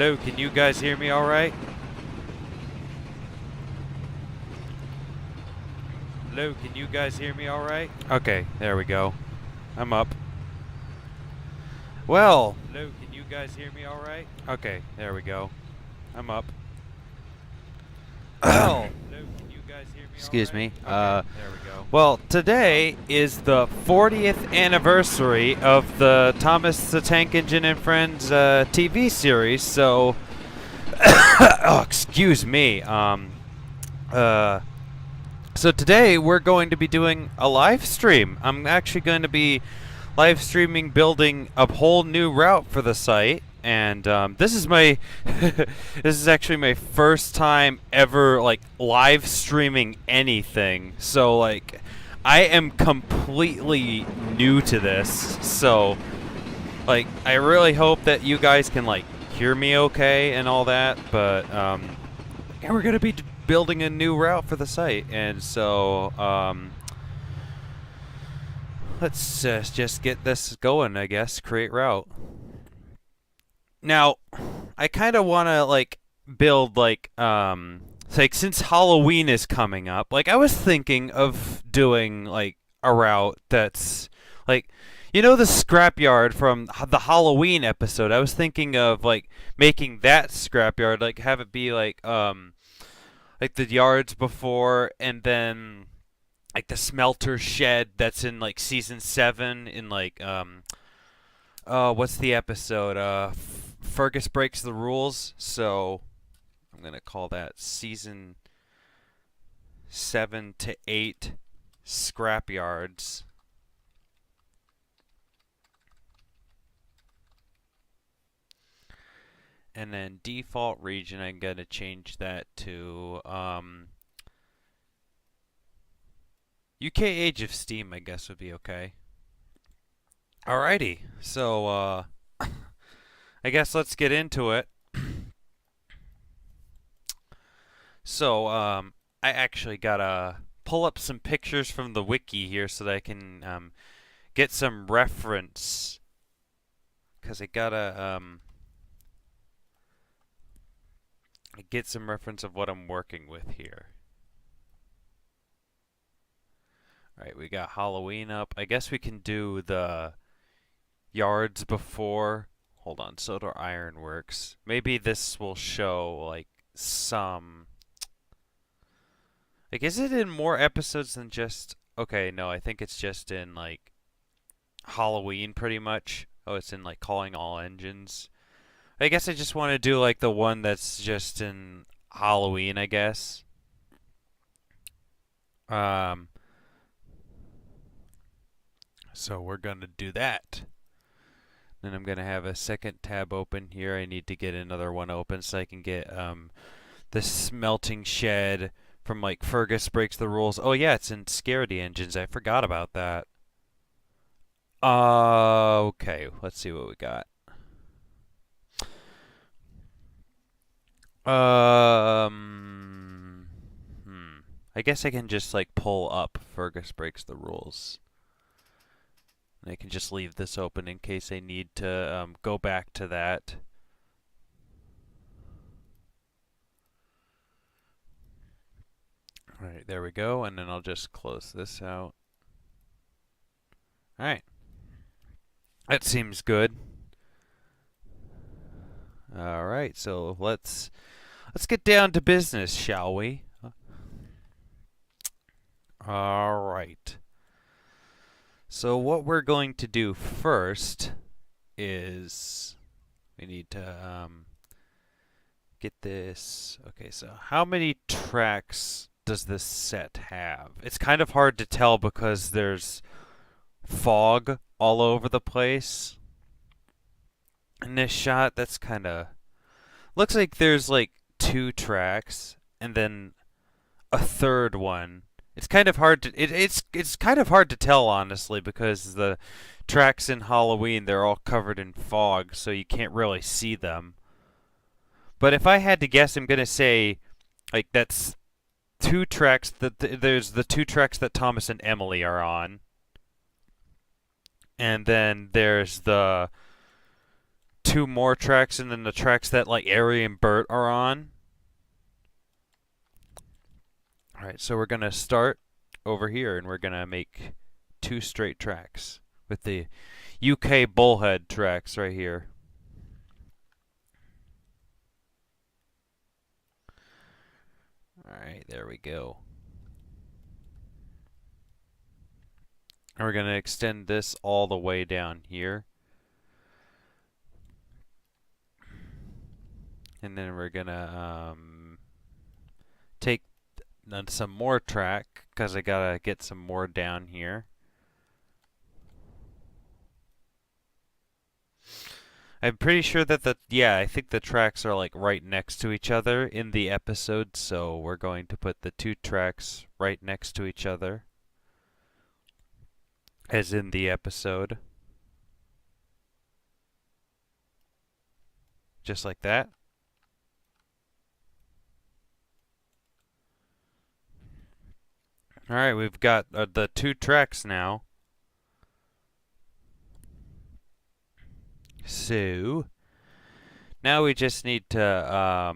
Hello, can you guys hear me all right? Hello, can you guys hear me all right? Okay, there we go. I'm up. Well. Hello, can you guys hear me all right? Okay, there we go. I'm up. Well. Hello, can you guys hear me all right? Excuse me. Okay, there we go. Well, today is the 40th anniversary of the Thomas the Tank Engine and Friends TV series, so oh, excuse me. So today we're going to be doing a live stream. I'm actually going to be live streaming building a whole new route for the site, and this is my this is actually my first time ever like live streaming anything. So like I am completely new to this. So like I really hope that you guys can like hear me okay and all that, but yeah, we're gonna be building a new route for the site, and so let's just get this going, I guess. Create route. Now, I kind of want to like build like since Halloween is coming up, like I was thinking of doing like a route that's like, you know, the scrapyard from the Halloween episode. I was thinking of like making that scrapyard, like have it be like the yards before, and then like the smelter shed that's in like season 7 in like what's the episode? Fergus Breaks the Rules. So I'm gonna call that season 7 to 8 scrapyards. And then default region, I'm gonna change that to UK Age of Steam, I guess would be okay. Alrighty, so I guess let's get into it. So I actually gotta pull up some pictures from the wiki here so that I can get some reference, because I gotta get some reference of what I'm working with here. Alright, we got Halloween up. I guess we can do the yards before. Hold on, Soda Ironworks. Maybe this will show like some. Like, is it in more episodes than just. Okay, no, I think it's just in like Halloween pretty much. Oh, it's in like Calling All Engines. I guess I just want to do like the one that's just in Halloween, I guess. So we're gonna do that. Then I'm gonna have a second tab open here. I need to get another one open so I can get the smelting shed from like Fergus Breaks the Rules. Oh yeah, it's in Scaredy Engines. I forgot about that. Okay, let's see what we got. I guess I can just like pull up Fergus Breaks the Rules. And I can just leave this open in case I need to go back to that. Alright, there we go, and then I'll just close this out. Alright. That seems good. Alright, so let's get down to business, shall we? Alright. So what we're going to do first is we need to get this. Okay, so how many tracks does this set have? It's kind of hard to tell because there's fog all over the place. In this shot, that's kind of looks like there's like 2 tracks and then a third one. It's kind of hard to it's kind of hard to tell, honestly, because the tracks in Halloween, they're all covered in fog, so you can't really see them. But if I had to guess, I'm gonna say like that's 2 tracks there's the 2 tracks that Thomas and Emily are on. And then there's the 2 more tracks and then the tracks that like Ari and Bert are on. Alright, so we're going to start over here and we're going to make 2 straight tracks with the UK bullhead tracks right here. Alright, there we go. And we're going to extend this all the way down here. And then we're going to take some more track because I got to get some more down here. I'm pretty sure that I think the tracks are like right next to each other in the episode, so we're going to put the 2 tracks right next to each other, as in the episode. Just like that. Alright, we've got the 2 tracks now. So, now we just need to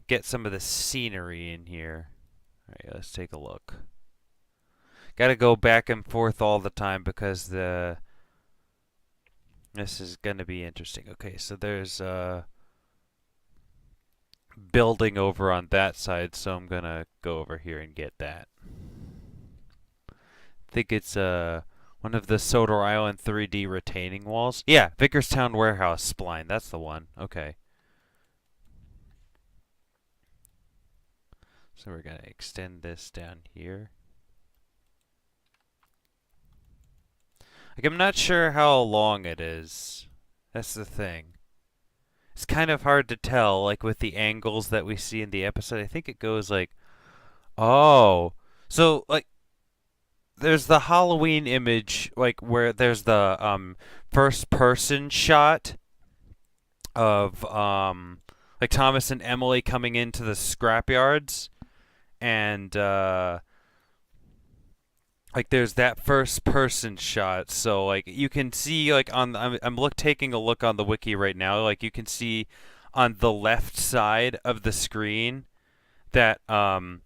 get some of the scenery in here. Alright, let's take a look. Gotta go back and forth all the time because this is gonna be interesting. Okay, so there's a building over on that side, so I'm gonna go over here and get that. I think it's one of the Sodor Island 3D retaining walls. Yeah, Vickerstown Warehouse spline. That's the one. Okay. So we're going to extend this down here. Like, I'm not sure how long it is. That's the thing. It's kind of hard to tell, like, with the angles that we see in the episode. I think it goes like, oh. So, like, there's the Halloween image, like where there's the first person shot of like Thomas and Emily coming into the scrapyards, and like there's that first person shot. So like you can see like I'm taking a look on the wiki right now. Like you can see on the left side of the screen that the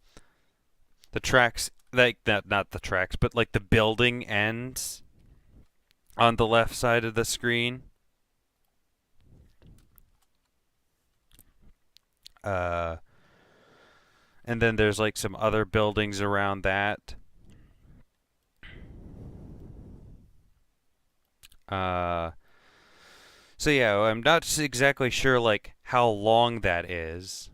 tracks, like not the tracks, but like the building ends on the left side of the screen. And then there's like some other buildings around that. So yeah, I'm not exactly sure like how long that is.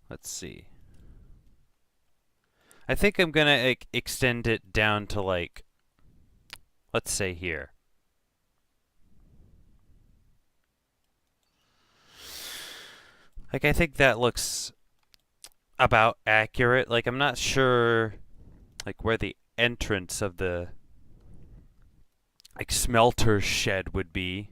Let's see. I think I'm gonna like, extend it down to like, let's say here. Like I think that looks about accurate. Like I'm not sure like where the entrance of the like smelter shed would be.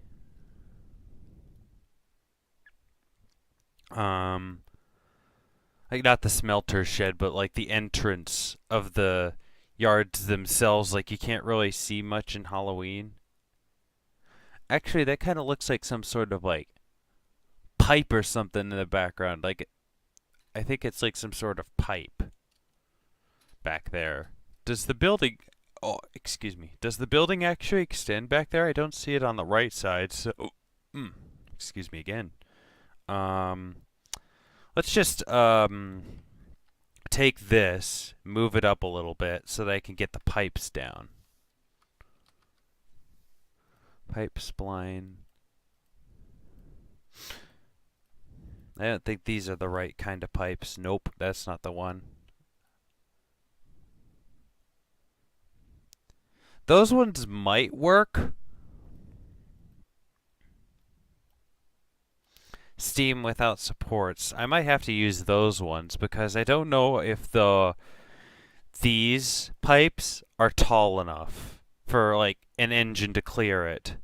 Like not the smelter shed, but like the entrance of the yards themselves. Like you can't really see much in Halloween. Actually, that kind of looks like some sort of like pipe or something in the background. Like I think it's like some sort of pipe back there. Does the building... Oh, excuse me. Does the building actually extend back there? I don't see it on the right side, so... excuse me again. Let's just take this, move it up a little bit so that I can get the pipes down. Pipe spline. I don't think these are the right kind of pipes. Nope, that's not the one. Those ones might work. Steam without supports. I might have to use those ones because I don't know if these pipes are tall enough for like an engine to clear it.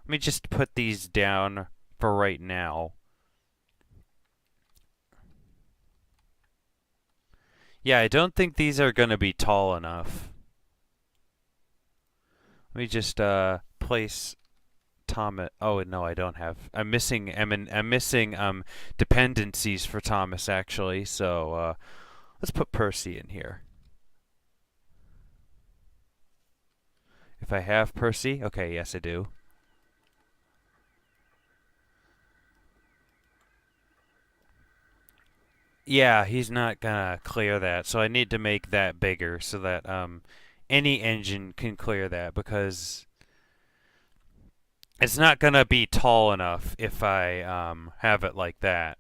Let me just put these down for right now. Yeah, I don't think these are gonna be tall enough. Let me just place Thomas. Oh no, I don't have. I'm missing dependencies for Thomas actually. So let's put Percy in here. If I have Percy, okay, yes I do. Yeah, he's not gonna clear that, so I need to make that bigger so that any engine can clear that because it's not gonna be tall enough if I have it like that.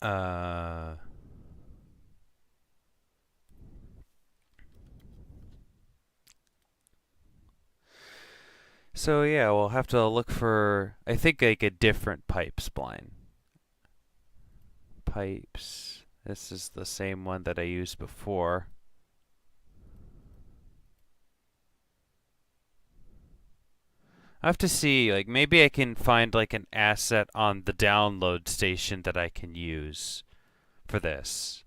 Uh, so yeah, we'll have to look for I think like a different pipe spline. Pipes. This is the same one that I used before. I have to see, like, maybe I can find, like, an asset on the download station that I can use for this.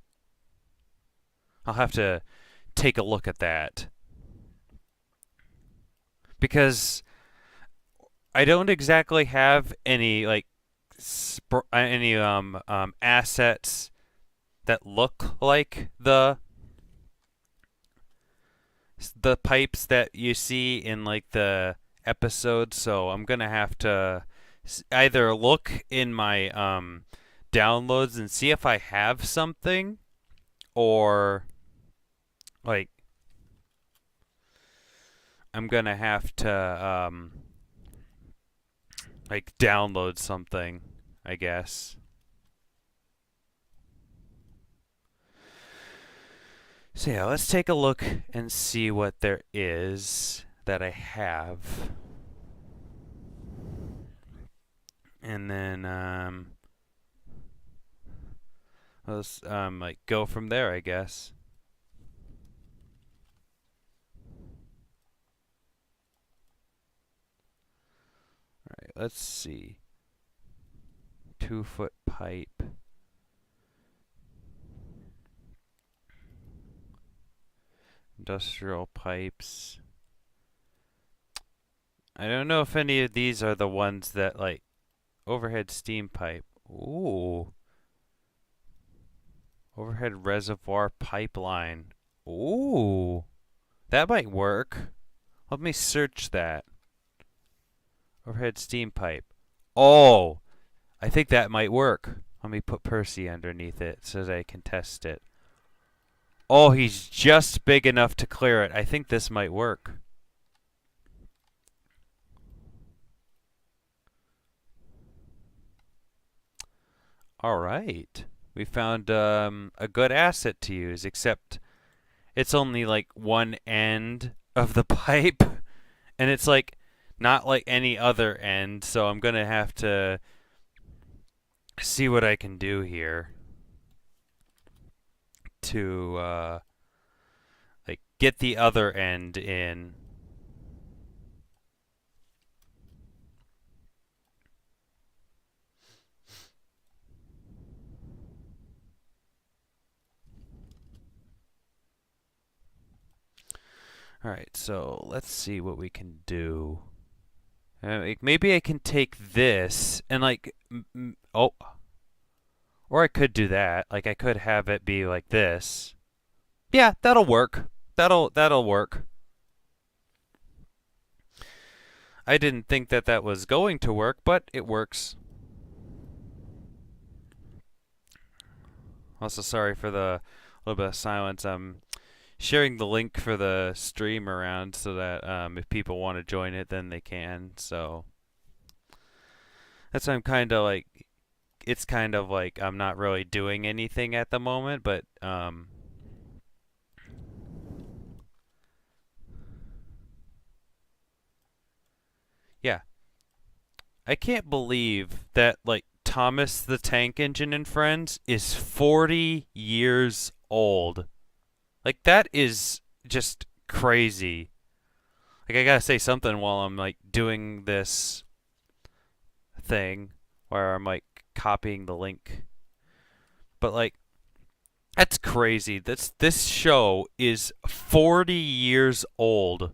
I'll have to take a look at that. Because I don't exactly have any, like, any assets that look like the pipes that you see in, like, the episode, so I'm gonna have to either look in my downloads and see if I have something, or like I'm gonna have to like download something, I guess. So yeah, let's take a look and see what there is that I have. And then let's like go from there, I guess. All right, let's see. 2-foot pipe. Industrial pipes. I don't know if any of these are the ones that like overhead steam pipe. Ooh. Overhead reservoir pipeline. Ooh. That might work. Let me search that. Overhead steam pipe. Oh, I think that might work. Let me put Percy underneath it so that I can test it. Oh, he's just big enough to clear it. I think this might work. All right. We found a good asset to use, except it's only like one end of the pipe, and it's like not like any other end, so I'm going to have to see what I can do here to like get the other end in. All right, so let's see what we can do. Like maybe I can take this and like oh, or I could do that. Like I could have it be like this. Yeah, that'll work. That'll work. I didn't think that that was going to work, but it works. Also, sorry for the little bit of silence. I'm sharing the link for the stream around so that if people want to join it, then they can. So that's why I'm kind of like, it's kind of like I'm not really doing anything at the moment, but yeah. I can't believe that like Thomas the Tank Engine and Friends is 40 years old. Like that is just crazy. Like I gotta say something while I'm like doing this thing where I'm like copying the link. But like, that's crazy. This show is 40 years old.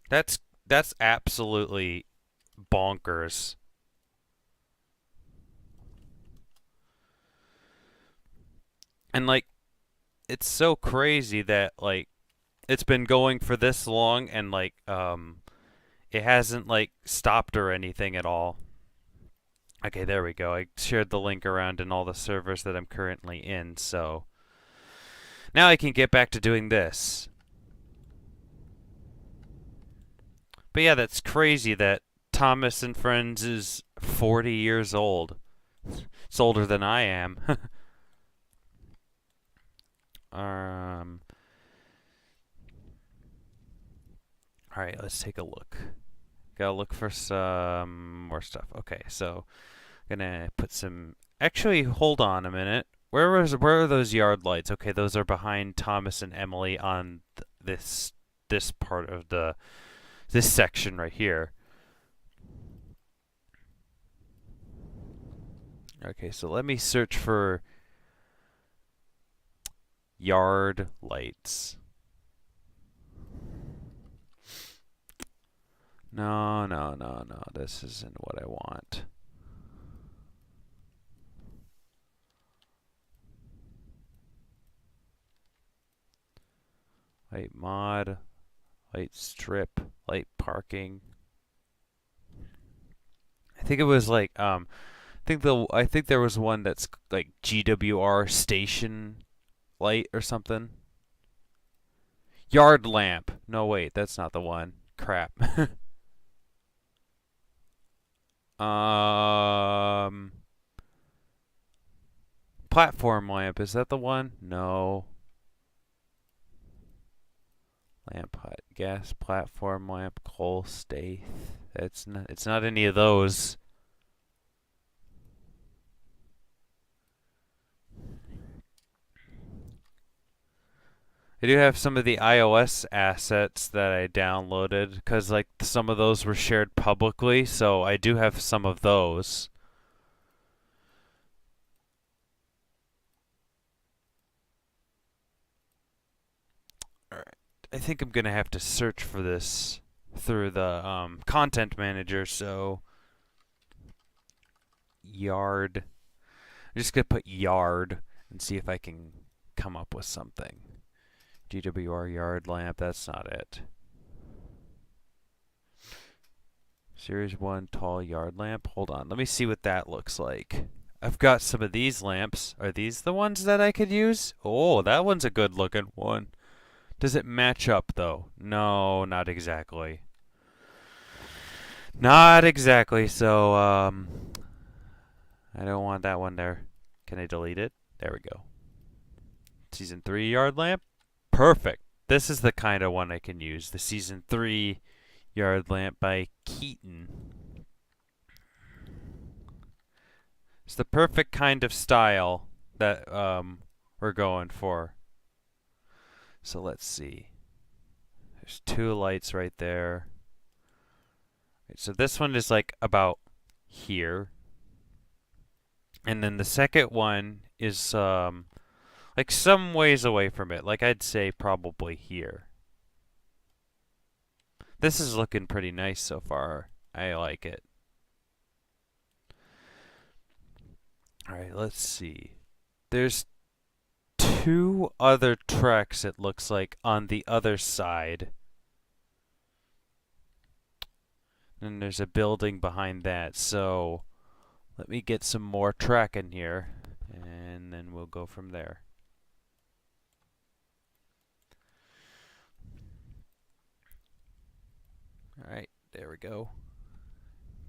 That's that's absolutely bonkers. And like, it's so crazy that like it's been going for this long and like it hasn't like stopped or anything at all. Okay, there we go. I shared the link around in all the servers that I'm currently in, so now I can get back to doing this. But yeah, that's crazy that Thomas and Friends is 40 years old. It's older than I am. um all right, let's take a look. Gotta look for some more stuff. Okay, so I'm gonna put some. Actually, hold on a minute. Where are those yard lights? Okay, those are behind Thomas and Emily on this part of this section right here. Okay, so let me search for yard lights. No, no, no, no. This isn't what I want. Light mod, light strip, light parking. I think it was like I think there was one that's like GWR station light or something. Yard lamp. No, wait, that's not the one. Crap. um Platform lamp, is that the one? No. Lamp hut, gas platform lamp, coal stay. It's not any of those. I do have some of the iOS assets that I downloaded because like some of those were shared publicly, so I do have some of those. Alright. I think I'm gonna have to search for this through the content manager, so yard. I'm just gonna put yard and see if I can come up with something. GWR yard lamp, that's not it. Series 1 tall yard lamp. Hold on, let me see what that looks like. I've got some of these lamps. Are these the ones that I could use? Oh, that one's a good looking one. Does it match up though? No, not exactly. Not exactly, so I don't want that one there. Can I delete it? There we go. Season 3 yard lamp? Perfect. This is the kind of one I can use. The Season 3 yard lamp by Keaton. It's the perfect kind of style that we're going for. So let's see. There's 2 lights right there. Right, so this one is like about here. And then the second one is like some ways away from it. Like I'd say probably here. This is looking pretty nice so far. I like it. Alright, let's see. There's 2 other tracks, it looks like, on the other side. And there's a building behind that. So let me get some more track in here, and then we'll go from there. Alright, there we go.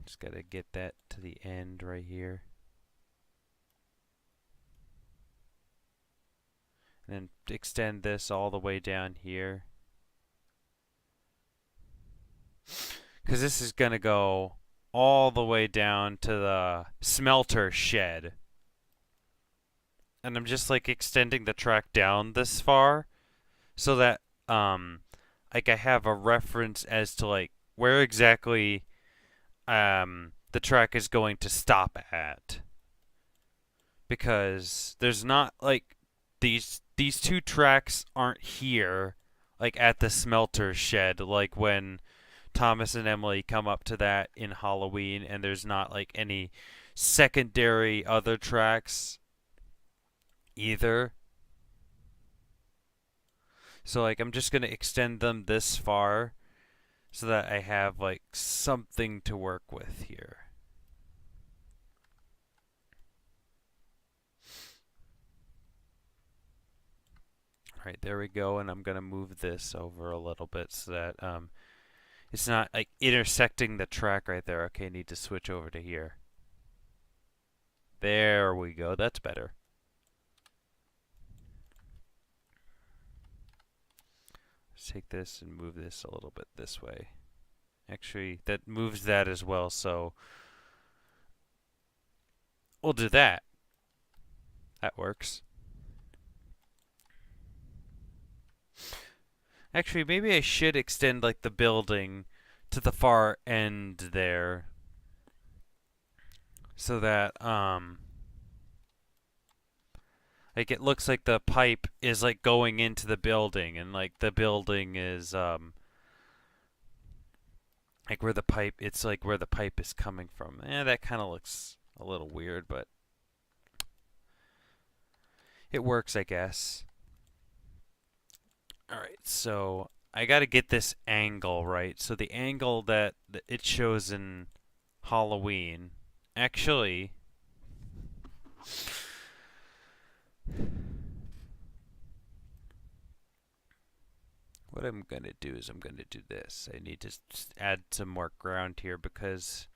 Just gotta get that to the end right here. And then extend this all the way down here. Because this is gonna go all the way down to the smelter shed. And I'm just like extending the track down this far so that like I have a reference as to like where exactly the track is going to stop at, because there's not like these two tracks aren't here like at the smelter shed like when Thomas and Emily come up to that in Halloween, and there's not like any secondary other tracks either. So like I'm just going to extend them this far so that I have like something to work with here. All right, there we go, and I'm going to move this over a little bit so that it's not like intersecting the track right there. Okay, need to switch over to here. There we go. That's better. Let's take this and move this a little bit this way. Actually, that moves that as well, so we'll do that. That works. Actually, maybe I should extend like the building to the far end there so that like it looks like the pipe is like going into the building, and like the building is like where the pipe, it's like where the pipe is coming from. That kind of looks a little weird, but it works, I guess. Alright, so I gotta get this angle right. So the angle that it shows in Halloween, actually, what I'm gonna do is I'm gonna do this. I need to add some more ground here because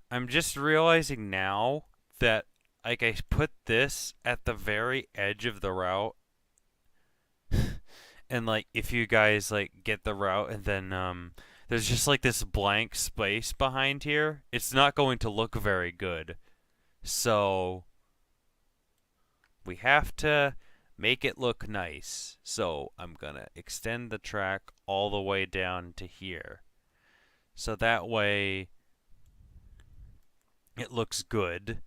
I'm just realizing now that like I put this at the very edge of the route, and like if you guys like get the route and then there's just like this blank space behind here, it's not going to look very good. So we have to make it look nice. So I'm gonna extend the track all the way down to here, so that way it looks good,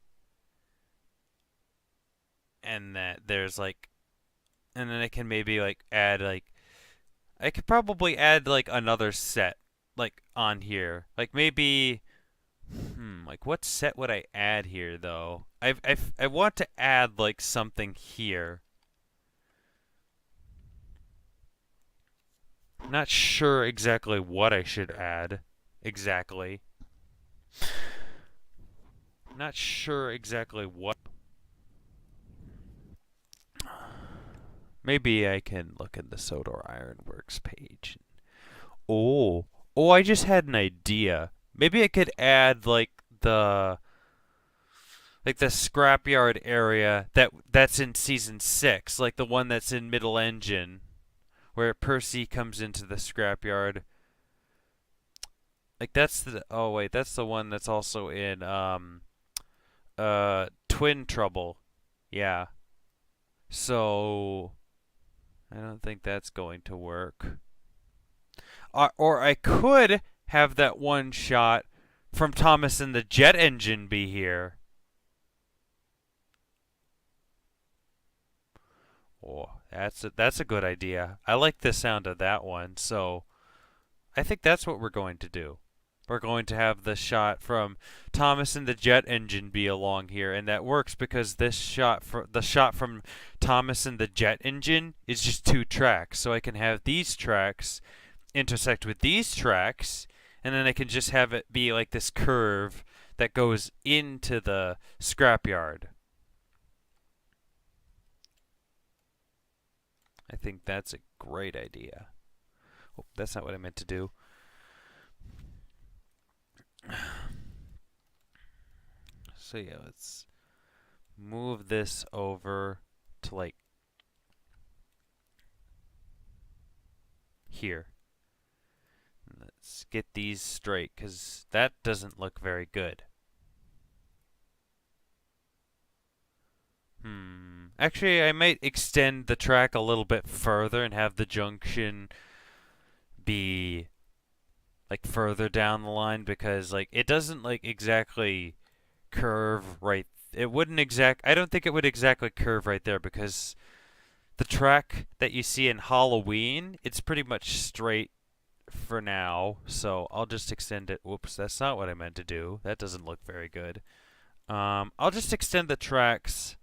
and that there's like, and then I can maybe like add like, I could probably add like another set like on here. Like maybe like what set would I add here though? I want to add like something here. I'm not sure exactly what I should add exactly. Not sure exactly what. Maybe I can look in the Sodor Ironworks page. Oh, oh, I just had an idea. Maybe I could add like the scrapyard area that's in season 6, like the one that's in Middle Engine, where Percy comes into the scrapyard. Like that's the, oh wait, that's the one that's also in Twin Trouble. Yeah. So I don't think that's going to work. Or I could have that one shot from Thomas and the jet engine be here. Oh, that's a good idea. I like the sound of that one. So I think that's what we're going to do. We're going to have the shot from Thomas and the jet engine be along here, and that works because this shot the shot from Thomas and the jet engine is just 2 tracks. So I can have these tracks intersect with these tracks, and then I can just have it be like this curve that goes into the scrapyard. I think that's a great idea. Oh, that's not what I meant to do. So yeah, let's move this over to like here. Let's get these straight because that doesn't look very good. Actually, I might extend the track a little bit further and have the junction be like further down the line because like it doesn't like exactly curve right. It wouldn't I don't think it would exactly curve right there because the track that you see in Halloween, it's pretty much straight for now. So I'll just extend it. Whoops, that's not what I meant to do. That doesn't look very good. I'll just extend the tracks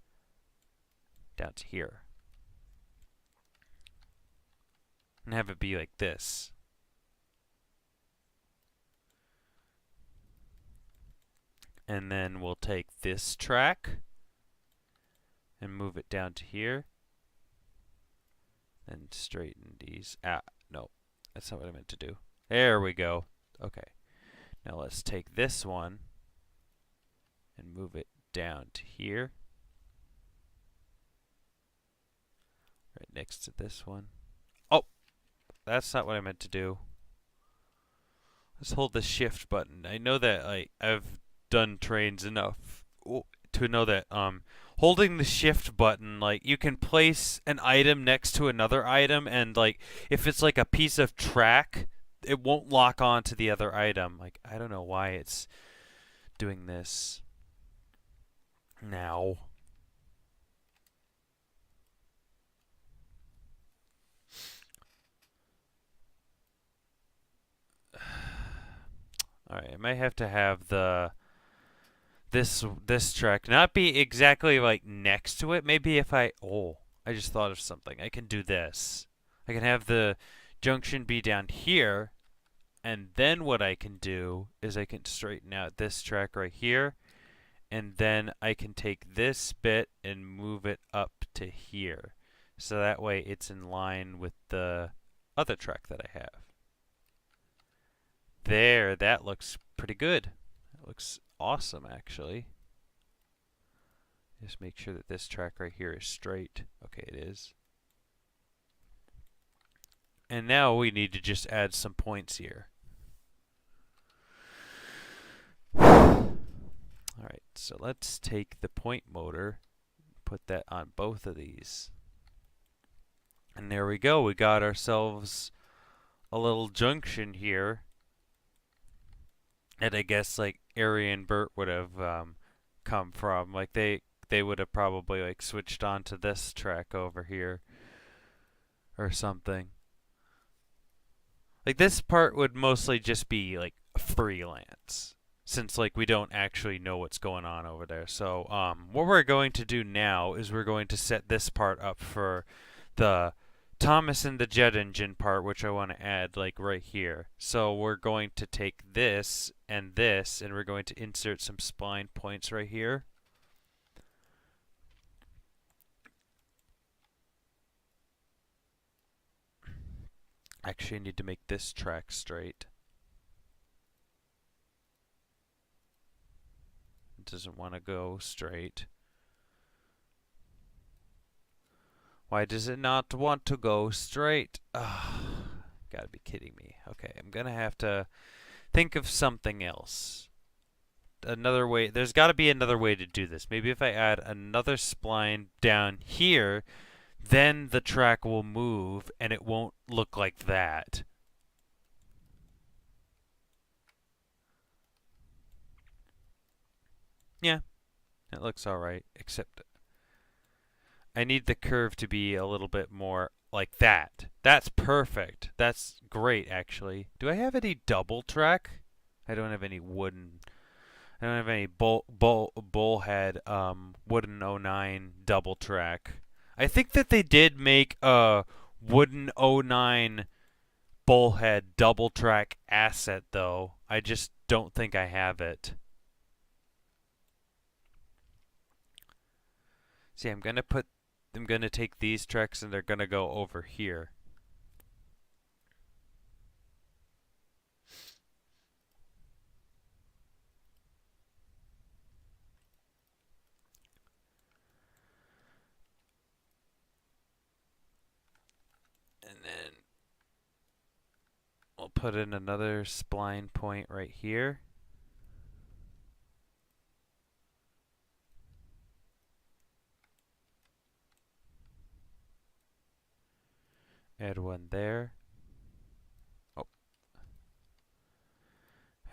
down to here and have it be like this. And then we'll take this track and move it down to here and straighten these. No, that's not what I meant to do. There we go. Okay. Now let's take this one and move it down to here. Right next to this one. Oh, that's not what I meant to do. Let's hold the shift button. I know that I've done trains enough to know that holding the shift button, like you can place an item next to another item, and like if it's like a piece of track, it won't lock on to the other item. Like I don't know why it's doing this now. Alright, I might have to have this track not be exactly like next to it. Maybe if I just thought of something. I can do this. I can have the junction be down here, and then what I can do is I can straighten out this track right here, and then I can take this bit and move it up to here. So that way it's in line with the other track that I have. There, that looks pretty good. That looks awesome, actually. Just make sure that this track right here is straight. Okay, it is. And now we need to just add some points here. Alright, so let's take the point motor, put that on both of these. And there we go. We got ourselves a little junction here. And I guess like Ari and Bert would have come from. Like they would have probably like switched on to this track over here or something. Like this part would mostly just be like freelance since like we don't actually know what's going on over there. So what we're going to do now is we're going to set this part up for the Thomas and the jet engine part, which I want to add like right here. So we're going to take this, and we're going to insert some spline points right here. Actually, I need to make this track straight. It doesn't want to go straight. Why does it not want to go straight? Gotta be kidding me. Okay, I'm gonna have to think of something else. Another way, there's gotta be another way to do this. Maybe if I add another spline down here, then the track will move and it won't look like that. Yeah, it looks alright, except I need the curve to be a little bit more like that. That's perfect. That's great, actually. Do I have any double track? I don't have any wooden. I don't have any bullhead wooden '09 double track. I think that they did make a wooden '09 bullhead double track asset though. I just don't think I have it. See, I'm gonna take these tracks and they're gonna go over here. And then we'll put in another spline point right here. Add one there. Oh.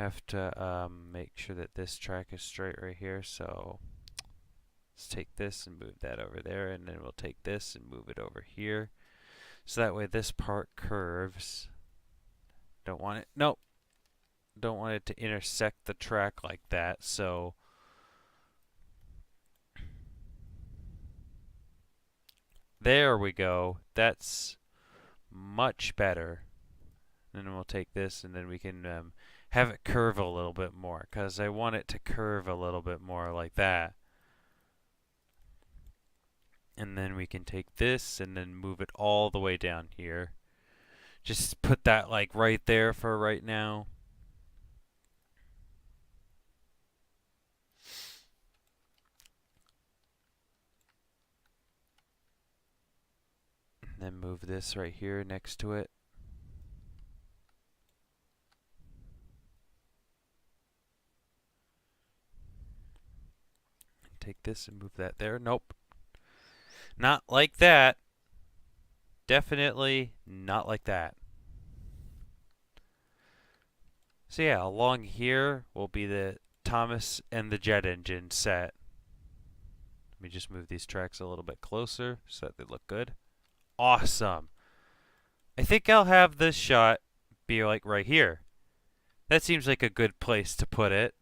have to make sure that this track is straight right here. So let's take this and move that over there, and then we'll take this and move it over here. So that way this part curves. Don't want it, nope. Don't want it to intersect the track like that, so there we go. That's much better. And then we'll take this and then we can have it curve a little bit more, because I want it to curve a little bit more like that. And then we can take this and then move it all the way down here. Just put that like right there for right now. And then move this right here next to it. Take this and move that there. Nope. Not like that. Definitely not like that. So yeah, along here will be the Thomas and the jet engine set. Let me just move these tracks a little bit closer so that they look good. Awesome. I think I'll have this shot be like right here. That seems like a good place to put it.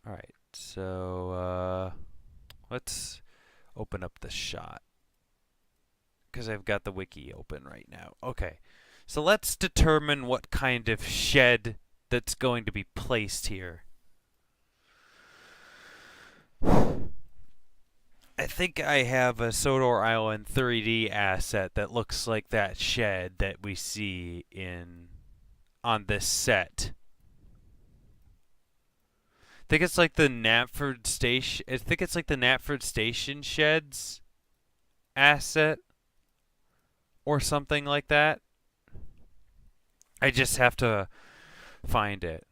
Alright, so let's open up the shot, because I've got the wiki open right now. Okay, so let's determine what kind of shed that's going to be placed here. I think I have a Sodor Island 3D asset that looks like that shed that we see on this set. I think it's like the Knapford Station. I think it's like the Knapford Station sheds asset or something like that. I just have to find it.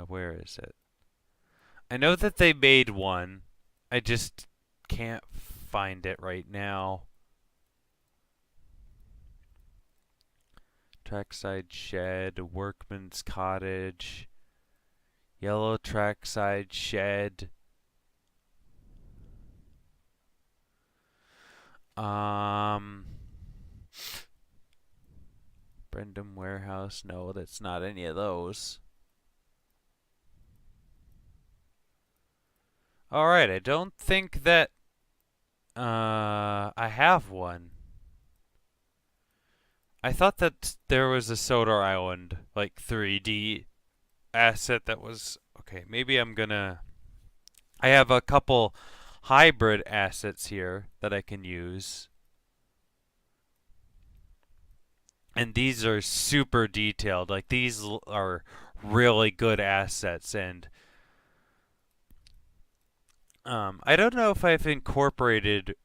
Where is it? I know that they made one. I just can't find it right now. Trackside shed, workman's cottage, yellow trackside shed. Brendan Warehouse. No, that's not any of those. Alright, I don't think that I have one. I thought that there was a Sodor Island, like 3D asset that was... Okay, maybe I'm gonna... I have a couple hybrid assets here that I can use. And these are super detailed. Like, these are really good assets, and I don't know if I've incorporated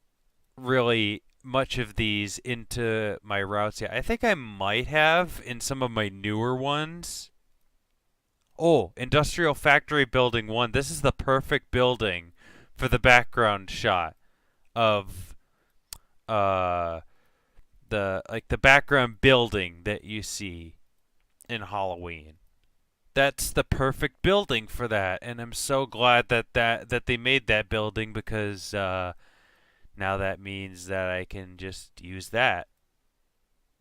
really much of these into my routes yet. I think I might have in some of my newer ones. Oh, Industrial Factory Building 1. This is the perfect building for the background shot of the background building that you see in Halloween. That's the perfect building for that, and I'm so glad that they made that building, because now that means that I can just use that.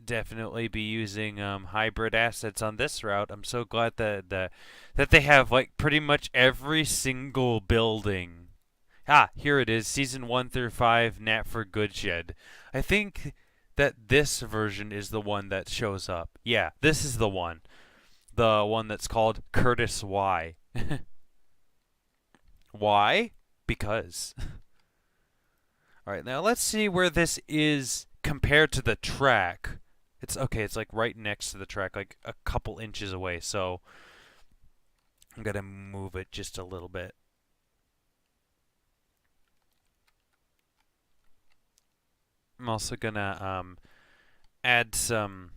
Definitely be using hybrid assets on this route. I'm so glad that they have like pretty much every single building. Ah, here it is, season 1 through 5, Knapford Goodshed. I think that this version is the one that shows up. Yeah, this is the one. The one that's called Curtis Y. Why? Because. Alright, now let's see where this is compared to the track. It's okay, it's like right next to the track, like a couple inches away, so I'm gonna move it just a little bit. I'm also gonna add some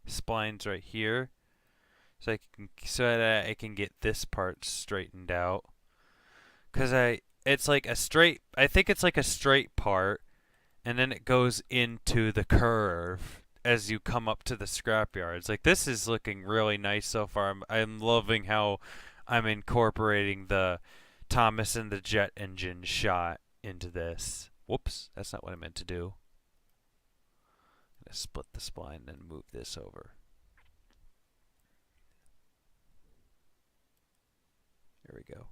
splines right here so that I can get this part straightened out. Cause it's like a straight. I think it's like a straight part, and then it goes into the curve as you come up to the scrapyards. Like this is looking really nice so far. I'm loving how I'm incorporating the Thomas and the jet engine shot into this. Whoops, that's not what I meant to do. I'm gonna split the spline and then move this over. There we go.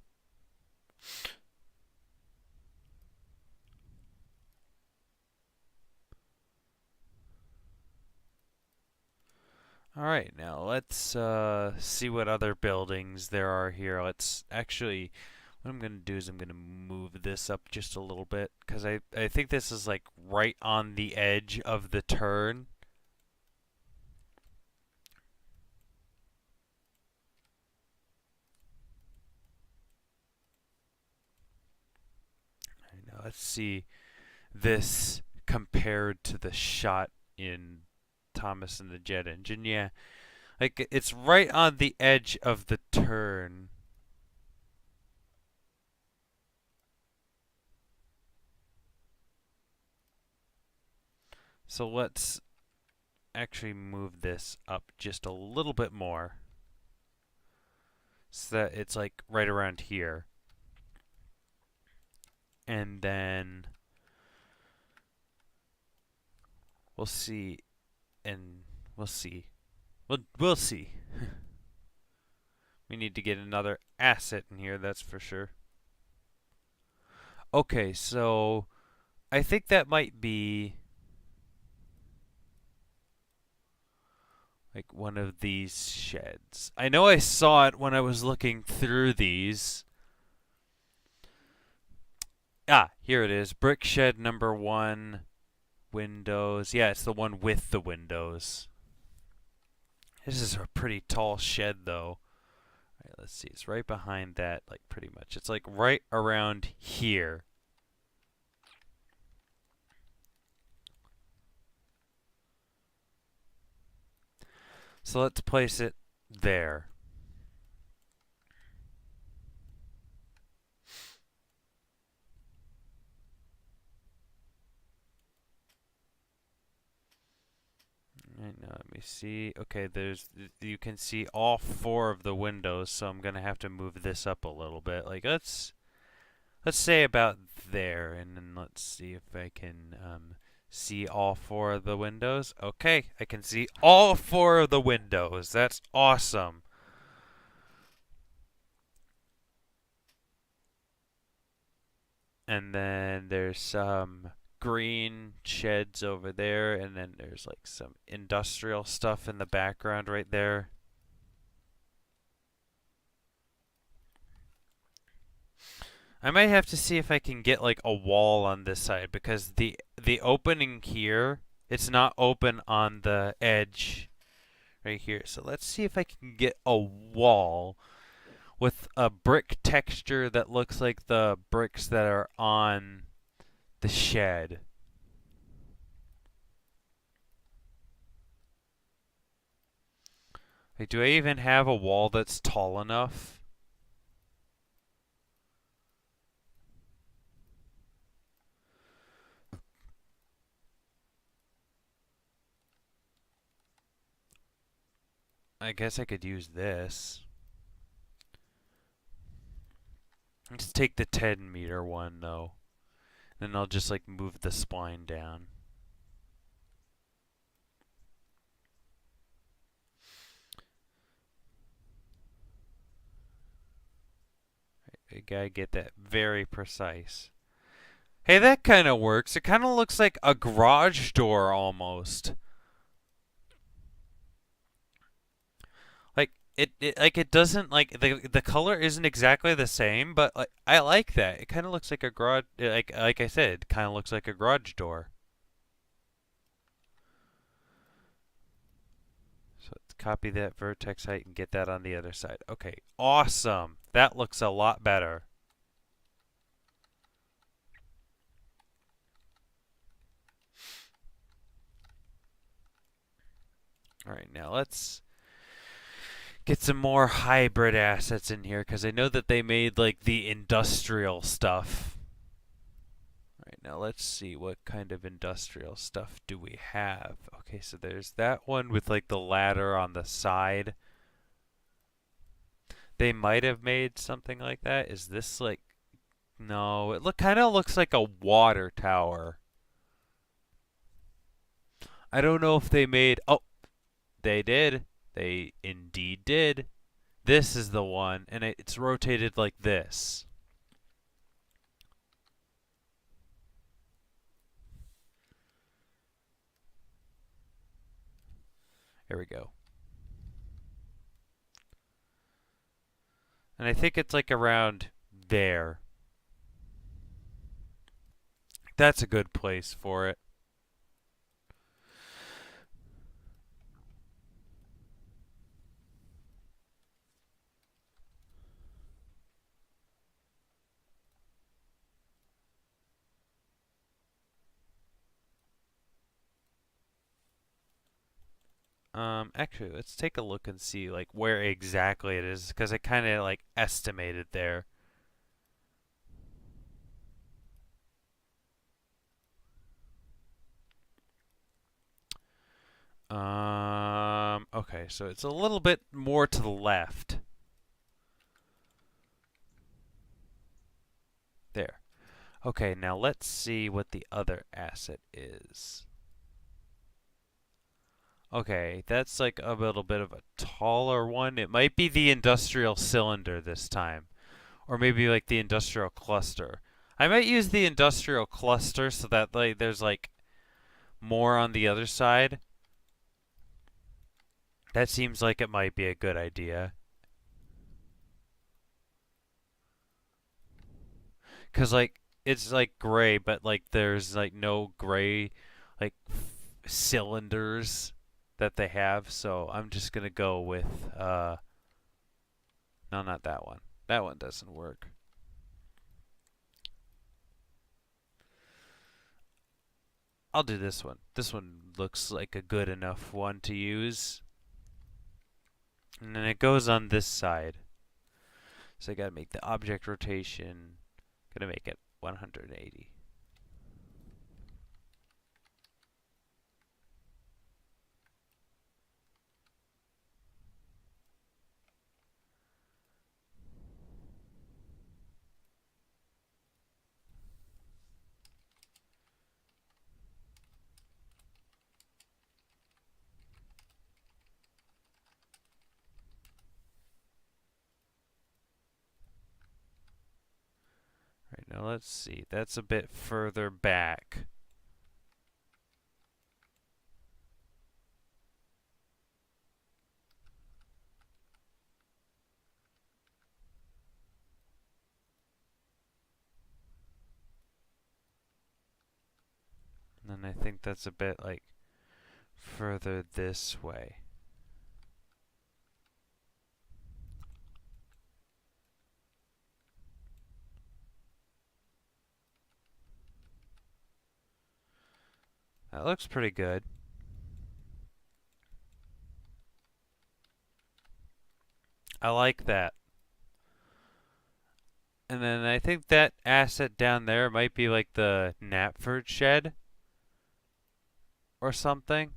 Alright, now let's see what other buildings there are here. Let's actually, what I'm going to do is I'm going to move this up just a little bit, because I think this is like right on the edge of the turn. Alright, now let's see this compared to the shot in Thomas and the Jet Engine. Yeah, like it's right on the edge of the turn. So let's actually move this up just a little bit more so that it's like right around here. And then we'll see, and we'll see. We'll see. We need to get another asset in here, that's for sure. Okay, so I think that might be like one of these sheds. I know I saw it when I was looking through these. Ah, here it is. Brick shed number 1. Windows. Yeah, it's the one with the windows. This is a pretty tall shed, though. All right, let's see. It's right behind that, like pretty much. It's like right around here. So let's place it there. Right now, let me see. Okay, you can see all 4 of the windows, so I'm gonna have to move this up a little bit. Like let's say about there, and then let's see if I can see all 4 of the windows. Okay, I can see all 4 of the windows. That's awesome. And then there's some green sheds over there, and then there's like some industrial stuff in the background right there. I might have to see if I can get like a wall on this side, because the opening here, it's not open on the edge right here. So let's see if I can get a wall with a brick texture that looks like the bricks that are on the shed. Like, do I even have a wall that's tall enough? I guess I could use this. Let's take the 10-meter one, though. Then I'll just, like, move the spline down. I gotta get that very precise. Hey, that kind of works. It kind of looks like a garage door almost. Like it doesn't like the color isn't exactly the same, but like I like that. It kind of looks like a garage. Like I said, it kind of looks like a garage door. So let's copy that vertex height and get that on the other side. Okay, awesome. That looks a lot better. All right, now let's get some more hybrid assets in here because I know that they made like the industrial stuff. All right, now let's see what kind of industrial stuff do we have. Okay, so there's that one with like the ladder on the side. They might have made something like that. Is this like no, it kind of looks like a water tower. I don't know if they made oh, they did. They indeed did. This is the one and it's rotated like this. There we go. And I think it's like around there. That's a good place for it. Actually, let's take a look and see like where exactly it is, because I kind of like estimated there. Okay, so it's a little bit more to the left. There. Okay, now let's see what the other asset is. Okay, that's like a little bit of a taller one. It might be the industrial cylinder this time. Or maybe like the industrial cluster. I might use the industrial cluster so that like there's like more on the other side. That seems like it might be a good idea. Cause like it's like gray, but like there's like no gray like cylinders that they have. So I'm just gonna go with no, not that one. That one doesn't work. I'll do this one. This one looks like a good enough one to use. And then it goes on this side. So I gotta make the object rotation. Gonna make it 180. Right, now let's see. That's a bit further back. And then I think that's a bit like further this way. That looks pretty good. I like that. And then I think that asset down there might be like the Knapford shed or something.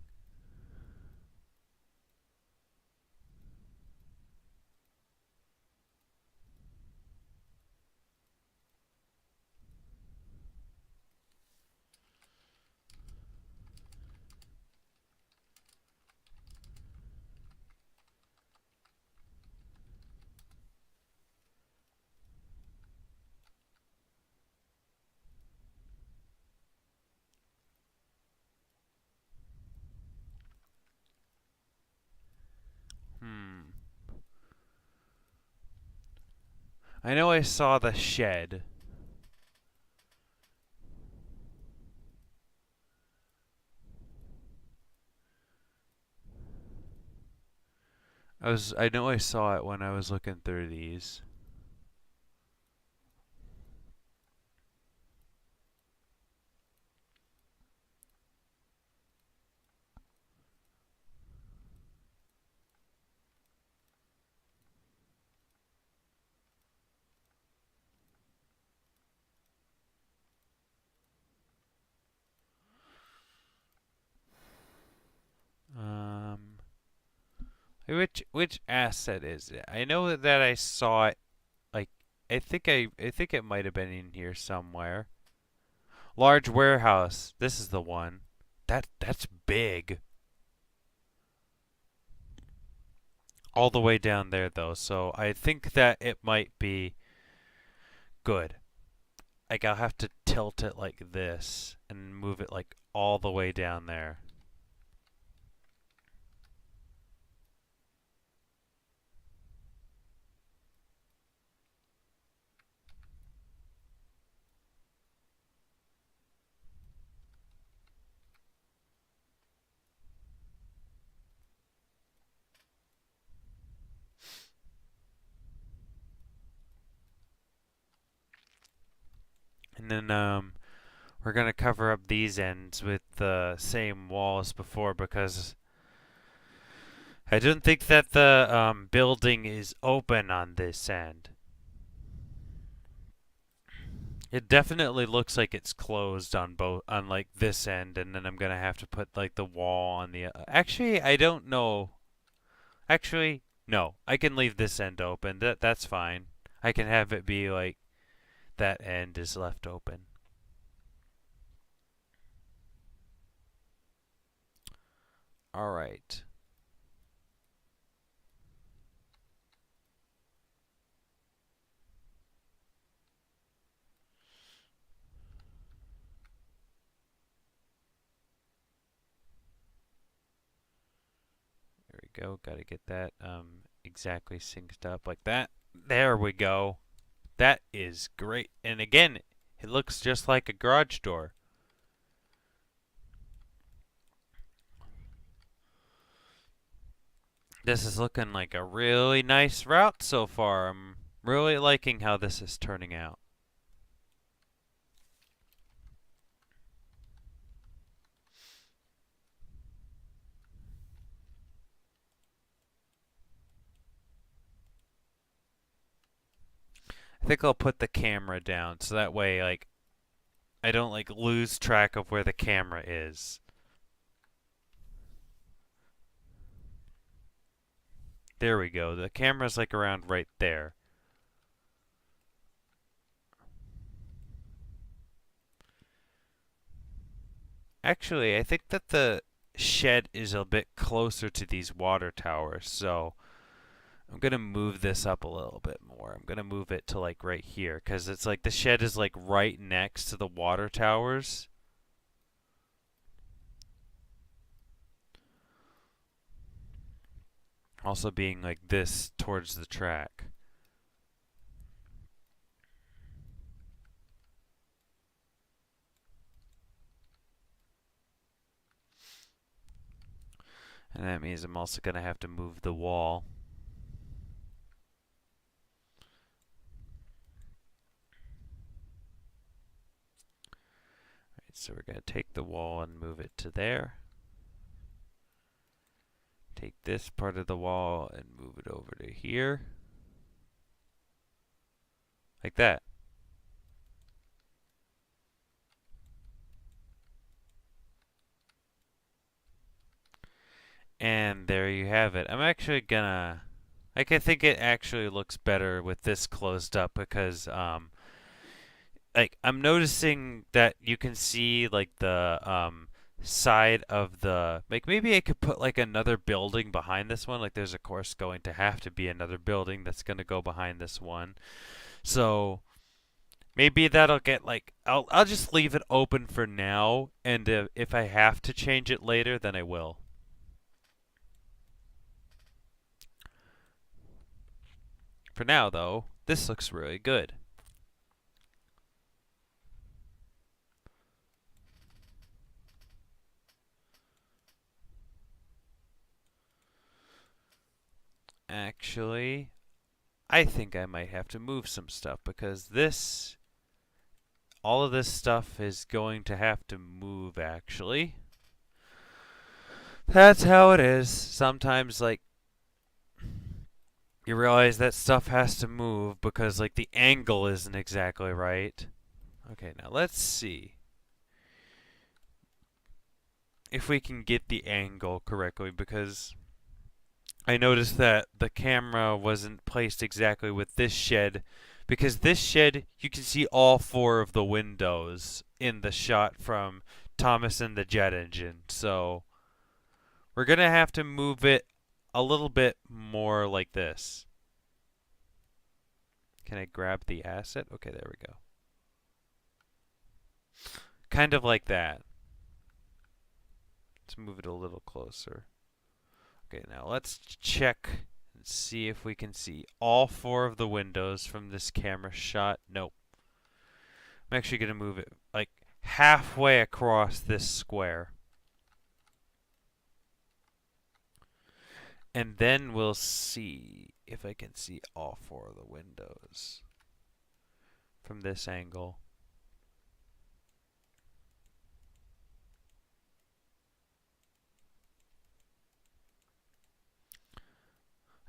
I know I saw the shed. I know I saw it when I was looking through these. Which asset is it? I know that I saw it. Like I think it might have been in here somewhere. Large warehouse. This is the one. That's big. All the way down there though. So I think that it might be good. Like I'll have to tilt it like this and move it like all the way down there. And then we're gonna cover up these ends with the same wall as before because I don't think that the building is open on this end. It definitely looks like it's closed on both on like this end, and then I'm gonna have to put like the wall on the. Actually, I don't know. Actually, no. I can leave this end open. That's fine. I can have it be like that end is left open. All right. There we go. Got to get that exactly synced up like that. There we go. That is great. And again, it looks just like a garage door. This is looking like a really nice route so far. I'm really liking how this is turning out. I think I'll put the camera down so that way like I don't like lose track of where the camera is. There we go. The camera's like around right there. Actually, I think that the shed is a bit closer to these water towers, so I'm gonna move this up a little bit more. I'm gonna move it to like right here, because it's like the shed is like right next to the water towers. Also being like this towards the track. And that means I'm also gonna have to move the wall. So we're going to take the wall and move it to there. Take this part of the wall and move it over to here. Like that. And there you have it. I'm actually gonna... Like, I think it actually looks better with this closed up because, like, I'm noticing that you can see, like, the, side of the like maybe I could put like another building behind this one. Like there's of course going to have to be another building that's going to go behind this one. So maybe that'll get like I'll just leave it open for now, and if I have to change it later, then I will. For now though, this looks really good. Actually, I think I might have to move some stuff because all of this stuff is going to have to move actually. That's how it is. Sometimes like you realize that stuff has to move because like the angle isn't exactly right. Okay, now let's see if we can get the angle correctly because I noticed that the camera wasn't placed exactly with this shed because this shed you can see all four of the windows in the shot from Thomas and the jet engine. So we're going to have to move it a little bit more like this. Can I grab the asset? Okay, there we go. Kind of like that. Let's move it a little closer. Okay, now let's check and see if we can see all four of the windows from this camera shot. Nope. I'm actually going to move it like halfway across this square. And then we'll see if I can see all four of the windows from this angle.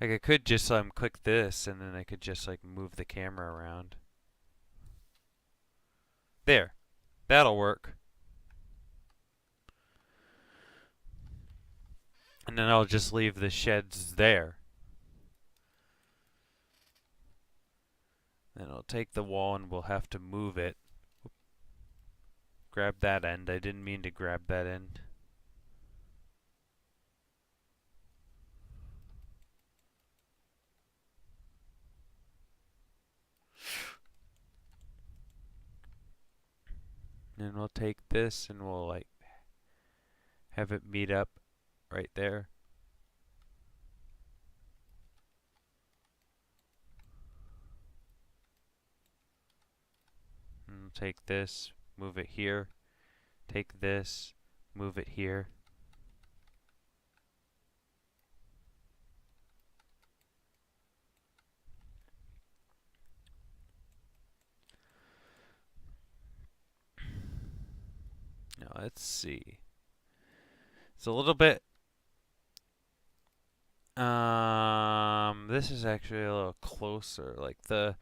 Like I could just click this and then I could just like move the camera around. There. That'll work. And then I'll just leave the sheds there. Then I'll take the wall and we'll have to move it. Grab that end. I didn't mean to grab that end. And we'll take this and we'll like have it meet up right there. And we'll take this, move it here. Take this, move it here. Now let's see. It's a little bit this is actually a little closer. Like the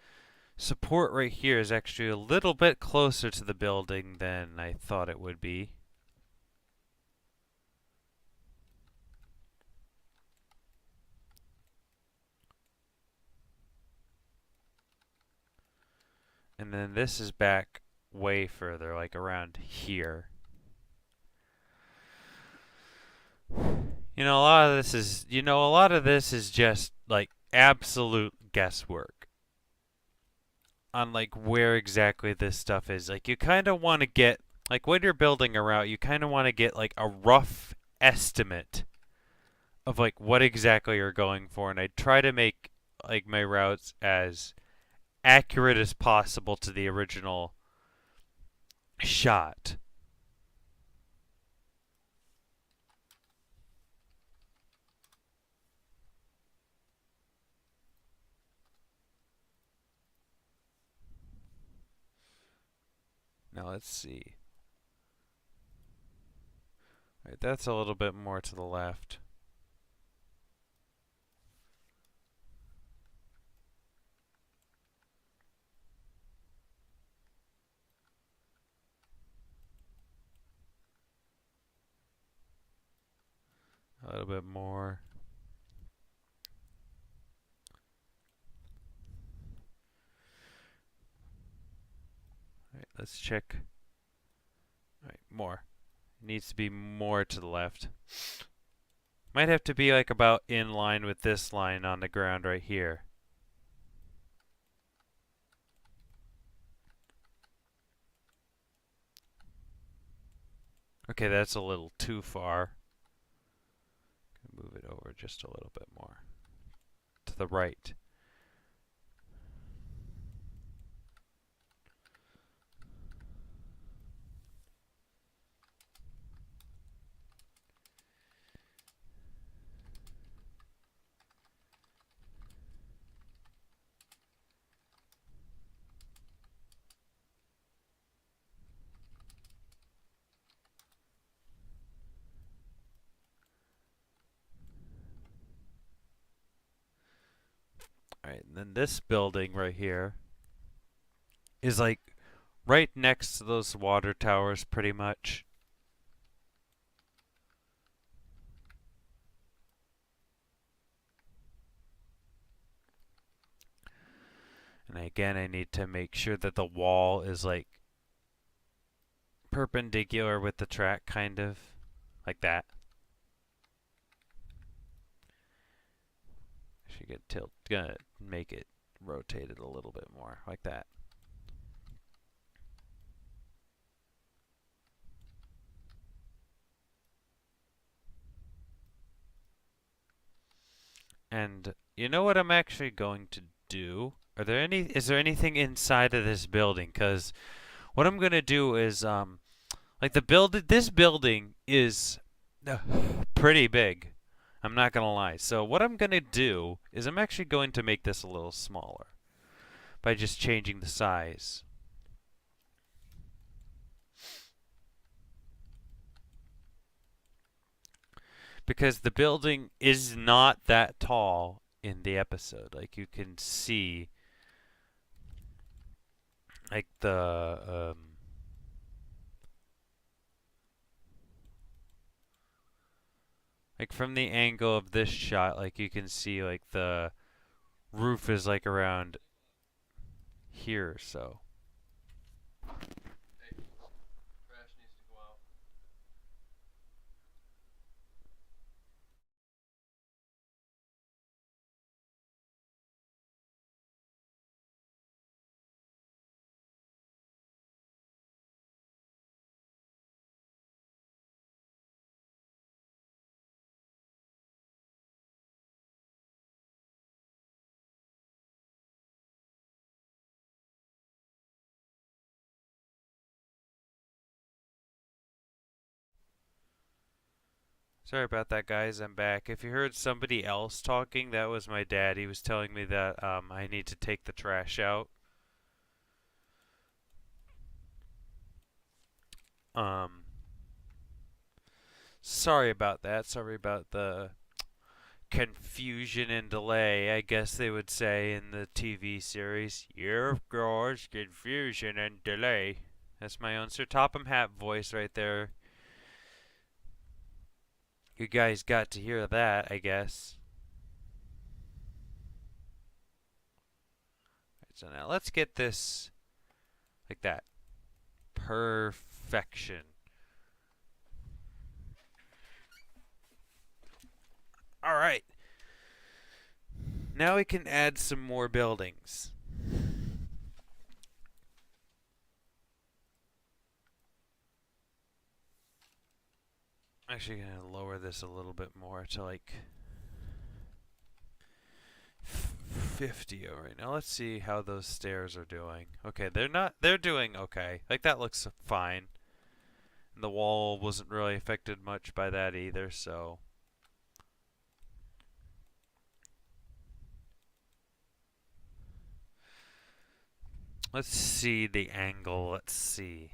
support right here is actually a little bit closer to the building than I thought it would be. And then this is back way further, like around here. A lot of this is just like absolute guesswork on like where exactly this stuff is. Like you kind of want to get like when you're building a route, you kind of want to get like a rough estimate of like what exactly you're going for, and I try to make like my routes as accurate as possible to the original shot. Now let's see. All right, that's a little bit more to the left. A little bit more. All right, let's check. All right, more. It needs to be more to the left. Might have to be like about in line with this line on the ground right here. Okay, that's a little too far. Move it over just a little bit more. To the right. Alright, and then this building right here is like right next to those water towers pretty much. And again, I need to make sure that the wall is like perpendicular with the track, kind of like that. Actually, gonna make it rotated a little bit more, like that. And you know what I'm actually going to do? Is there anything inside of this building? Because what I'm gonna do is, like this building is uh, pretty big. I'm not gonna lie. So what I'm gonna do is I'm actually going to make this a little smaller by just changing the size. Because the building is not that tall in the episode. Like you can see, like like from the angle of this shot, like you can see like the roof is like around here or so. Sorry about that, guys. I'm back. If you heard somebody else talking, that was my dad. He was telling me that I need to take the trash out. Um, Sorry about that. Sorry about the confusion and delay, I guess they would say in the TV series. Year of course, confusion and delay. That's my own Sir Topham Hatt voice right there. You guys got to hear that, I guess. Right, so now let's get this like that. Perfection. Alright. Now we can add some more buildings. Actually gonna lower this a little bit more to like 50 right now. Let's see how those stairs are doing. Okay, they're doing okay. Like that looks fine. And the wall wasn't really affected much by that either, so let's see the angle. Let's see.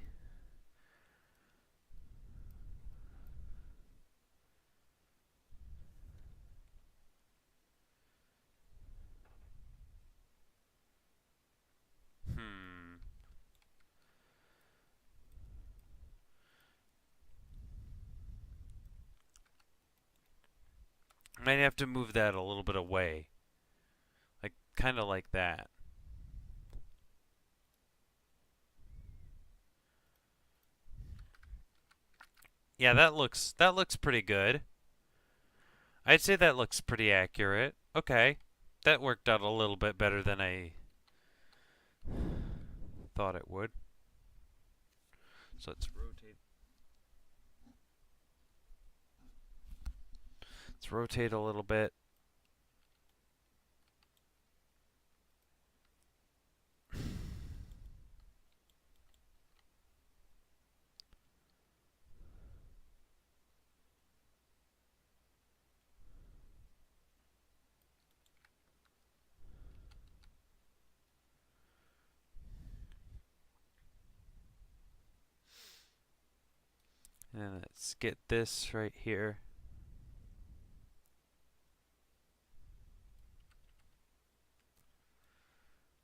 Hmm. Might have to move that a little bit away. Like kind of like that. Yeah, that looks pretty good. I'd say that looks pretty accurate. Okay. That worked out a little bit better than I thought it would. So let's rotate a little bit. And let's get this right here.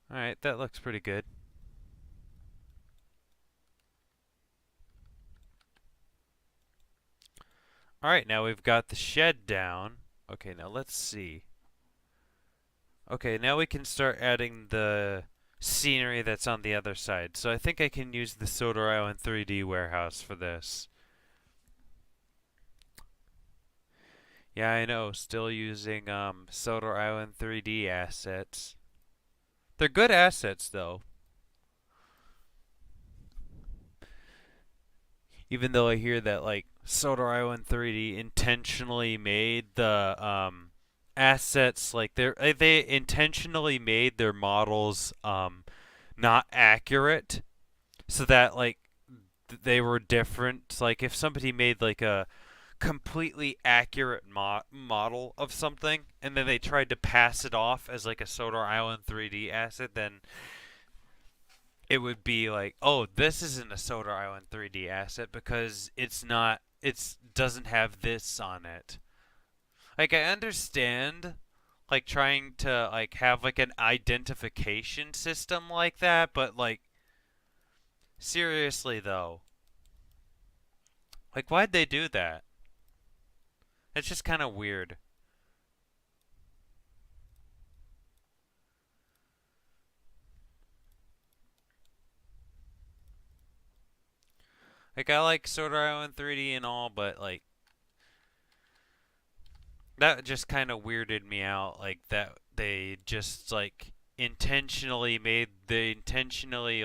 Alright, that looks pretty good. Alright, now we've got the shed down. Okay, now let's see. Okay, now we can start adding the scenery that's on the other side. So I think I can use the Soda Island 3D warehouse for this. Yeah, I know. Still using Soda Island 3D assets. They're good assets though. Even though I hear that like Soda Island 3D intentionally made the assets like they intentionally made their models not accurate so that like they were different. Like if somebody made like a completely accurate model of something and then they tried to pass it off as like a Soda Island 3D asset, then it would be like, oh, this isn't a Soda Island 3D asset because it's not, it's doesn't have this on it. Like I understand like trying to like have like an identification system like that, but like seriously though, like why'd they do that? It's just kind of weird. Like I like Soda Island 3D and all, but like that just kind of weirded me out. Like that they just like intentionally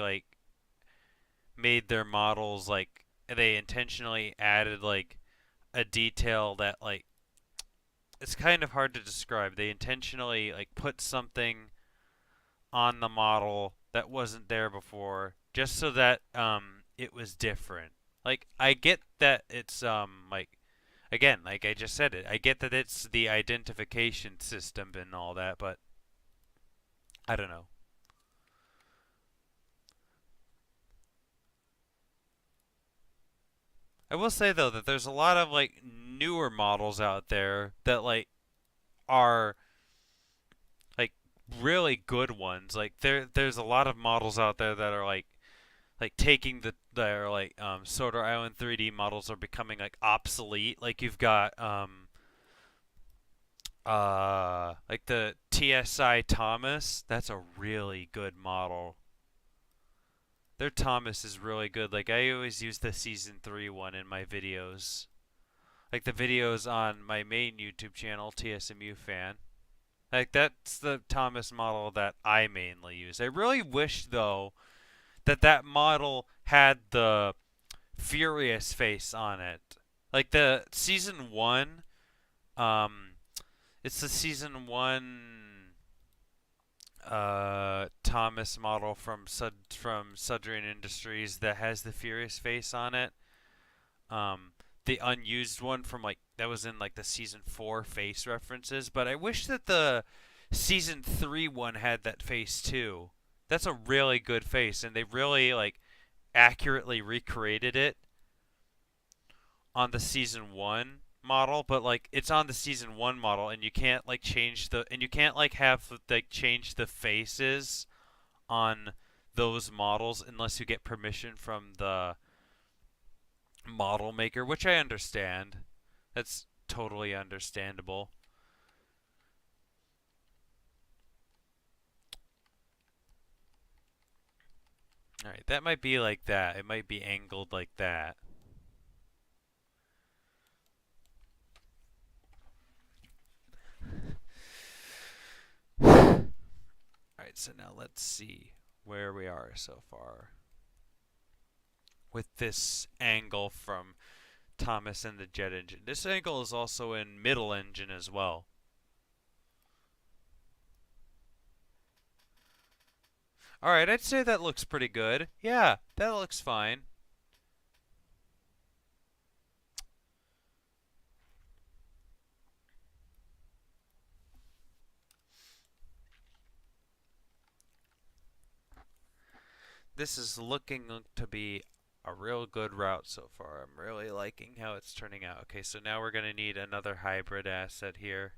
like made their models like they intentionally added like a detail that like it's kind of hard to describe. They intentionally like put something on the model that wasn't there before just so that it was different. Like I get that it's like again, like I just said it. I get that it's the identification system and all that, but I don't know. I will say though that there's a lot of like newer models out there that like are like really good ones. Like there's a lot of models out there that are like taking their like Soda Island 3D models are becoming like obsolete. Like you've got like the TSI Thomas. That's a really good model. Their Thomas is really good. Like I always use the season 3 one in my videos. Like the videos on my main YouTube channel, TSMU fan. Like that's the Thomas model that I mainly use. I really wish though that model had the Furious face on it. Like the season 1 um it's the season 1 Thomas model from Sudrian Industries that has the Furious face on it. Um, the unused one from like that was in like the season 4 face references, but I wish that the season 3 one had that face too. That's a really good face, and they really like accurately recreated it on the season 1 model, but like it's on the season 1 model and you can't like change the and you can't like have like change the faces on those models unless you get permission from the model maker, which I understand. That's totally understandable. Alright, that might be like that. It might be angled like that. Alright, so now let's see where we are so far with this angle from Thomas and the jet engine. This angle is also in middle engine as well. Alright, I'd say that looks pretty good. Yeah, that looks fine. This is looking to be a real good route so far. I'm really liking how it's turning out. Okay, so now we're going to need another hybrid asset here.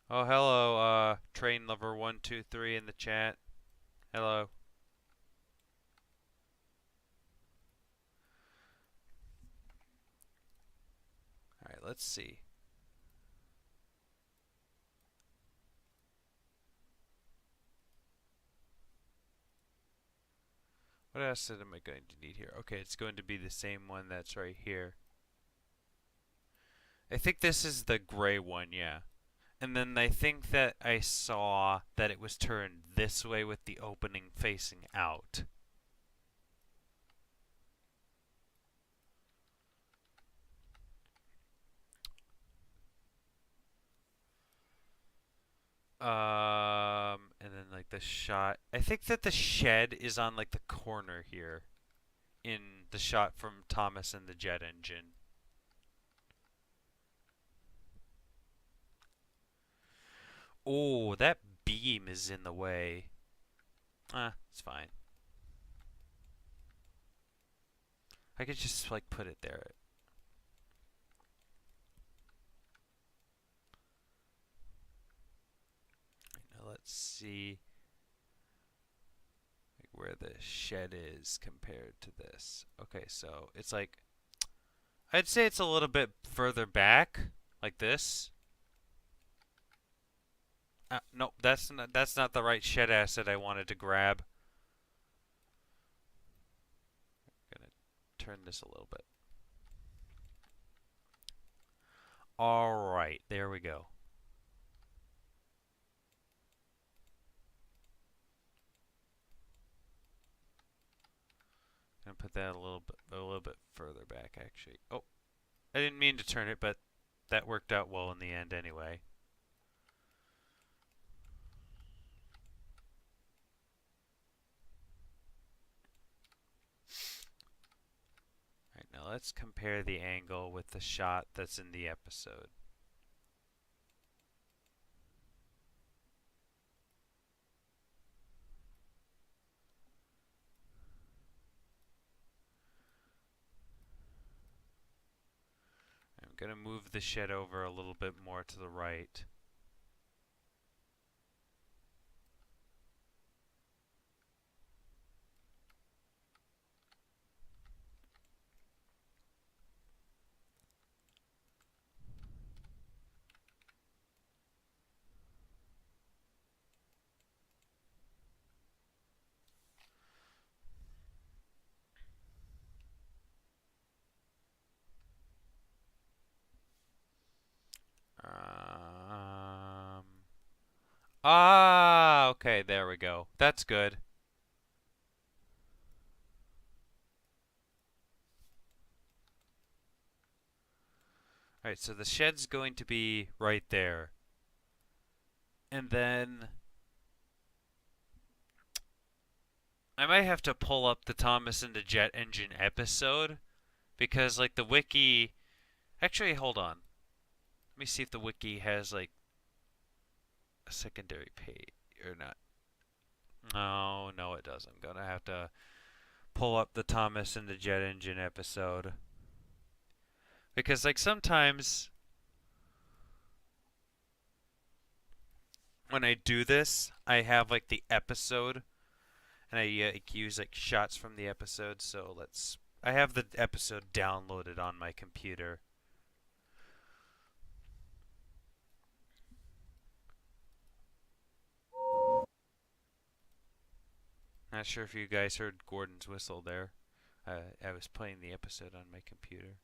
Oh, hello, train lover 123 in the chat. Hello. let's see. What asset am I going to need here? Okay, it's going to be the same one that's right here. I think this is the gray one, yeah. And then I think that I saw that it was turned this way with the opening facing out. And then like the shot. I think that the shed is on like the corner here in the shot from Thomas and the jet engine. Oh, that beam is in the way. It's fine. I could just like put it there. Now let's see where the shed is compared to this. Okay, so it's like I'd say it's a little bit further back, like this. No, that's not the right shed asset I wanted to grab. I'm gonna turn this a little bit. All right, there we go. Gonna put that a little bit further back, actually. Oh, I didn't mean to turn it, but that worked out well in the end, anyway. All right, now let's compare the angle with the shot that's in the episode. I'm gonna move the shed over a little bit more to the right. Okay, there we go. That's good. Alright, so the shed's going to be right there. And then I might have to pull up the Thomas and the Jet Engine episode because like the wiki actually hold on. Let me see if the wiki has like a secondary page or not. No, it doesn't. I'm gonna have to pull up the Thomas and the Jet Engine episode. Because like sometimes when I do this, I have like the episode and I use like shots from the episode. So I have the episode downloaded on my computer. Not sure if you guys heard Gordon's whistle there. I was playing the episode on my computer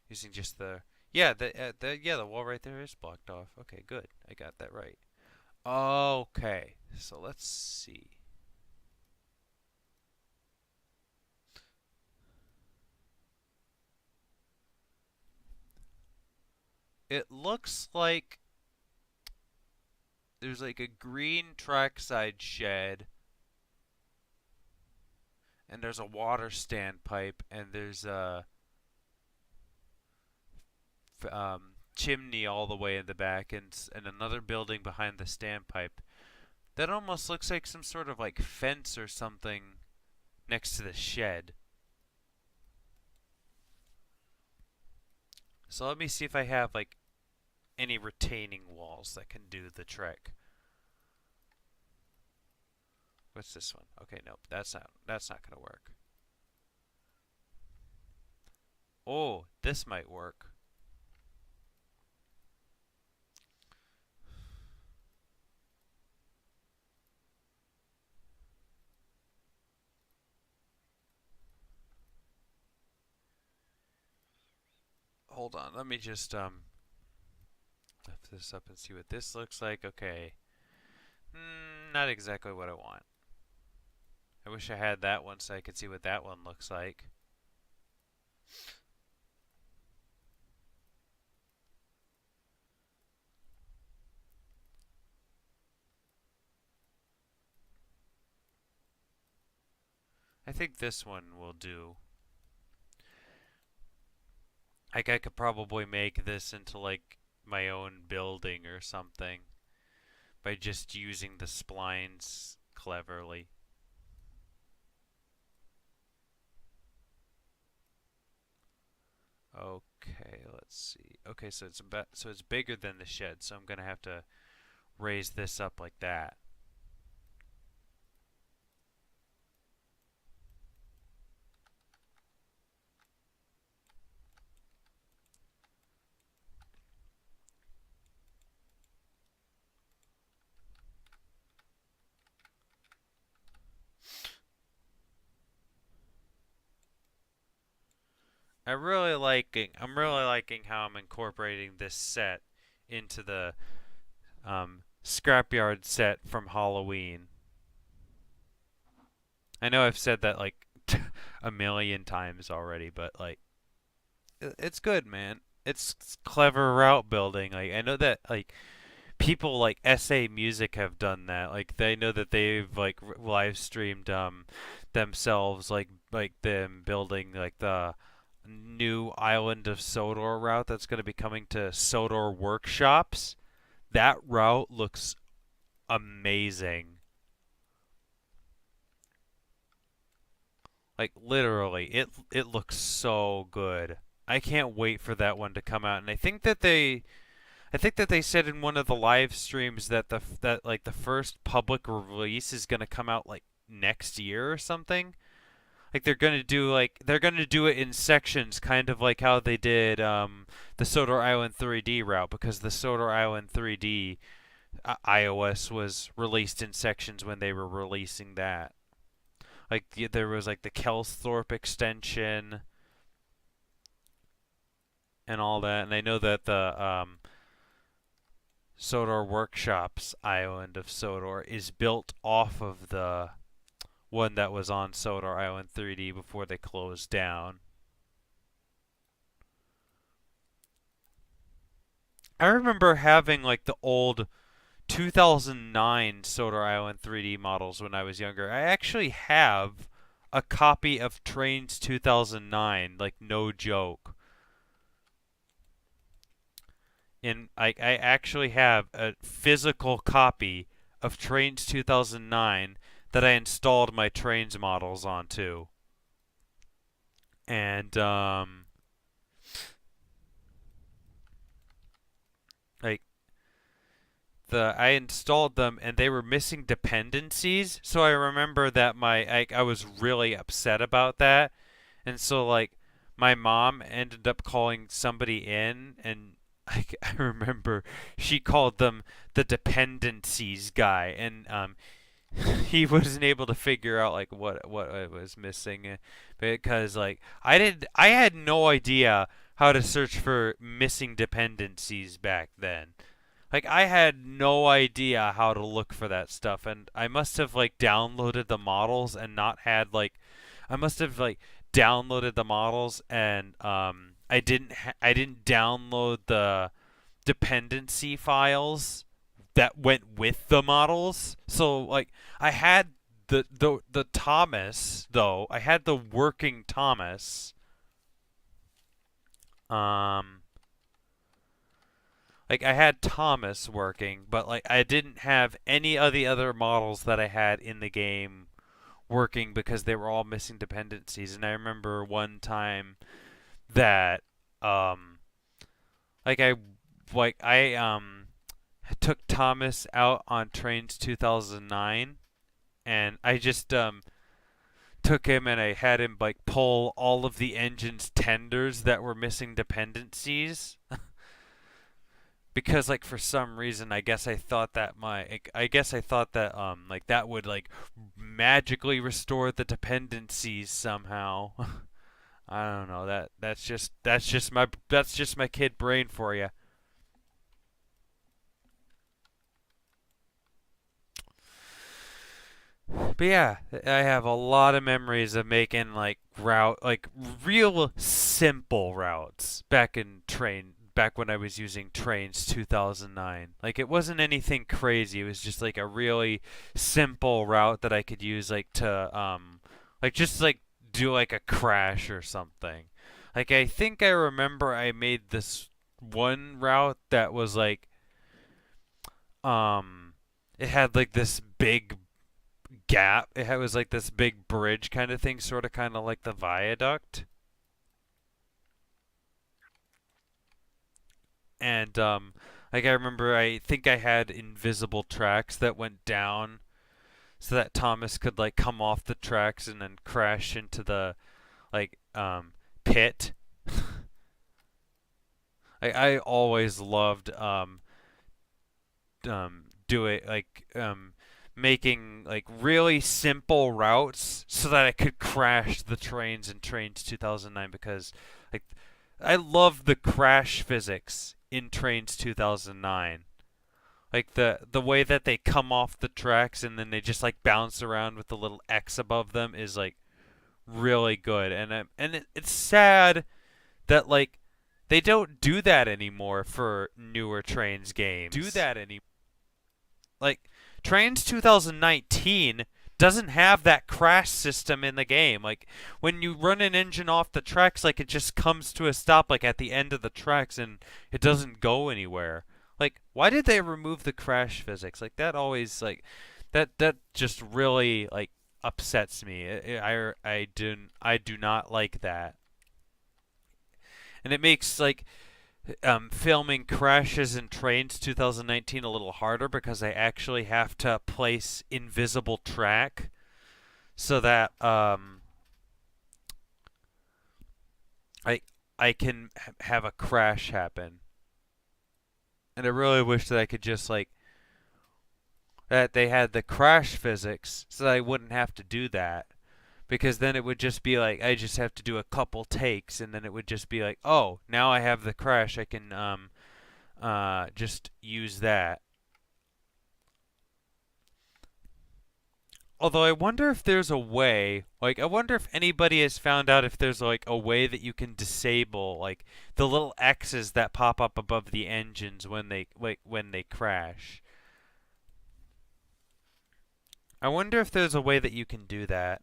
using just the wall right there is blocked off. Okay, good. I got that right. Okay, so let's see. It looks like there's like a green trackside shed, and there's a water standpipe, and there's a chimney all the way in the back, and another building behind the standpipe. That almost looks like some sort of like fence or something next to the shed. So let me see if I have like any retaining walls that can do the trick. What's this one? Okay, nope, that's not gonna work. Oh, this might work. hold on. Let me just lift this up and see what this looks like. Okay. Not exactly what I want. I wish I had that one so I could see what that one looks like. I think this one will do. Like I could probably make this into like my own building or something by just using the splines cleverly. Okay, let's see. Okay, so it's bigger than the shed, so I'm gonna have to raise this up like that. I'm really liking how I'm incorporating this set into the scrapyard set from Halloween. I know I've said that like a million times already, but like it's good, man. It's clever route building. Like I know that like people like SA Music have done that. Like they know that they've like live streamed themselves like them building like the new Island of Sodor route that's going to be coming to Sodor workshops. That route looks amazing. Like literally, it looks so good. I can't wait for that one to come out. And I think that they said in one of the live streams that the first public release is going to come out like next year or something. Like they're gonna do it in sections, kind of like how they did the Sodor Island 3D route, because the Sodor Island 3D iOS was released in sections when they were releasing that. Like there was like the Kelsthorpe extension and all that, and I know that the Sodor Workshops Island of Sodor is built off of the one that was on Sodor Island 3D before they closed down. I remember having like the old 2009 Sodor Island 3D models when I was younger. I actually have a copy of Trains 2009, like no joke. I actually have a physical copy of Trains 2009 that I installed my Trains models onto. And like I installed them and they were missing dependencies, so I remember that I was really upset about that. And so like my mom ended up calling somebody in, and I remember she called them the dependencies guy, and he wasn't able to figure out like what I was missing, because like I had no idea how to search for missing dependencies back then. Like I had no idea how to look for that stuff, and I must have like downloaded the models and not had like I must have like downloaded the models, and I didn't download the dependency files that went with the models. So like I had the Thomas, though. I had the working Thomas. Um like I had Thomas working, but like I didn't have any of the other models that I had in the game working because they were all missing dependencies. And I remember one time that um like I took Thomas out on Trains 2009, and I just took him and I had him like pull all of the engine's tenders that were missing dependencies. Because like for some reason I guess I thought that like that would like magically restore the dependencies somehow. I don't know. That's just my kid brain for you. But yeah, I have a lot of memories of making like real simple routes back when I was using Trains 2009. Like it wasn't anything crazy. It was just like a really simple route that I could use like just like do like a crash or something. Like I think I remember I made this one route that was like um it had like this big gap. It was like this big bridge kind of thing, sort of kind of like the viaduct. And like I remember, I think I had invisible tracks that went down so that Thomas could like come off the tracks and then crash into the like pit. I always loved doing making like really simple routes so that I could crash the trains in Trains 2009 because like I love the crash physics in Trains 2009. Like the way that they come off the tracks and then they just like bounce around with the little X above them is like really good. It's sad that like they don't do that anymore for newer Trains games. Do that anymore. Like Trains 2019 doesn't have that crash system in the game. Like when you run an engine off the tracks, like it just comes to a stop like at the end of the tracks and it doesn't go anywhere. Like why did they remove the crash physics? Like that always like that just really like upsets me. I do not like that. And it makes like filming crashes in Trains 2019 a little harder because I actually have to place invisible track so that I I can have a crash happen. And I really wish that I could just like that they had the crash physics so that I wouldn't have to do that. Because then it would just be like I just have to do a couple takes and then it would just be like, "Oh, now I have the crash. I can just use that." Although I wonder if there's a way, like I wonder if anybody has found out if there's like a way that you can disable like the little X's that pop up above the engines when they crash. I wonder if there's a way that you can do that.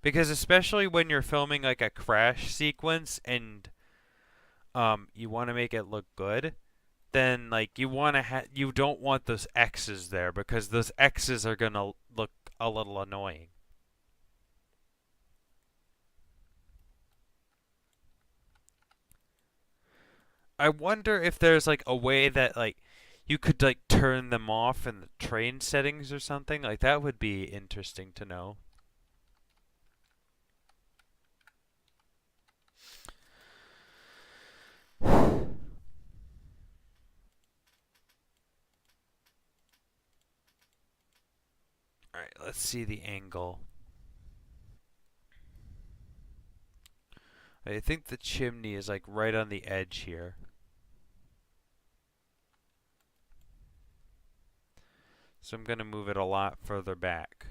Because especially when you're filming like a crash sequence and you want to make it look good, then like you don't want those X's there because those X's are going to look a little annoying. I wonder if there's like a way that like you could like turn them off in the train settings or something. Like that would be interesting to know. All right, let's see the angle. I think the chimney is like right on the edge here. So I'm going to move it a lot further back.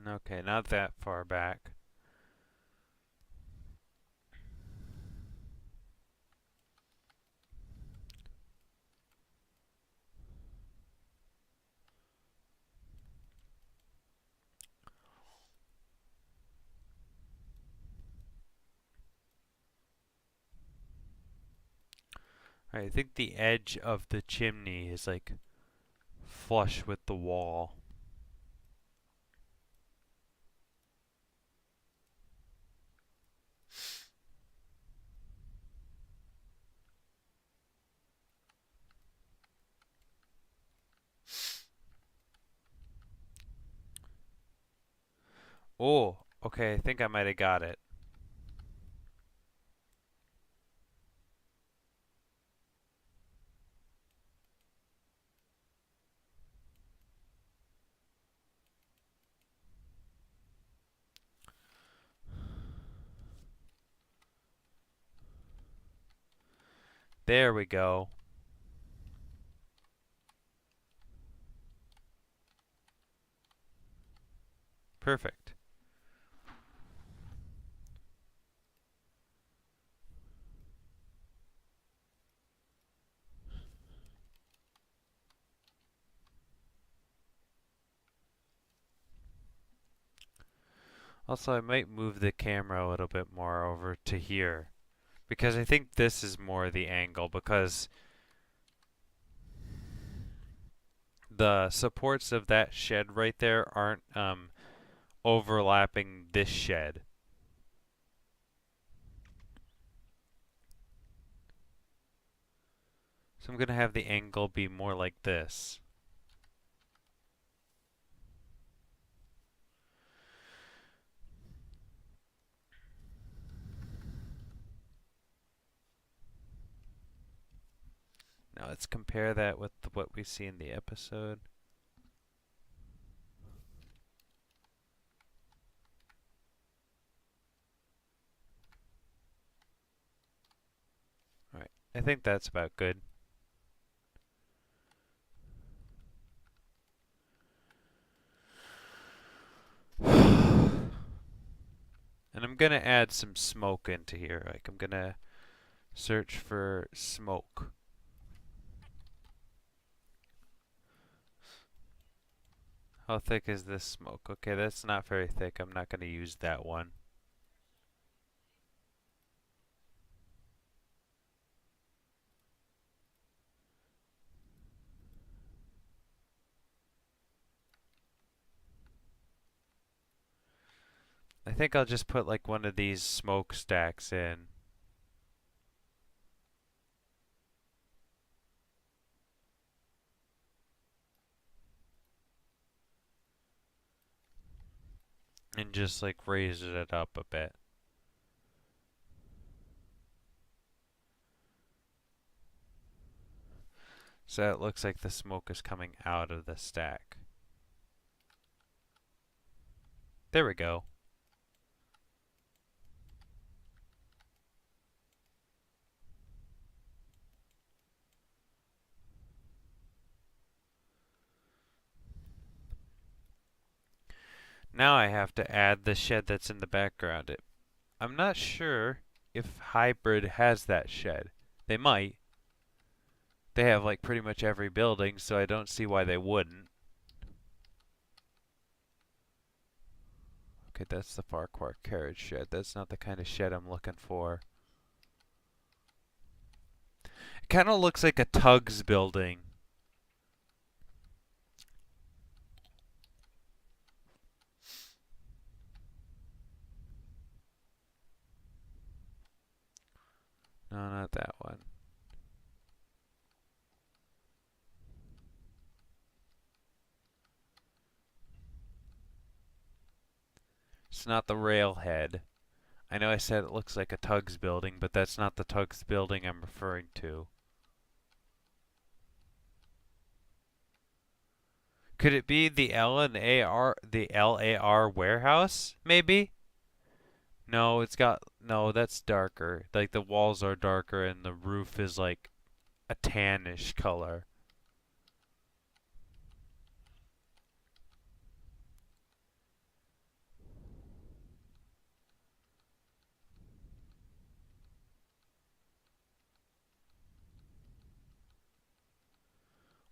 Okay, not that far back. I think the edge of the chimney is like flush with the wall. Oh, Okay, I think I might have got it. There we go. Perfect. Also, I might move the camera a little bit more over to here because I think this is more the angle because the supports of that shed right there aren't overlapping this shed. So I'm going to have the angle be more like this. Now let's compare that with what we see in the episode. Alright, I think that's about good. And I'm going to add some smoke into here. Like I'm going to search for smoke. How thick is this smoke? Okay, that's not very thick. I'm not going to use that one. I think I'll just put like one of these smokestacks in. And just like raise it up a bit. So it looks like the smoke is coming out of the stack. There we go. Now I have to add the shed that's in the background. I'm not sure if Hybrid has that shed. They might. They have like pretty much every building, so I don't see why they wouldn't. Okay, that's the Farquhar carriage shed. That's not the kind of shed I'm looking for. It kind of looks like a Tugs building. No, not that one. It's not the railhead. I know I said it looks like a Tugs building, but that's not the Tugs building I'm referring to. Could it be the LAR warehouse? Maybe? No, no, that's darker. Like the walls are darker and the roof is like a tannish color.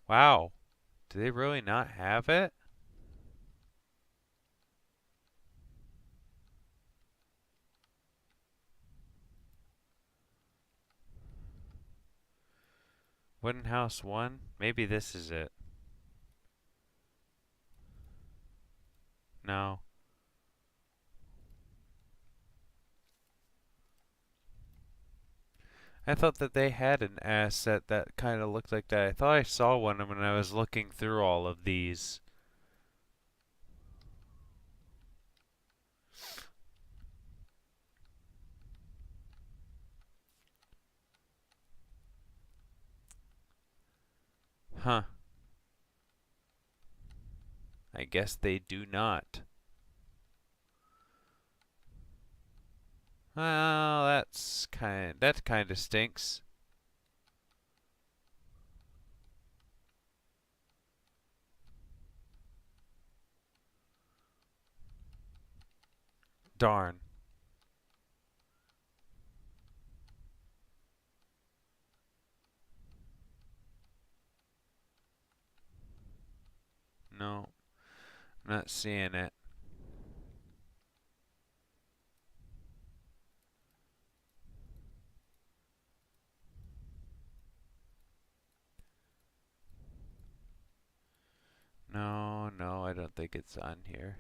Wow. Do they really not have it? Wooden House 1? Maybe this is it. No. I thought that they had an asset that kind of looked like that. I thought I saw one when I was looking through all of these. Huh. I guess they do not. Well, that kind of stinks. Darn. No, I'm not seeing it. No, no, I don't think it's on here.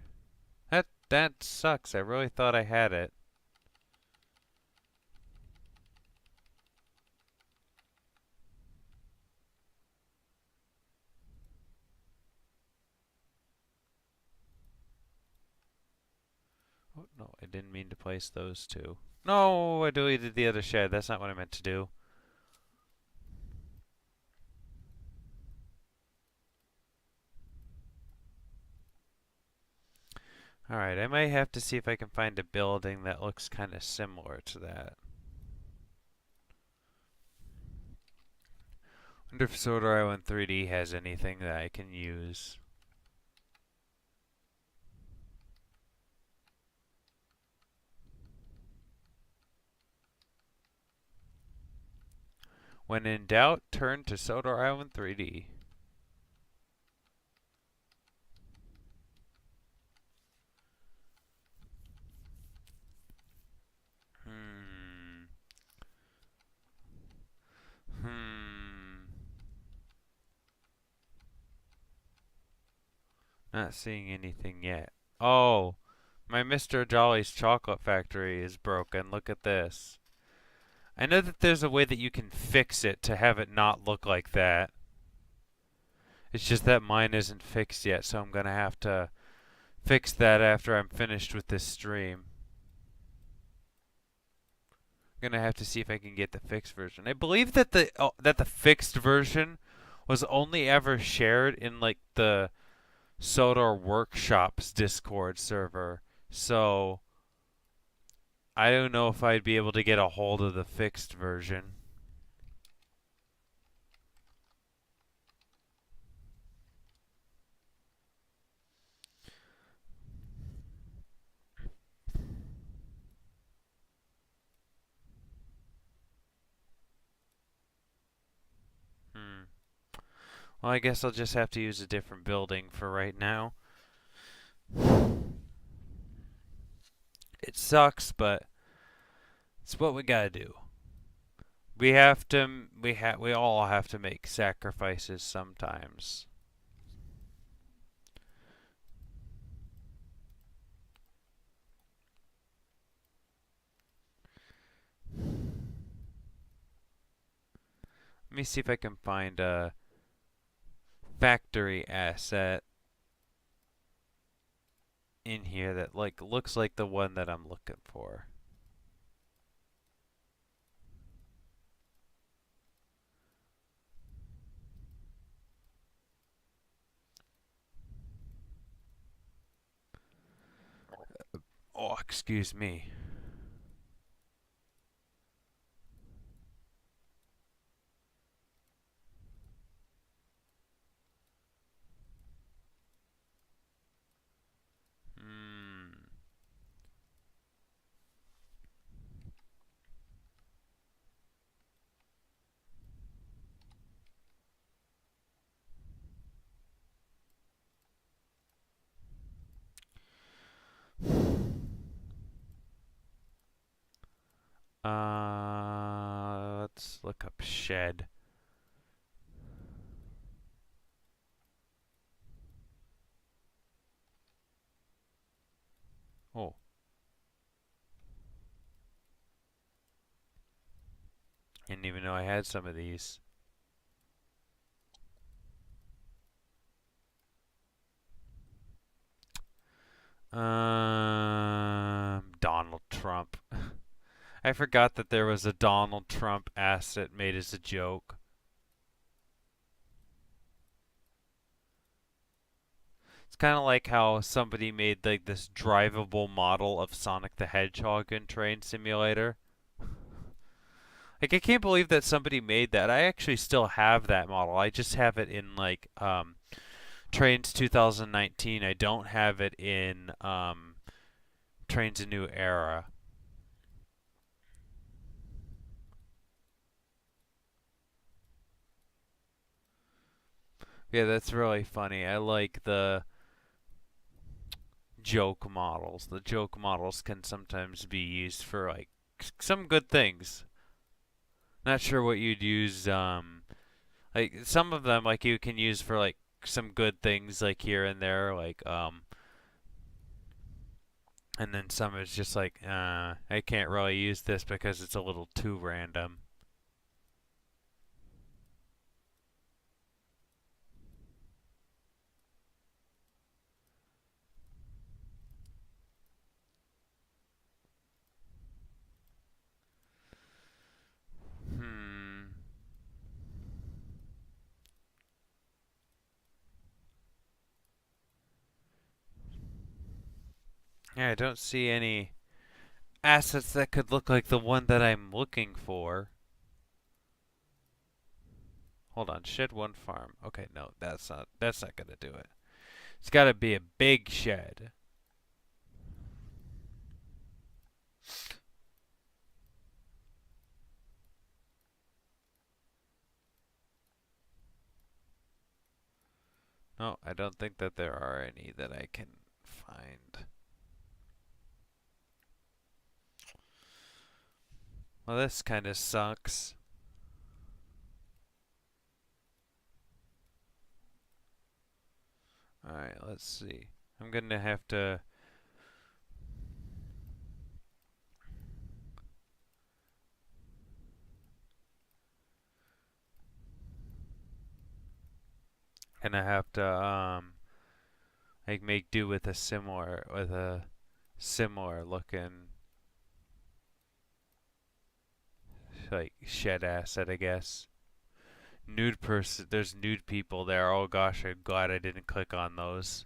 That sucks. I really thought I had it. Oh, no, I didn't mean to place those two. No, I deleted the other shed. That's not what I meant to do. Alright, I might have to see if I can find a building that looks kind of similar to that. Wonder if Solar Island 3D has anything that I can use. When in doubt, turn to Solar Island 3D. Hmm. Hmm. Not seeing anything yet. Oh, my Mr. Jolly's chocolate factory is broken. Look at this. I know that there's a way that you can fix it to have it not look like that. It's just that mine isn't fixed yet, so I'm gonna have to fix that after I'm finished with this stream. I'm gonna have to see if I can get the fixed version. I believe that the fixed version was only ever shared in like the Sodor Workshops Discord server. So I don't know if I'd be able to get a hold of the fixed version. Hmm. Well, I guess I'll just have to use a different building for right now. It sucks, but it's what we gotta do. We all have to make sacrifices sometimes. Let me see if I can find a factory asset in here that like looks like the one that I'm looking for. Oh, excuse me. Hmm. Let's look up shed. Oh, didn't even know I had some of these. Donald Trump. I forgot that there was a Donald Trump asset made as a joke. It's kind of like how somebody made like this drivable model of Sonic the Hedgehog in Train Simulator. Like I can't believe that somebody made that. I actually still have that model. I just have it in like Trains 2019. I don't have it in Trains a New Era. Yeah, that's really funny. I like the joke models. The joke models can sometimes be used for like some good things. Not sure what you'd use like some of them like you can use for like some good things like here and there like and then some is just like I can't really use this because it's a little too random. Hmm. Yeah, I don't see any assets that could look like the one that I'm looking for. Hold on, shed one farm. Okay, no, that's not gonna do it. It's gotta be a big shed. No, I don't think that there are any that I can find. Well, this kind of sucks. Alright, let's see. I'm gonna have to like make do with a similar looking like shed asset, I guess. Nude person, there's nude people there. Oh gosh, I'm glad I didn't click on those.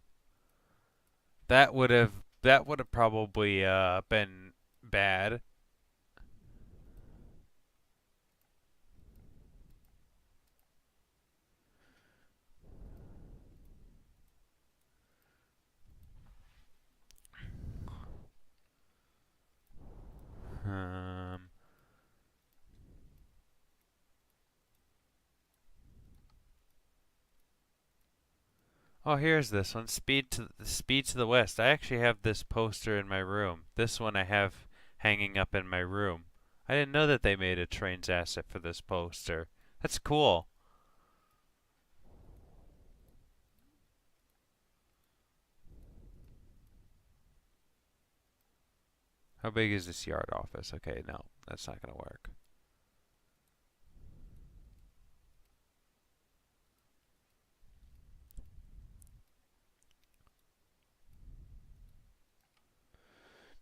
That would have probably been bad. Um, oh, here's this one. Speed to the West. I actually have this poster in my room. This one I have hanging up in my room. I didn't know that they made a trains asset for this poster. That's cool. How big is this yard office? Okay, no, that's not gonna work.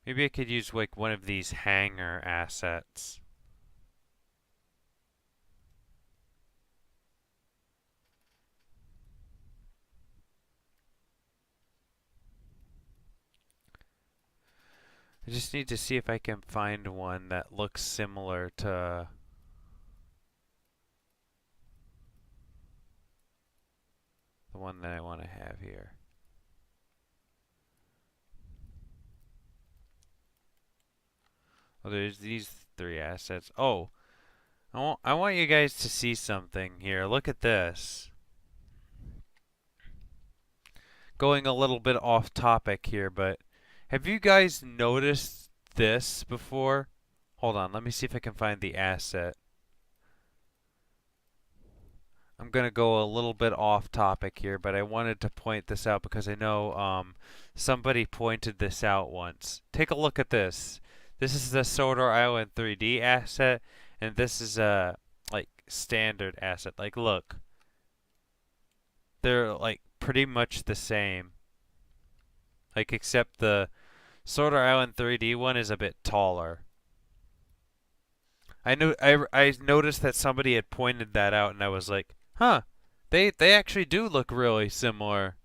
Maybe I could use like one of these hangar assets. I just need to see if I can find one that looks similar to the one that I want to have here. Oh, there's these three assets. Oh, I want you guys to see something here. Look at this. Going a little bit off topic here, but have you guys noticed this before? Hold on, let me see if I can find the asset. I'm going to go a little bit off topic here, but I wanted to point this out because I know somebody pointed this out once. Take a look at this. This is the Solar Island 3D asset, and this is a like standard asset. Like, look, they're like pretty much the same. Like, except the Solar Island 3D one is a bit taller. I noticed that somebody had pointed that out, and I was like, huh, they actually do look really similar.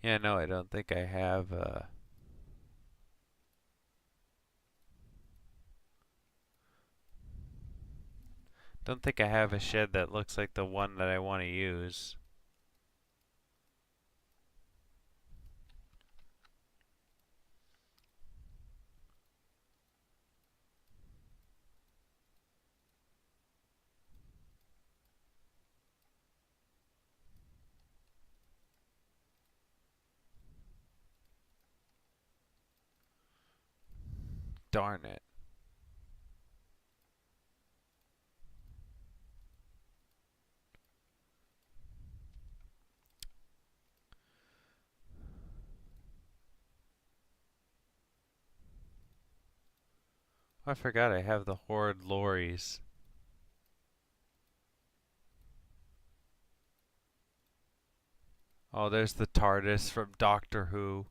Yeah, no, I don't think I have don't think I have a shed that looks like the one that I want to use. Darn it. I forgot I have the Horde lorries. Oh, there's the TARDIS from Doctor Who.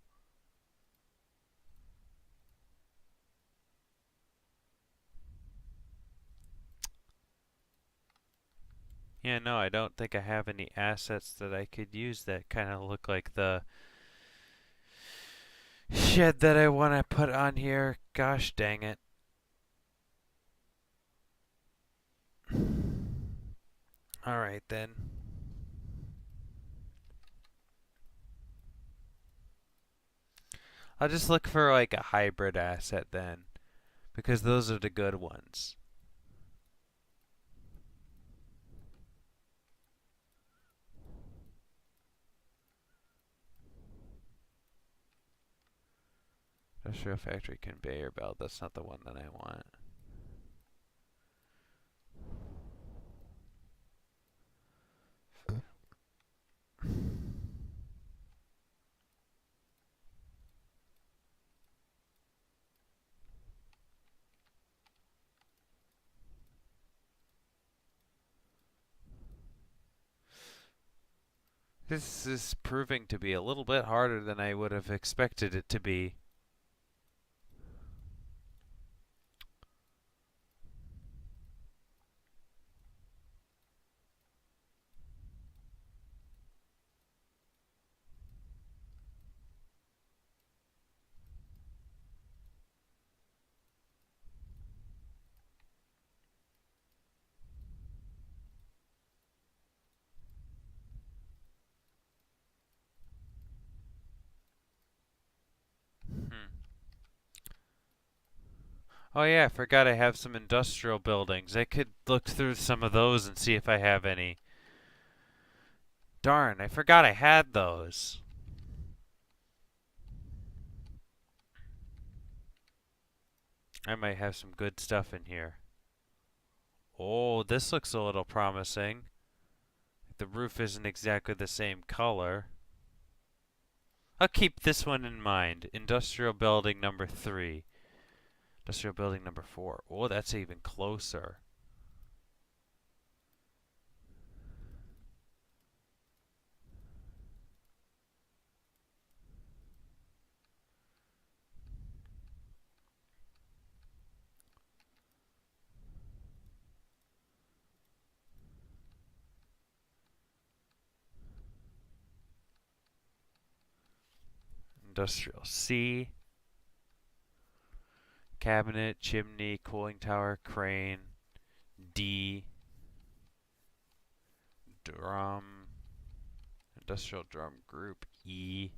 Yeah, no, I don't think I have any assets that I could use that kind of look like the shed that I want to put on here. Gosh dang it. Alright then. I'll just look for like a hybrid asset then, because those are the good ones. Industrial factory conveyor belt, that's not the one that I want. This is proving to be a little bit harder than I would have expected it to be. Hmm. Oh yeah, I forgot I have some industrial buildings. I could look through some of those and see if I have any. Darn, I forgot I had those. I might have some good stuff in here. Oh, this looks a little promising. The roof isn't exactly the same color. I'll keep this one in mind. Industrial building number 3. Industrial building number 4. Oh, that's even closer. Industrial C. Cabinet, chimney, cooling tower, crane. D. Drum. Industrial drum group E.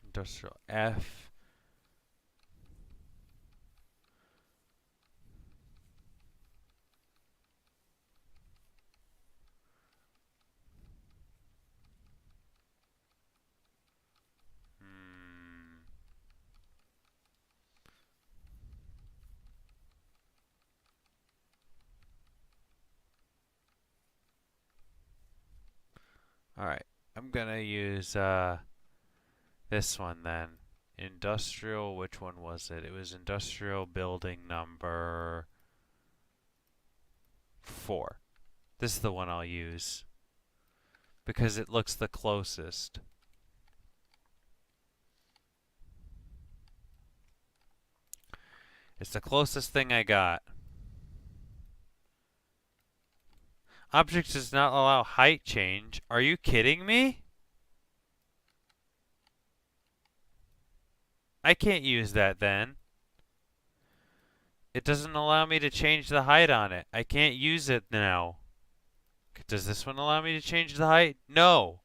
Industrial F. Hmm. Alright. I'm gonna use this one then. Industrial, which one was it? It was industrial building number 4. This is the one I'll use because it looks the closest. It's the closest thing I got. Object does not allow height change. Are you kidding me? I can't use that then. It doesn't allow me to change the height on it. I can't use it now. Does this one allow me to change the height? No.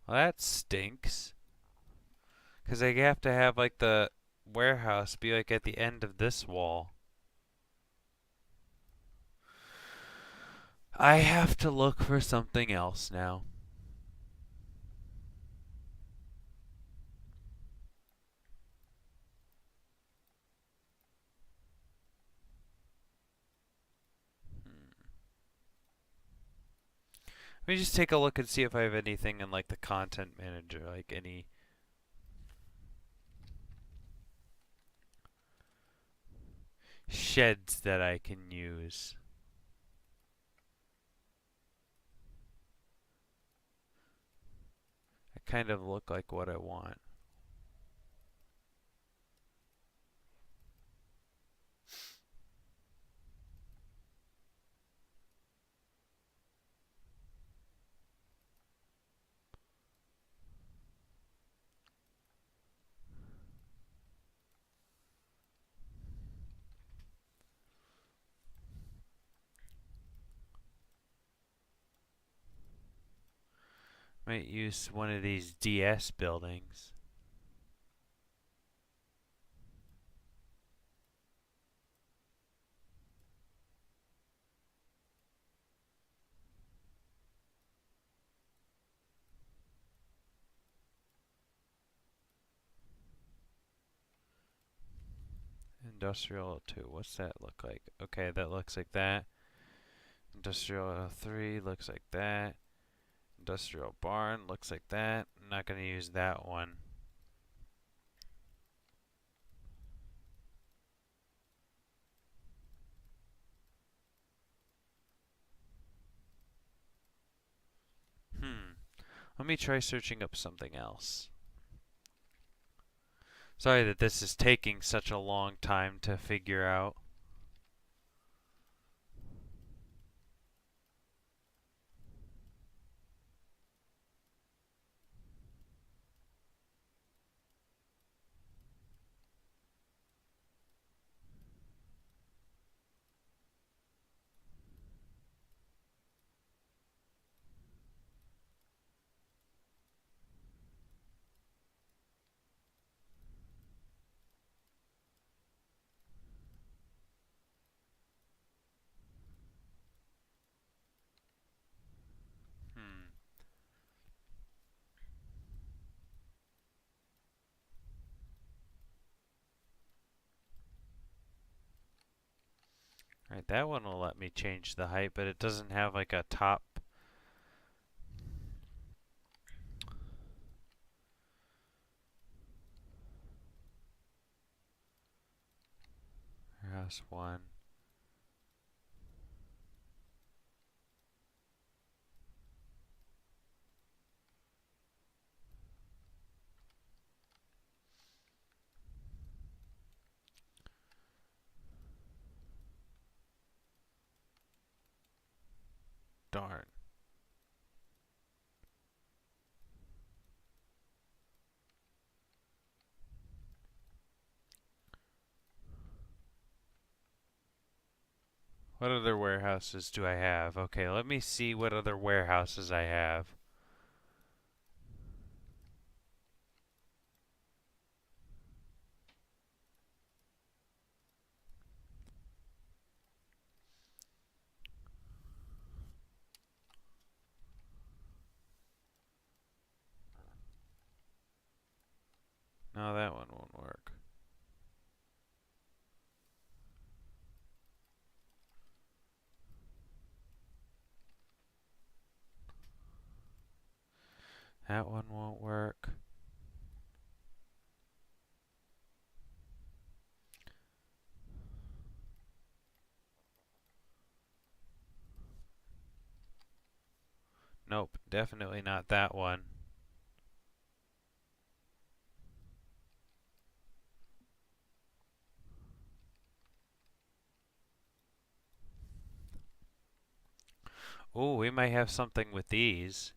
Well, that stinks. Because I have to have like the warehouse be like at the end of this wall. I have to look for something else now. Let me just take a look and see if I have anything in like the content manager, like any sheds that I can use. I kind of look like what I want. Might use one of these DS buildings. Industrial 2, what's that look like? Okay, that looks like that. Industrial 3 looks like that. Industrial barn looks like that. I'm not going to use that one. Let me try searching up something else. Sorry that this is taking such a long time to figure out. Alright, that one will let me change the height, but it doesn't have like a top. House 1. Darn. What other warehouses do I have? Okay, let me see what other warehouses I have. No, that one won't work. That one won't work. Nope, definitely not that one. Oh, we might have something with these.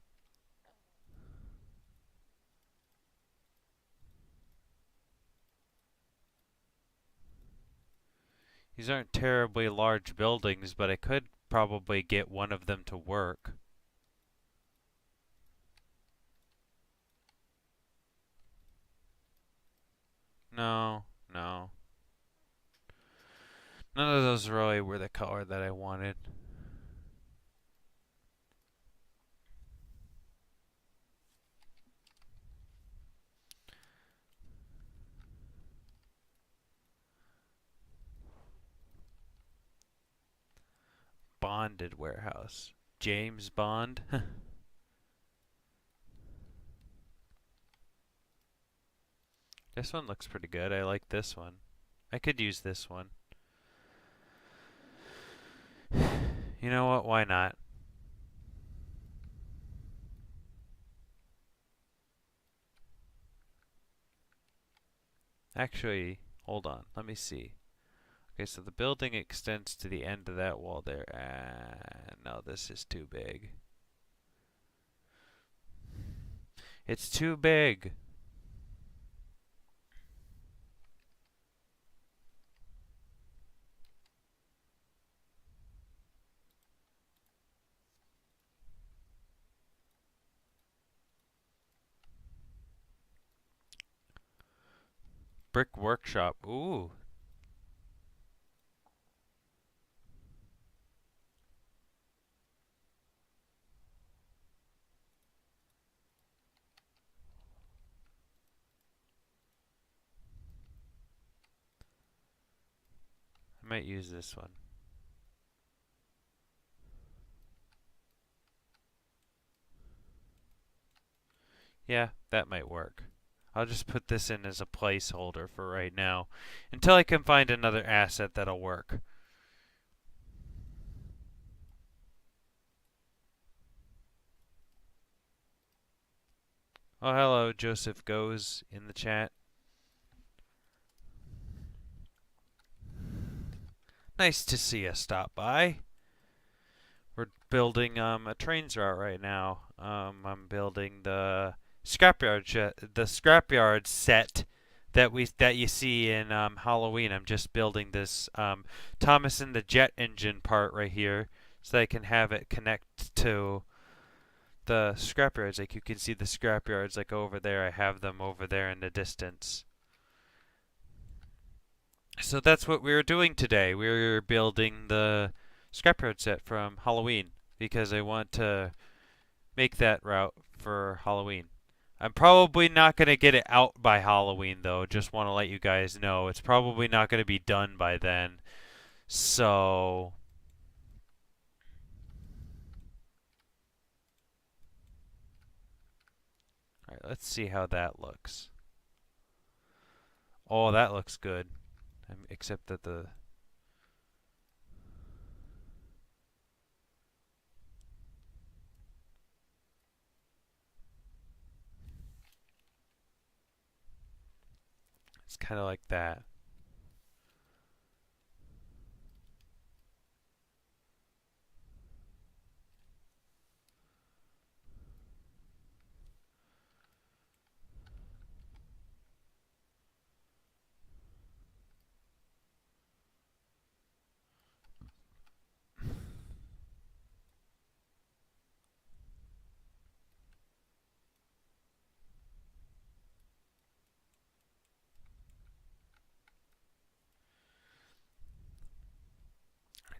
These aren't terribly large buildings, but I could probably get one of them to work. No, no. None of those really were the color that I wanted. Bonded warehouse. James Bond. This one looks pretty good. I like this one. I could use this one. You know what? Why not? Actually, hold on. Let me see. Okay, so the building extends to the end of that wall there. No, this is too big. It's too big. Brick workshop. Ooh. I might use this one. Yeah, that might work. I'll just put this in as a placeholder for right now until I can find another asset that'll work. Oh, hello, Joseph Goes in the chat. Nice to see you stop by. We're building a trains route right now. I'm building the scrapyard set that you see in Halloween. I'm just building this Thomas and the Jet Engine part right here, so that I can have it connect to the scrapyards. Like you can see the scrapyards like over there. I have them over there in the distance. So that's what we were doing today. We were building the scrapyard set from Halloween because I want to make that route for Halloween. I'm probably not going to get it out by Halloween though. Just want to let you guys know it's probably not going to be done by then. So, all right, let's see how that looks. Oh, that looks good. Except that the it's kind of like that.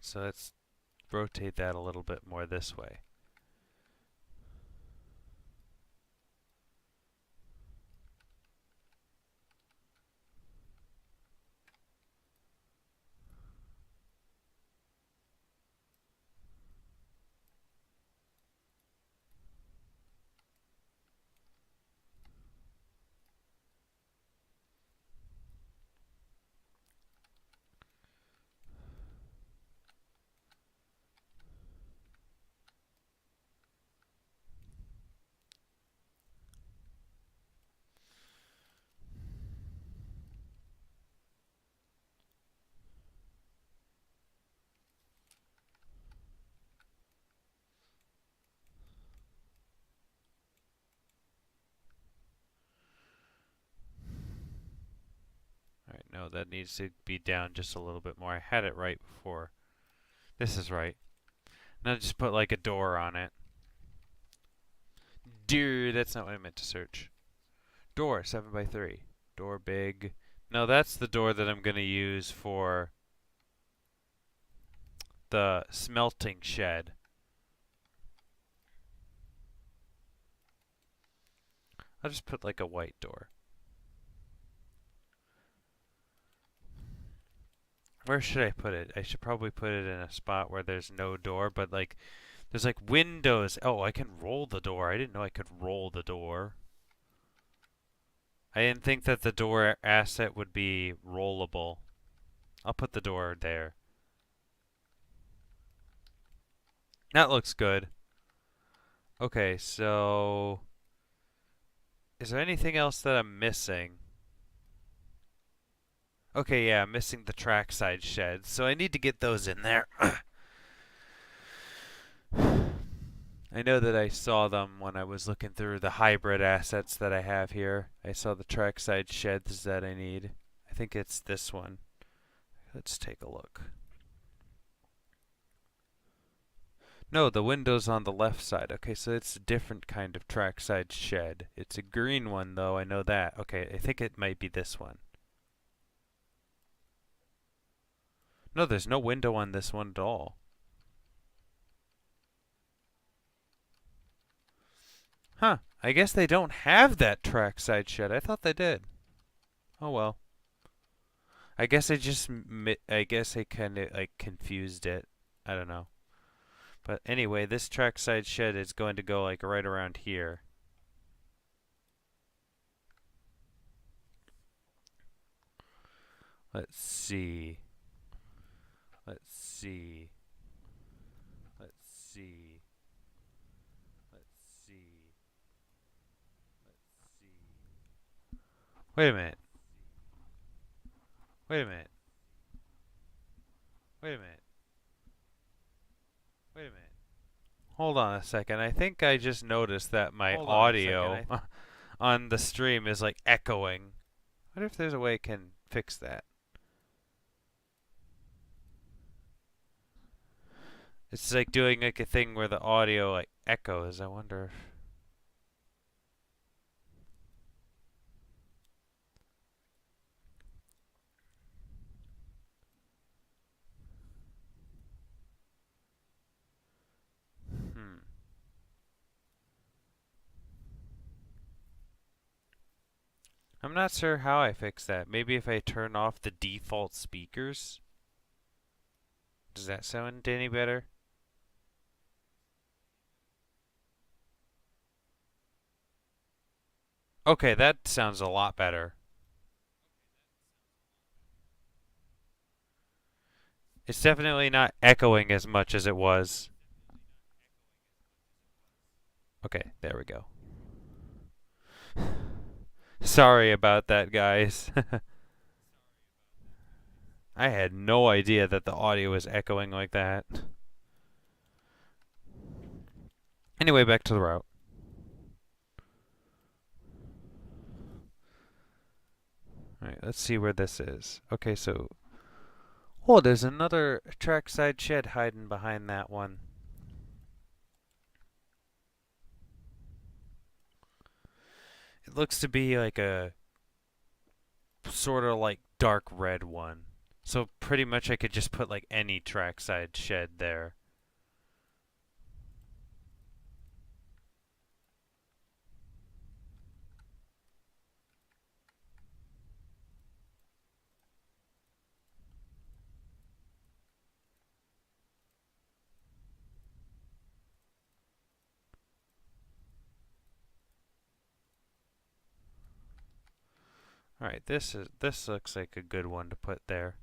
So let's rotate that a little bit more this way. No, that needs to be down just a little bit more. I had it right before. This is right. Now just put like a door on it. Dude, that's not what I meant to search. Door, 7x3. Door big. No, that's the door that I'm going to use for the smelting shed. I'll just put like a white door. Where should I put it? I should probably put it in a spot where there's no door, but like there's like windows. Oh, I can roll the door. I didn't know I could roll the door. I didn't think that the door asset would be rollable. I'll put the door there. That looks good. Okay, so is there anything else that I'm missing? Okay, yeah, I'm missing the trackside sheds, so I need to get those in there. I know that I saw them when I was looking through the hybrid assets that I have here. I saw the trackside sheds that I need. I think it's this one. Let's take a look. No, the window's on the left side. Okay, so it's a different kind of trackside shed. It's a green one, though. I know that. Okay, I think it might be this one. No, there's no window on this one at all. Huh. I guess they don't have that trackside shed. I thought they did. Oh well. I guess I guess I kind of like confused it. I don't know. But anyway, this trackside shed is going to go like right around here. Let's see. Let's see. Let's see. Let's see. Let's see. Wait a minute. Wait a minute. Wait a minute. Wait a minute. Hold on a second. I think I just noticed that my audio on the stream is like echoing. I wonder if there's a way I can fix that. It's like doing like a thing where the audio like echoes. I wonder if... I'm not sure how I fix that. Maybe if I turn off the default speakers? Does that sound any better? Okay, that sounds a lot better. It's definitely not echoing as much as it was. Okay, there we go. Sorry about that, guys. I had no idea that the audio was echoing like that. Anyway, back to the route. Alright, let's see where this is. Okay, so... Oh, there's another trackside shed hiding behind that one. It looks to be like a sort of like dark red one. So pretty much I could just put like any trackside shed there. Alright, this looks like a good one to put there.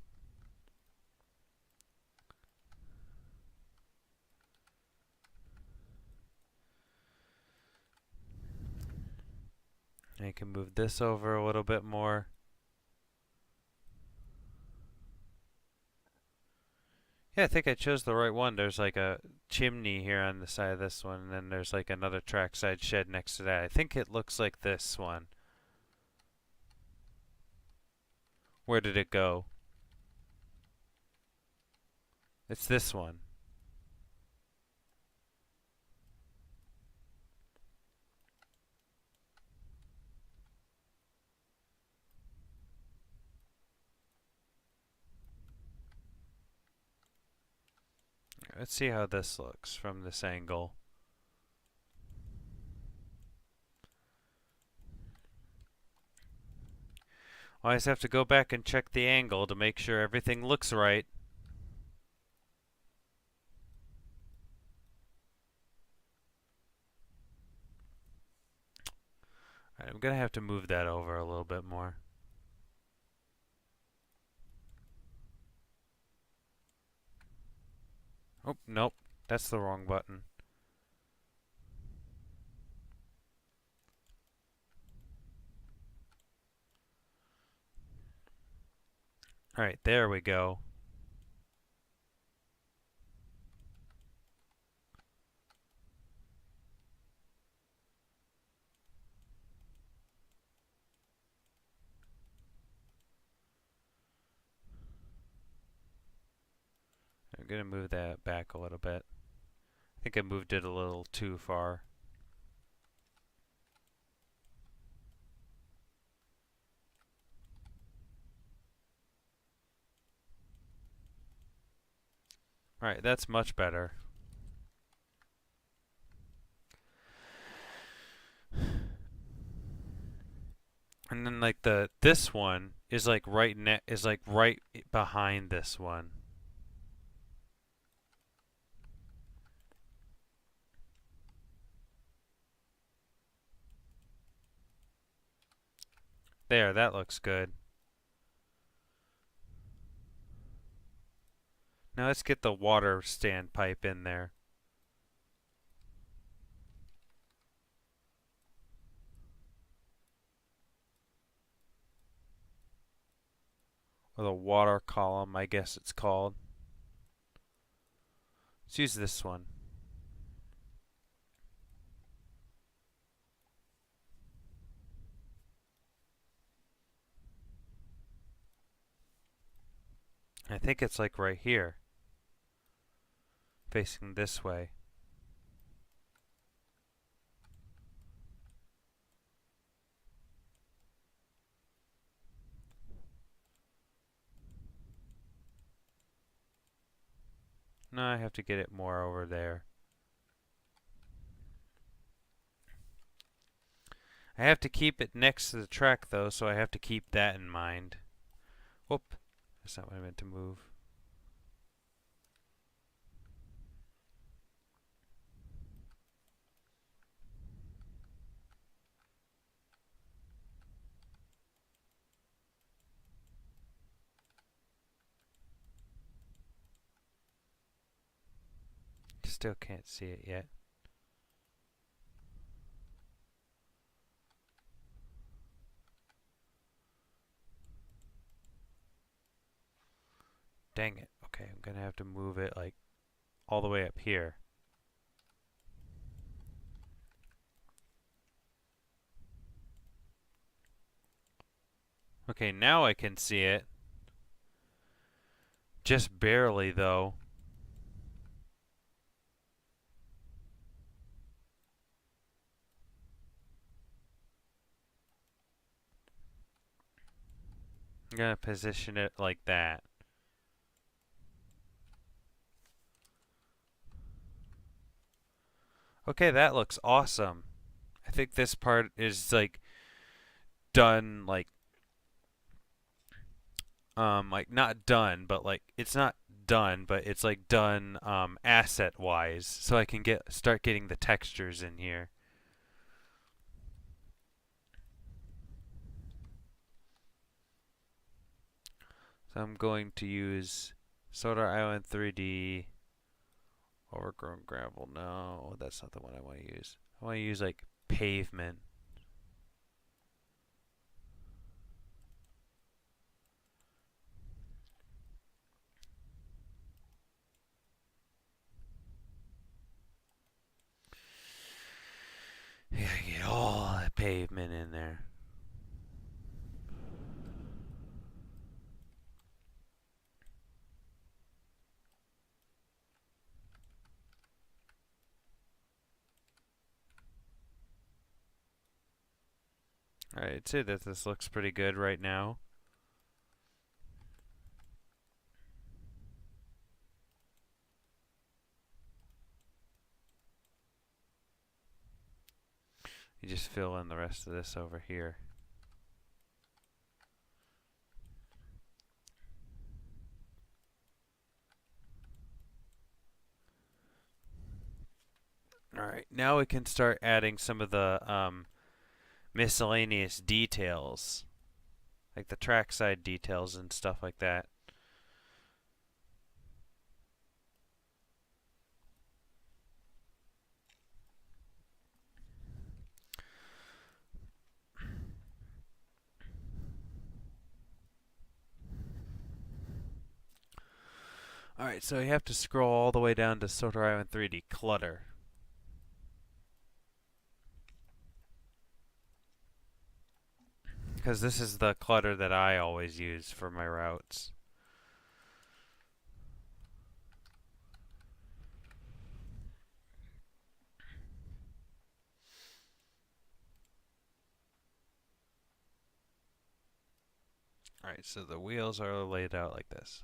I can move this over a little bit more. Yeah, I think I chose the right one. There's like a chimney here on the side of this one, and then there's like another trackside shed next to that. I think it looks like this one. Where did it go? It's this one. Let's see how this looks from this angle. I just have to go back and check the angle to make sure everything looks right. Alright, I'm gonna have to move that over a little bit more. Oh, nope. That's the wrong button. Alright, there we go. I'm gonna move that back a little bit. I think I moved it a little too far. Alright, that's much better. And then like this one is like right behind this one. There, that looks good. Now let's get the water standpipe in there. Or the water column, I guess it's called. Let's use this one. I think it's like right here, facing this way. No, I have to get it more over there. I have to keep it next to the track though, so I have to keep that in mind. Whoop, that's not what I meant to move. Still can't see it yet. Dang it. Okay, I'm gonna have to move it like all the way up here. Okay, now I can see it. Just barely though. I'm gonna position it like that. Okay, that looks awesome. I think this part is like done like not done, but like it's not done, but it's like done asset wise, so I can start getting the textures in here. So I'm going to use Solar Island 3D, Overgrown Gravel. No, that's not the one I want to use. I want to use like pavement. Yeah, get all that pavement in there. Alright, I'd say that this looks pretty good right now. You just fill in the rest of this over here. Alright, now we can start adding some of the miscellaneous details, like the trackside details and stuff like that. Alright, so you have to scroll all the way down to Sorter Island 3D Clutter. Because this is the clutter that I always use for my routes. Alright, so the wheels are laid out like this.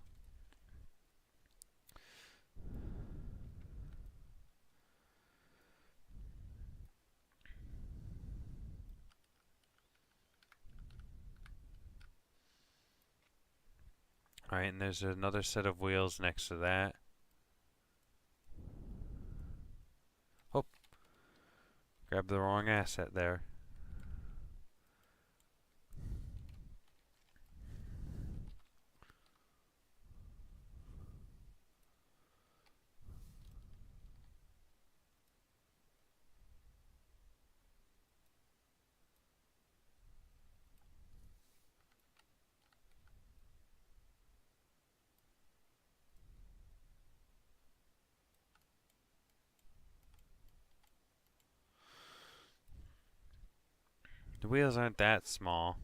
Alright, and there's another set of wheels next to that. Oh, grabbed the wrong asset there. The wheels aren't that small.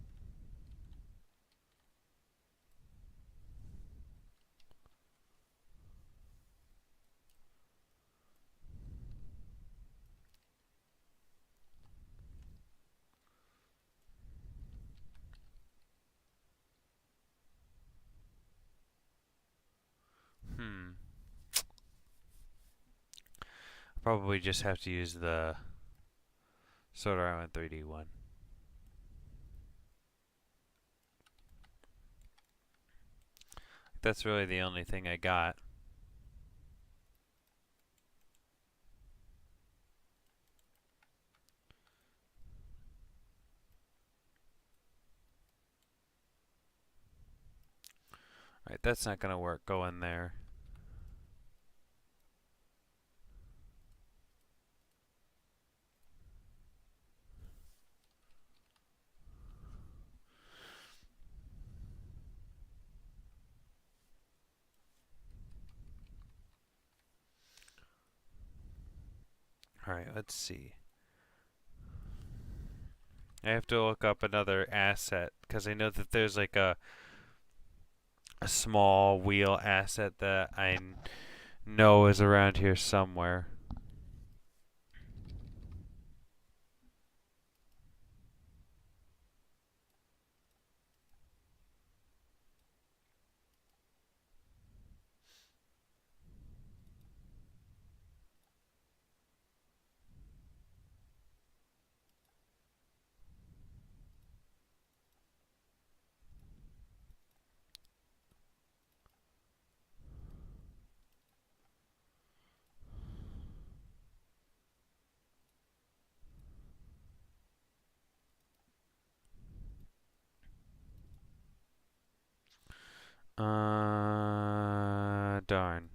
Probably just have to use the Sorter Island 3D one. That's really the only thing I got. Alright, that's not gonna work. Go in there. Alright, let's see. I have to look up another asset because I know that there's like a small wheel asset that I know is around here somewhere. Darn.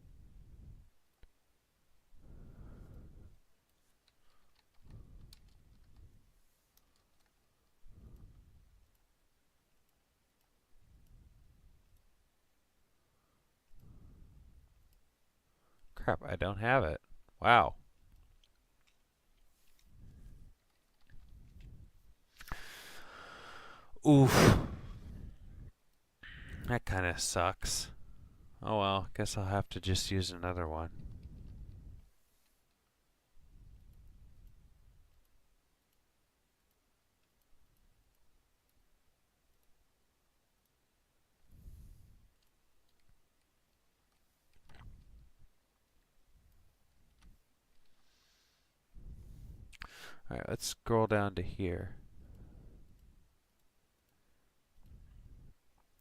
Crap, I don't have it. Wow. Oof. That kind of sucks. Oh well, guess I'll have to just use another one. Alright, let's scroll down to here.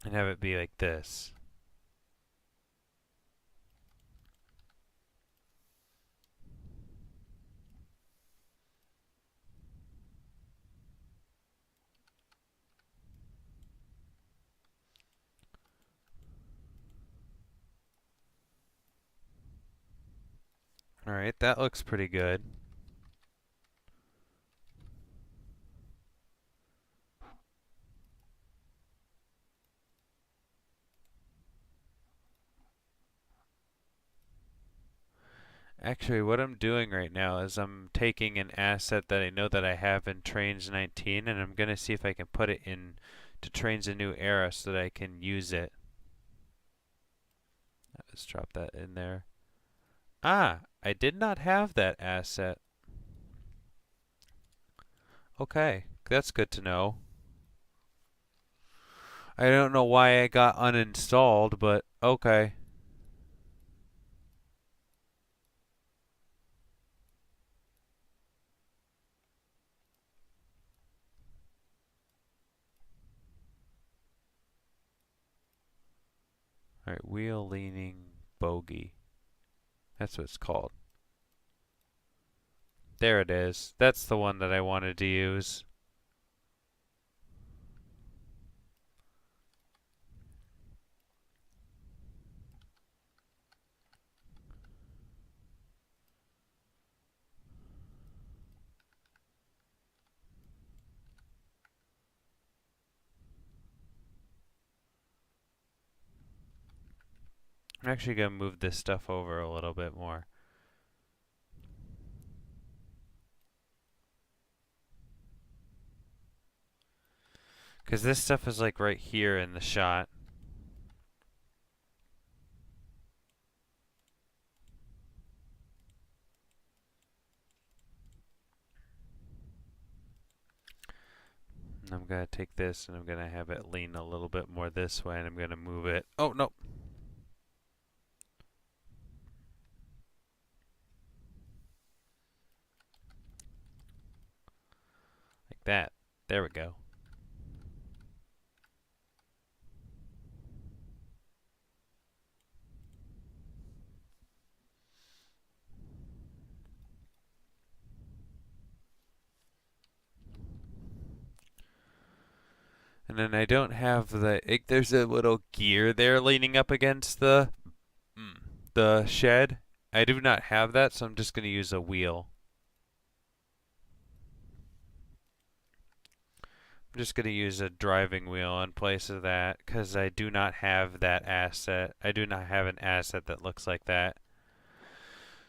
And have it be like this. Alright, that looks pretty good. Actually, what I'm doing right now is I'm taking an asset that I know that I have in Trains 19, and I'm going to see if I can put it in to Trains a New Era so that I can use it. Let's drop that in there. Ah, I did not have that asset. Okay, that's good to know. I don't know why I got uninstalled, but okay. Alright, wheel leaning bogey. That's what it's called. There it is. That's the one that I wanted to use. I'm actually going to move this stuff over a little bit more. Because this stuff is like right here in the shot. And I'm going to take this and I'm going to have it lean a little bit more this way and I'm going to move it. Oh, no. Like that. There we go. And then I don't have there's a little gear there leaning up against the shed. I do not have that, so I'm just going to use a wheel. I'm just going to use a driving wheel in place of that because I do not have that asset. I do not have an asset that looks like that.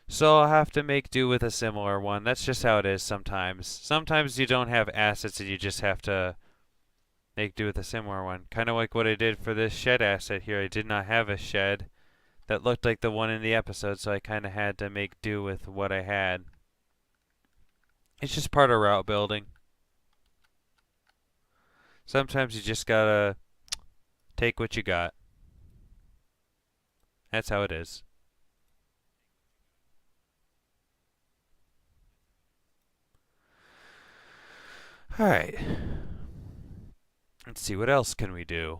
So I'll have to make do with a similar one. That's just how it is sometimes. Sometimes you don't have assets and you just have to make do with a similar one. Kind of like what I did for this shed asset here. I did not have a shed that looked like the one in the episode, so I kind of had to make do with what I had. It's just part of route building. Sometimes you just gotta take what you got. That's how it is. Alright. Let's see, what else can we do?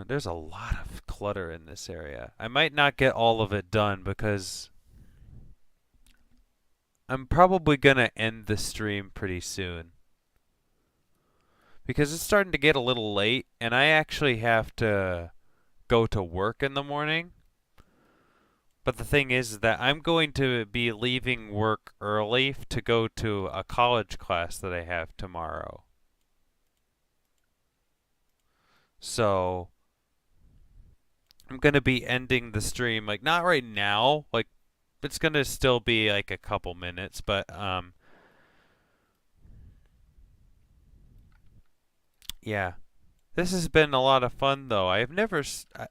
There's a lot of clutter in this area. I might not get all of it done because I'm probably gonna end the stream pretty soon. Because it's starting to get a little late and I actually have to go to work in the morning. But the thing is that I'm going to be leaving work early to go to a college class that I have tomorrow. So I'm going to be ending the stream, like not right now, like it's going to still be like a couple minutes, but yeah. This has been a lot of fun though. I've never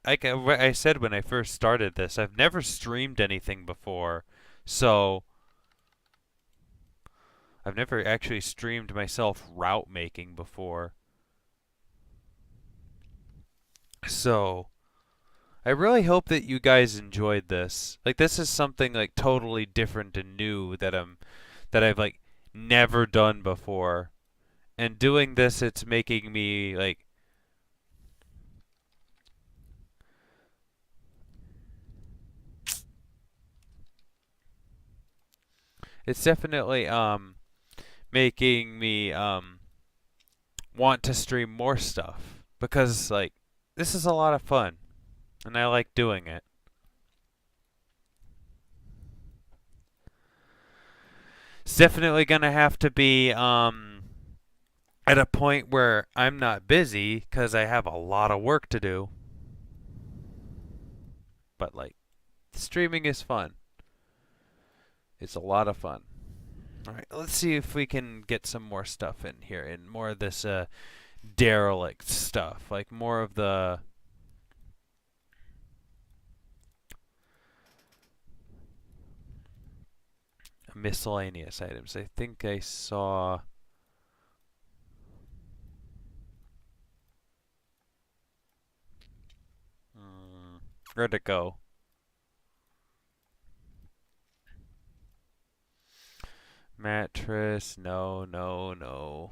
like I said when I first started this, I've never streamed anything before. So I've never actually streamed myself route making before. So I really hope that you guys enjoyed this. Like this is something like totally different and new that I've like never done before. And doing this, it's making me like it's definitely making me want to stream more stuff because like this is a lot of fun and I like doing it. It's definitely gonna have to be at a point where I'm not busy because I have a lot of work to do. But like streaming is fun. It's a lot of fun. All right, let's see if we can get some more stuff in here and more of this derelict stuff, like more of the miscellaneous items. I think I saw. Where'd it go? Mattress. No, no, no.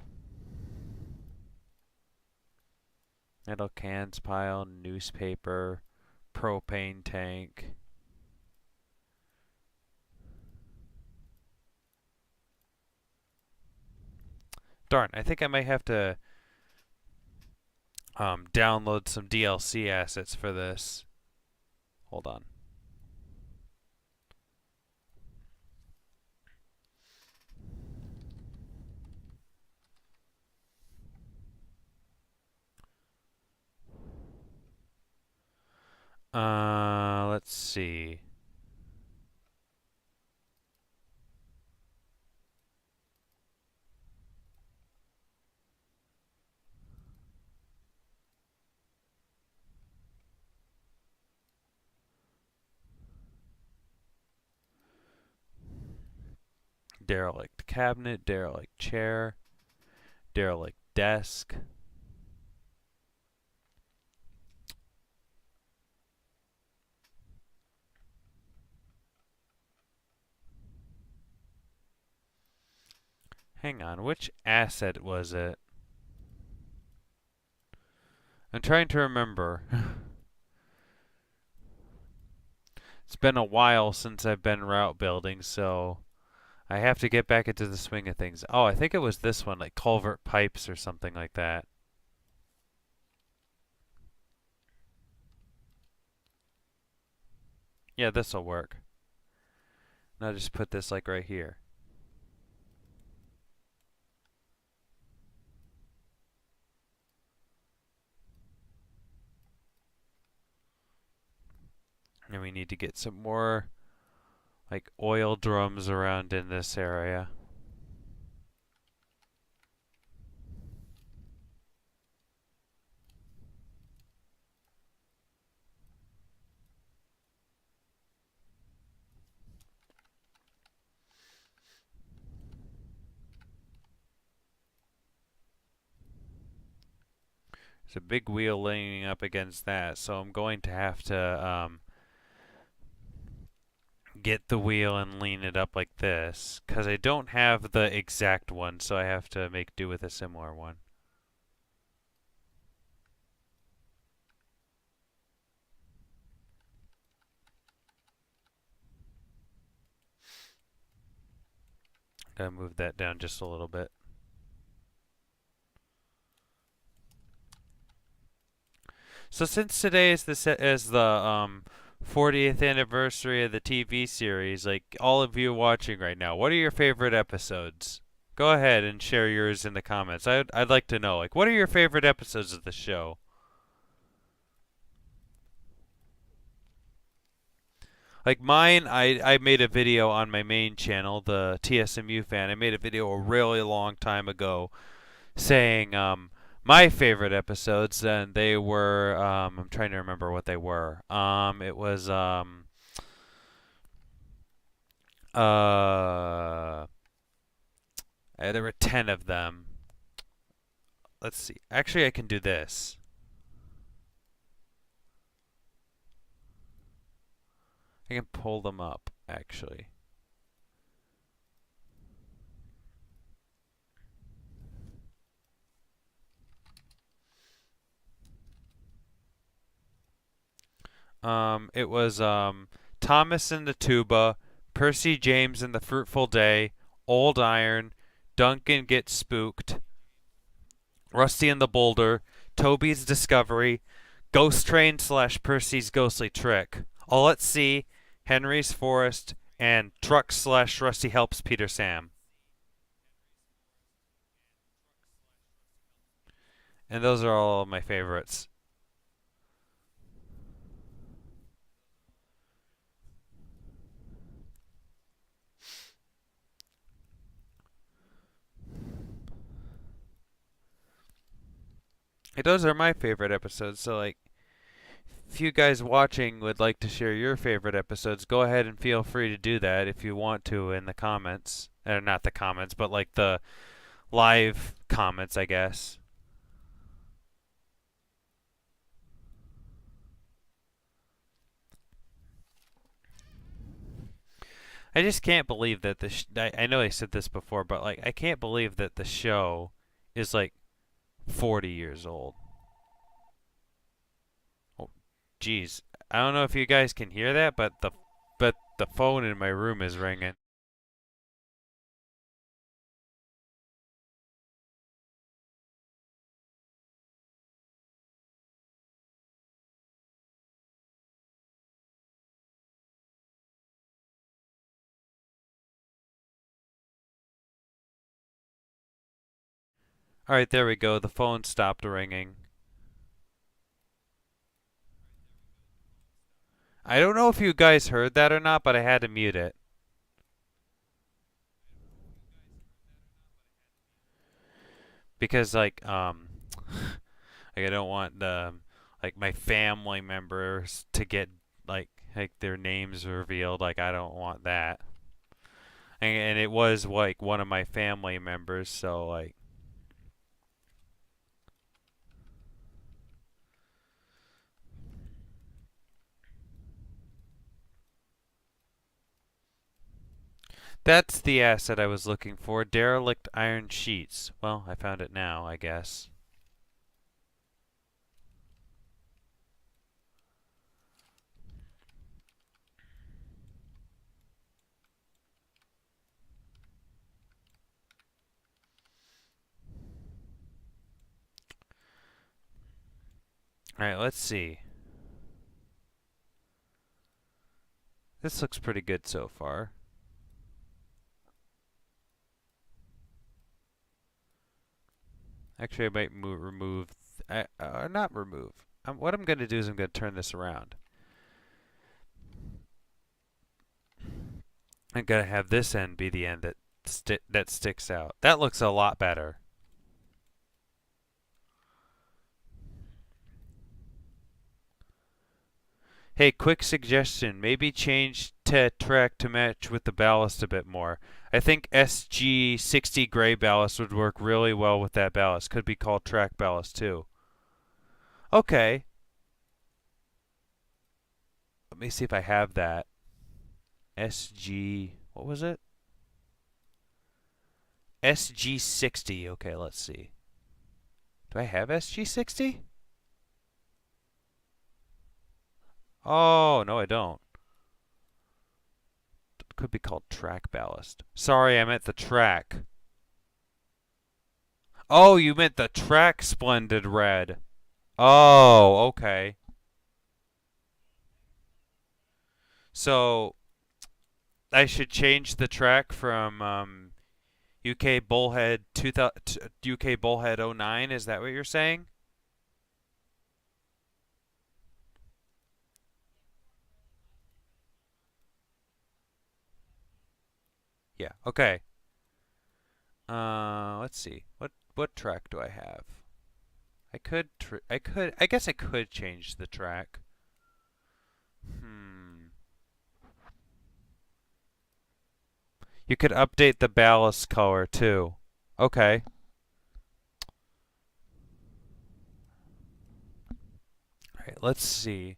Metal cans pile. Newspaper. Propane tank. Darn, I think I might have to download some DLC assets for this. Hold on. Let's see. Derelict cabinet, derelict chair, derelict desk. Hang on, which asset was it? I'm trying to remember. It's been a while since I've been route building, so I have to get back into the swing of things. Oh, I think it was this one, like culvert pipes or something like that. Yeah, this'll work. Now just put this like right here. And we need to get some more like oil drums around in this area. There's a big wheel leaning up against that, so I'm going to have to get the wheel and lean it up like this, because I don't have the exact one, so I have to make do with a similar one. Gotta move that down just a little bit. So since today is the 40th anniversary of the TV series, like all of you watching right now, what are your favorite episodes? Go ahead and share yours in the comments. I'd like to know, like, what are your favorite episodes of the show? Like mine, I made a video on my main channel, the TSMU fan. I made a video a really long time ago saying my favorite episodes, and they were I'm trying to remember what they were. It was uh there were 10 of them. Let's see. Actually, I can do this. I can pull them up actually. It was Thomas and the Tuba, Percy James and the Fruitful Day, Old Iron, Duncan Gets Spooked, Rusty and the Boulder, Toby's Discovery, Ghost Train slash Percy's Ghostly Trick, All at Sea, Henry's Forest, and Truck slash Rusty Helps Peter Sam. And those are all of my favorites. Those are my favorite episodes. So, like, if you guys watching would like to share your favorite episodes, go ahead and feel free to do that if you want to in the comments. Or not the comments, but like the live comments, I guess. I just can't believe that I know I said this before, but like I can't believe that the show is like 40 years old. Oh, geez. I don't know if you guys can hear that, but the phone in my room is ringing. All right, there we go. The phone stopped ringing. I don't know if you guys heard that or not, but I had to mute it because like I don't want the like my family members to get like their names revealed. Like I don't want that. And it was like one of my family members, so like that's the asset I was looking for. Derelict iron sheets. Well, I found it now, I guess. All right, let's see. This looks pretty good so far. Actually, I might remove, not remove. What I'm going to do is I'm going to turn this around. I'm going to have this end be the end that sticks out. That looks a lot better. Hey, quick suggestion. Maybe change track to match with the ballast a bit more. I think SG60 gray ballast would work really well with that ballast. Could be called track ballast too. Okay. Let me see if I have that. SG, what was it? SG60. Okay, let's see. Do I have SG60? Oh, no, I don't. It could be called track ballast. Sorry, I meant the track. Oh, you meant the track splendid red. Oh, okay. So I should change the track from UK Bullhead 2000, UK Bullhead '09. Is that what you're saying? Yeah. Okay. Let's see. What track do I have? I guess I could change the track. Hmm. You could update the ballast color too. Okay. All right, let's see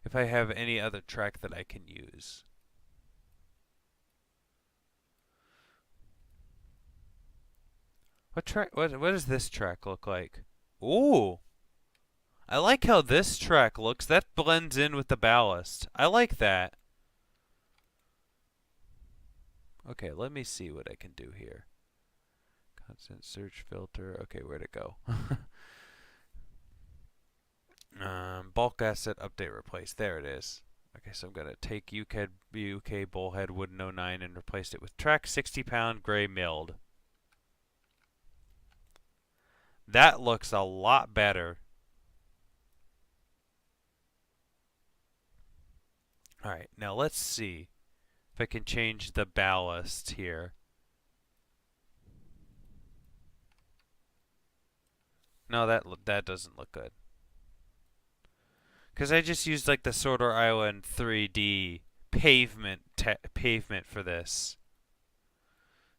if I have any other track that I can use. What does this track look like? Ooh. I like how this track looks. That blends in with the ballast. I like that. Okay, let me see what I can do here. Constant search filter. Okay, where'd it go? Bulk asset update replace. There it is. Okay, so I'm gonna take UK Bullhead Wooden 09 and replace it with track 60-pound gray milled. That looks a lot better. Alright, now let's see if I can change the ballast here. No, that doesn't look good. Because I just used like the Sodor Island 3D pavement for this.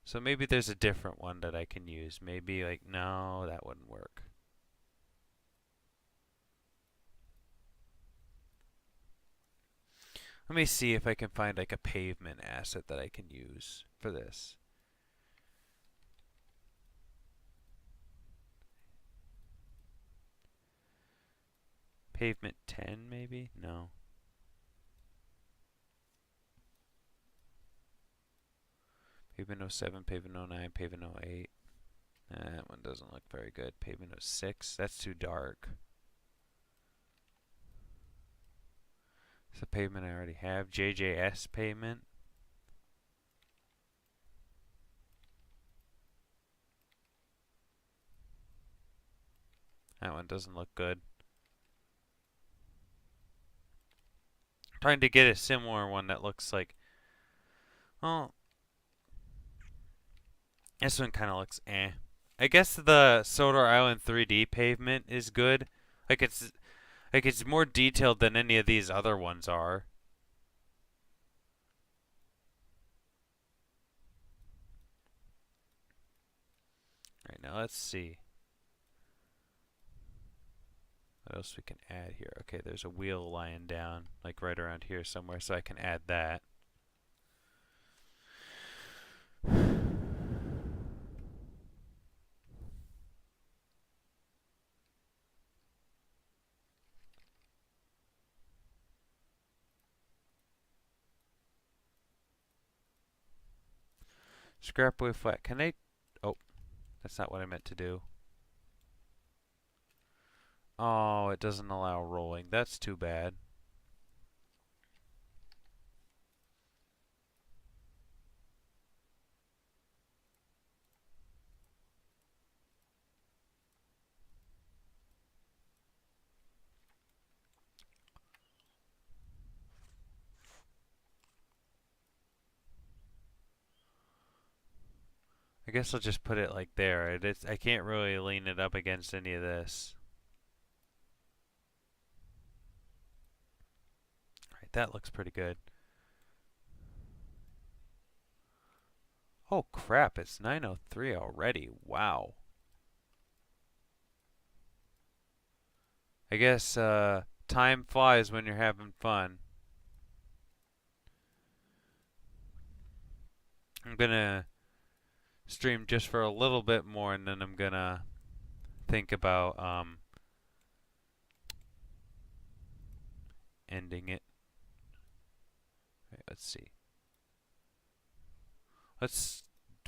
So maybe there's a different one that I can use. Maybe like, no, that wouldn't work. Let me see if I can find like a pavement asset that I can use for this. Pavement 10 maybe? No. Pavement 07, pavement 09, pavement 08. That one doesn't look very good. Pavement 06, that's too dark. It's a pavement I already have. JJS pavement. That one doesn't look good. I'm trying to get a similar one that looks like... Oh, this one kind of looks eh. I guess the Sodor Island 3D pavement is good. Like it's more detailed than any of these other ones are. Alright, now let's see what else we can add here. Okay, there's a wheel lying down, like right around here somewhere, so I can add that. Scrap wheel flat. Can I... Oh, that's not what I meant to do. Oh, it doesn't allow rolling. That's too bad. I guess I'll just put it like there. I can't really lean it up against any of this. Alright, that looks pretty good. Oh crap, it's 9:03 already. Wow. I guess time flies when you're having fun. I'm gonna stream just for a little bit more and then I'm gonna think about ending it. Right, let's see. Let's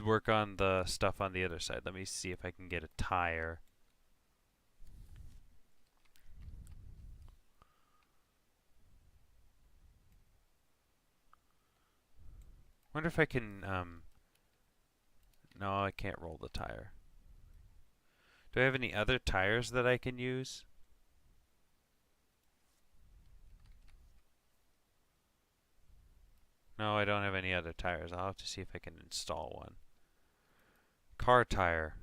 work on the stuff on the other side. Let me see if I can get a tire. Wonder if I can no, I can't roll the tire. Do I have any other tires that I can use? No, I don't have any other tires. I'll have to see if I can install one. Car tire.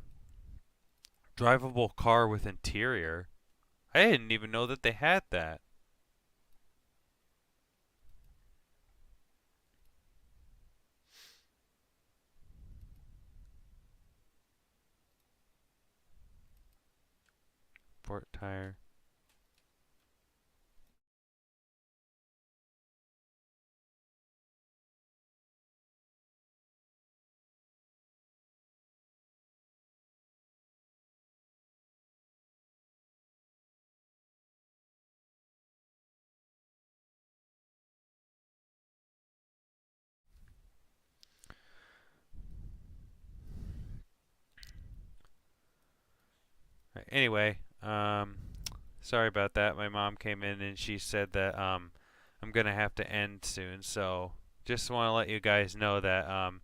Drivable car with interior. I didn't even know that they had that. Sport tire. Anyway, sorry about that. My mom came in and she said that I'm gonna have to end soon. So just want to let you guys know that I'm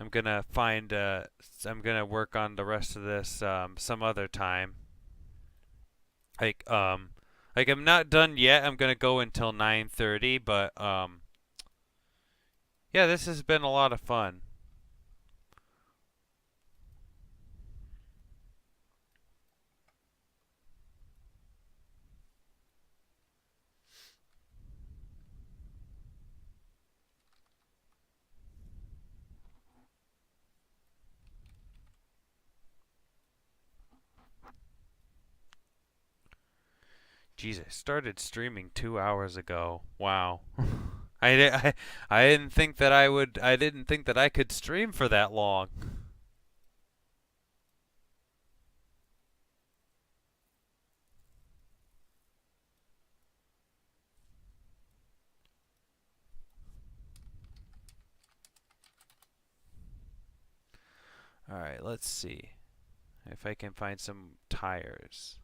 gonna find I'm gonna work on the rest of this some other time. Like like I'm not done yet. I'm gonna go until 9:30, but yeah, this has been a lot of fun. Jeez, I started streaming 2 hours ago. Wow. I didn't think that I didn't think that I could stream for that long. Alright, let's see if I can find some tires.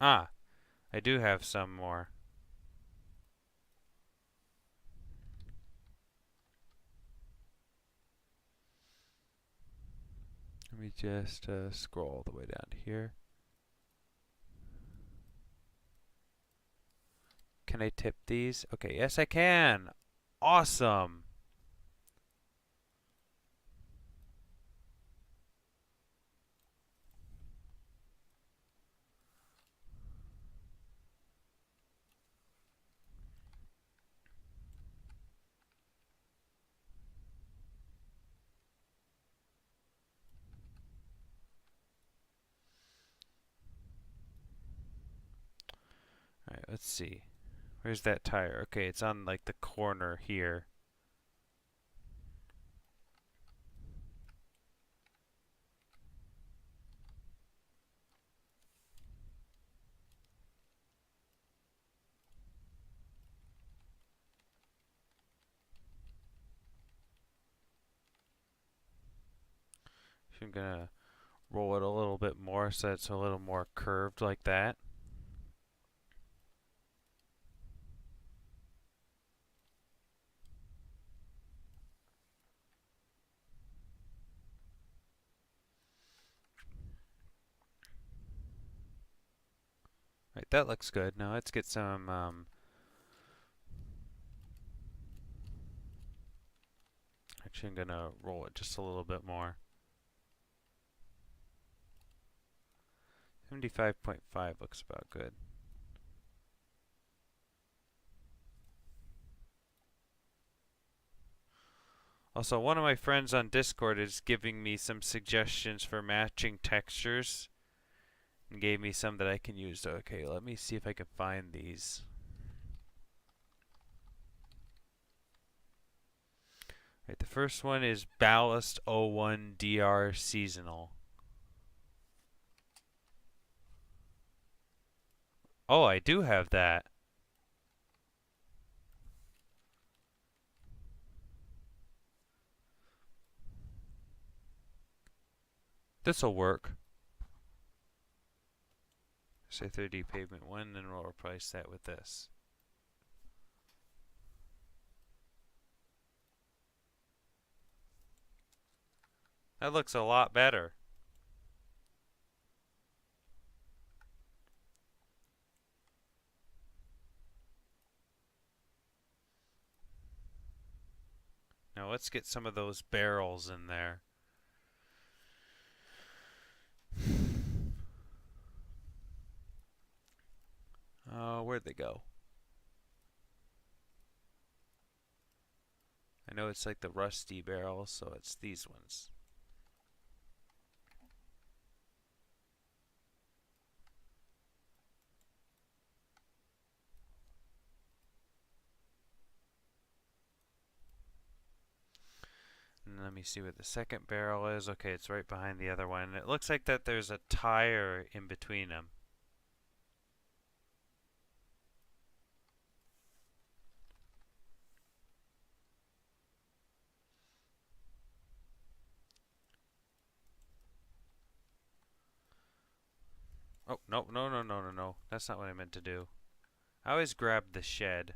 Ah, I do have some more. Let me just scroll all the way down to here. Can I tip these? Okay, yes I can. Awesome. Alright, let's see. Where's that tire? Okay, it's on like the corner here. So I'm gonna roll it a little bit more so it's a little more curved like that. Right, that looks good. Now let's get some actually I'm gonna roll it just a little bit more. 75.5 looks about good. Also, one of my friends on Discord is giving me some suggestions for matching textures and gave me some that I can use. Okay, let me see if I can find these. Right, the first one is Ballast 01 DR Seasonal. Oh, I do have that. This'll work. Say 3D pavement 1, then we'll replace that with this. That looks a lot better. Now let's get some of those barrels in there. Where'd they go? I know it's like the rusty barrels, so it's these ones. And let me see what the second barrel is. Okay, it's right behind the other one. It looks like that there's a tire in between them. Oh, no, no, no, no, no, no. That's not what I meant to do. I always grab the shed.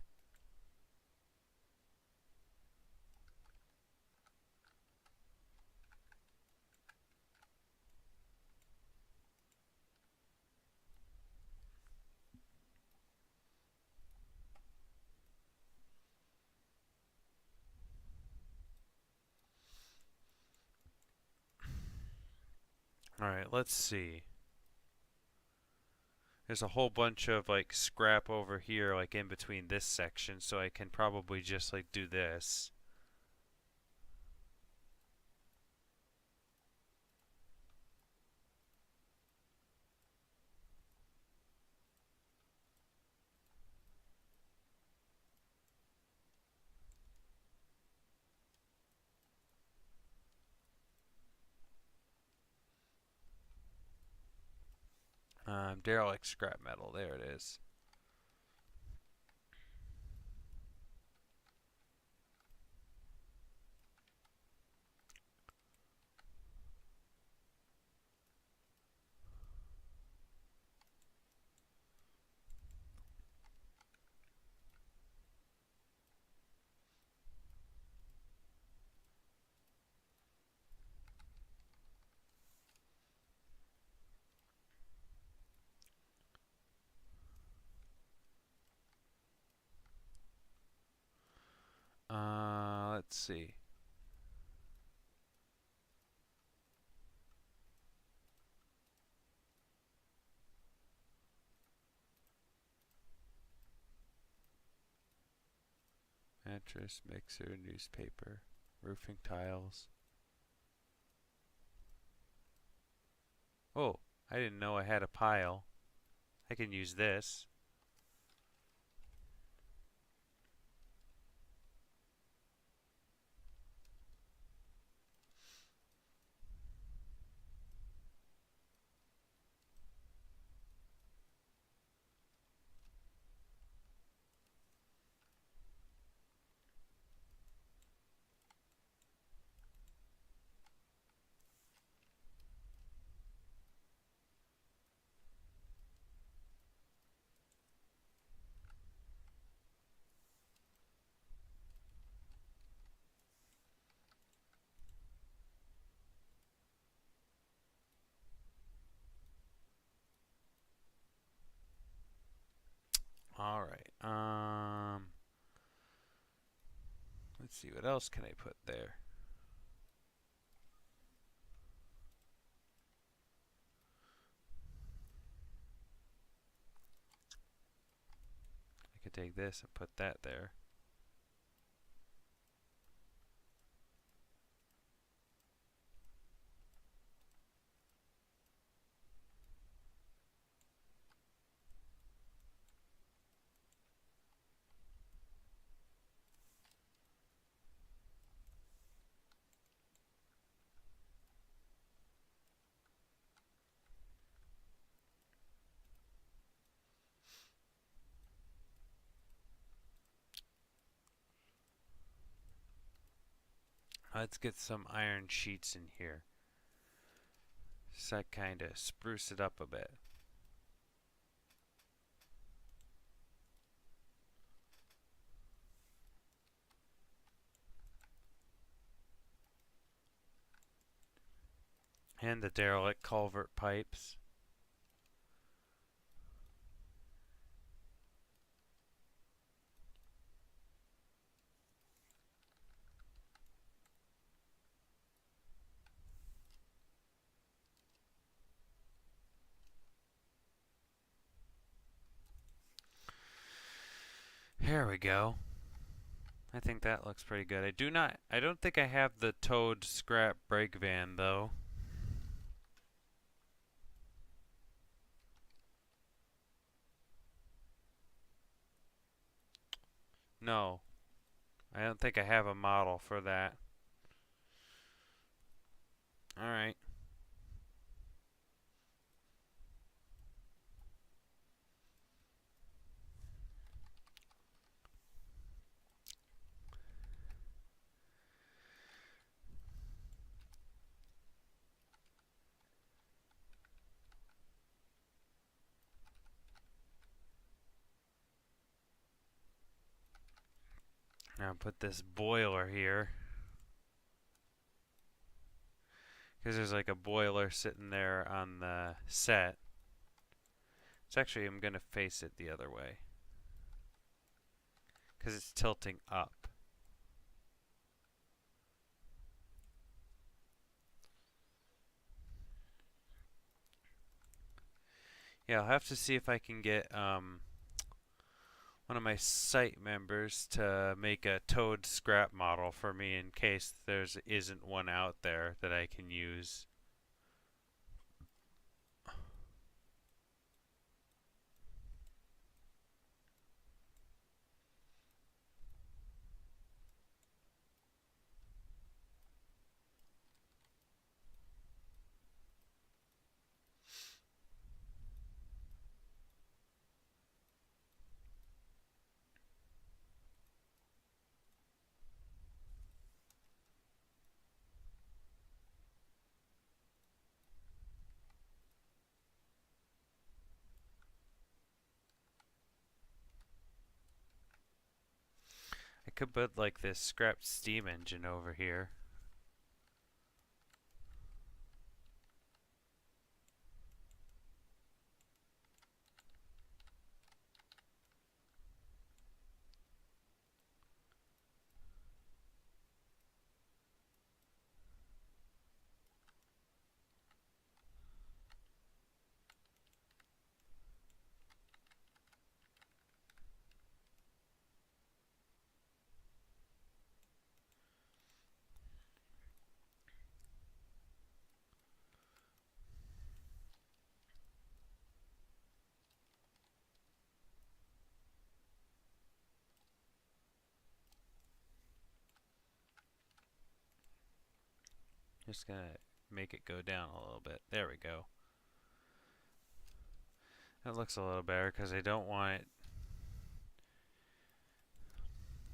Alright, let's see. There's a whole bunch of like scrap over here, like in between this section, so I can probably just like do this. Derelict scrap metal, there it is. Let's see. Mattress, mixer, newspaper, roofing tiles. Oh, I didn't know I had a pile. I can use this. Alright, let's see, what else can I put there? I could take this and put that there. Let's get some iron sheets in here. So I kind of spruce it up a bit. And the derelict culvert pipes. Here we go. I think that looks pretty good. I don't think I have the towed scrap brake van though. No, I don't think I have a model for that. Alright. Now put this boiler here. Because there's like a boiler sitting there on the set. It's actually, I'm going to face it the other way. Because it's tilting up. Yeah, I'll have to see if I can get one of my site members to make a towed scrap model for me in case there isn't one out there that I can use. I could put like this scrap steam engine over here. Just gonna make it go down a little bit. There we go. That looks a little better because I don't want it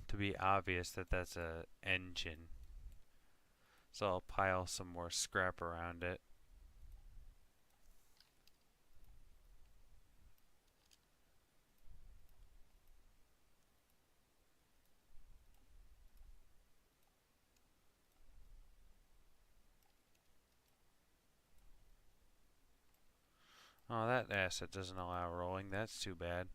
to be obvious that that's a engine. So I'll pile some more scrap around it. Oh, that asset doesn't allow rolling. That's too bad.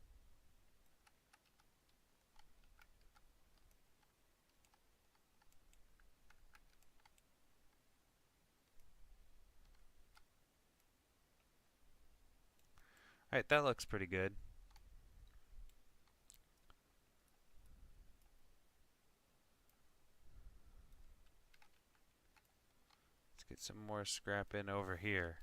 Alright, that looks pretty good. Let's get some more scrap in over here.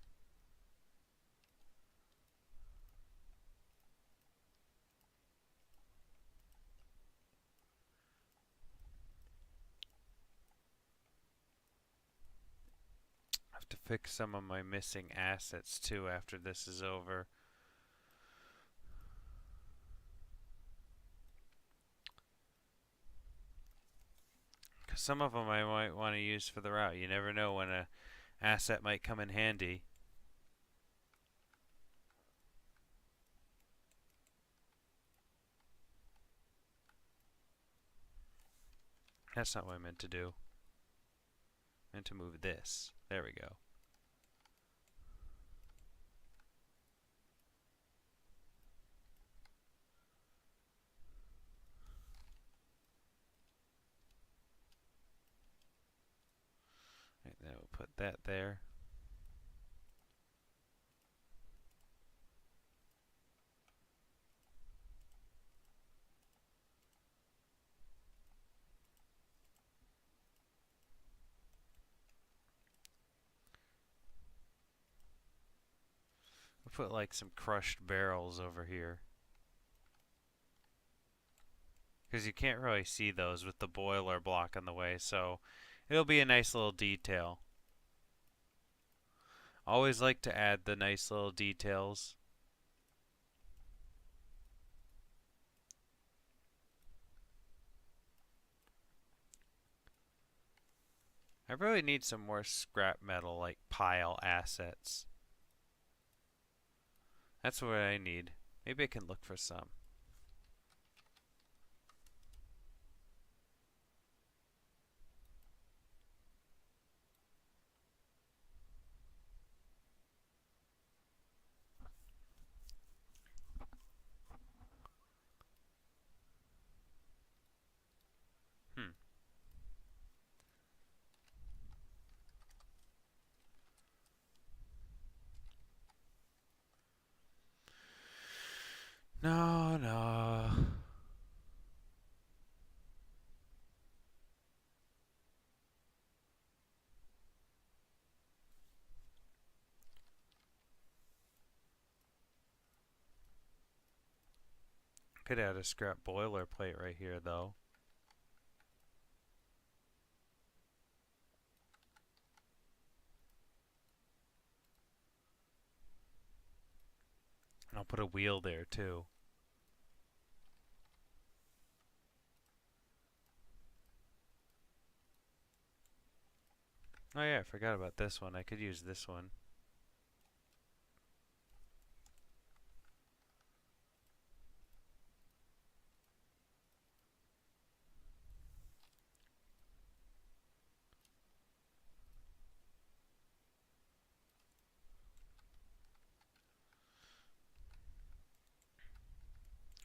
I have to fix some of my missing assets too after this is over. Because some of them I might want to use for the route. You never know when a asset might come in handy. That's not what I meant to do. I meant to move this. There we go. Right, then we'll put that there. We'll put like some crushed barrels over here. Because you can't really see those with the boiler block in the way, so it'll be a nice little detail. Always like to add the nice little details. I really need some more scrap metal like pile assets. That's what I need. Maybe I can look for some. Hmm. No, no. Could add a scrap boilerplate right here, though. And I'll put a wheel there, too. Oh yeah, I forgot about this one. I could use this one.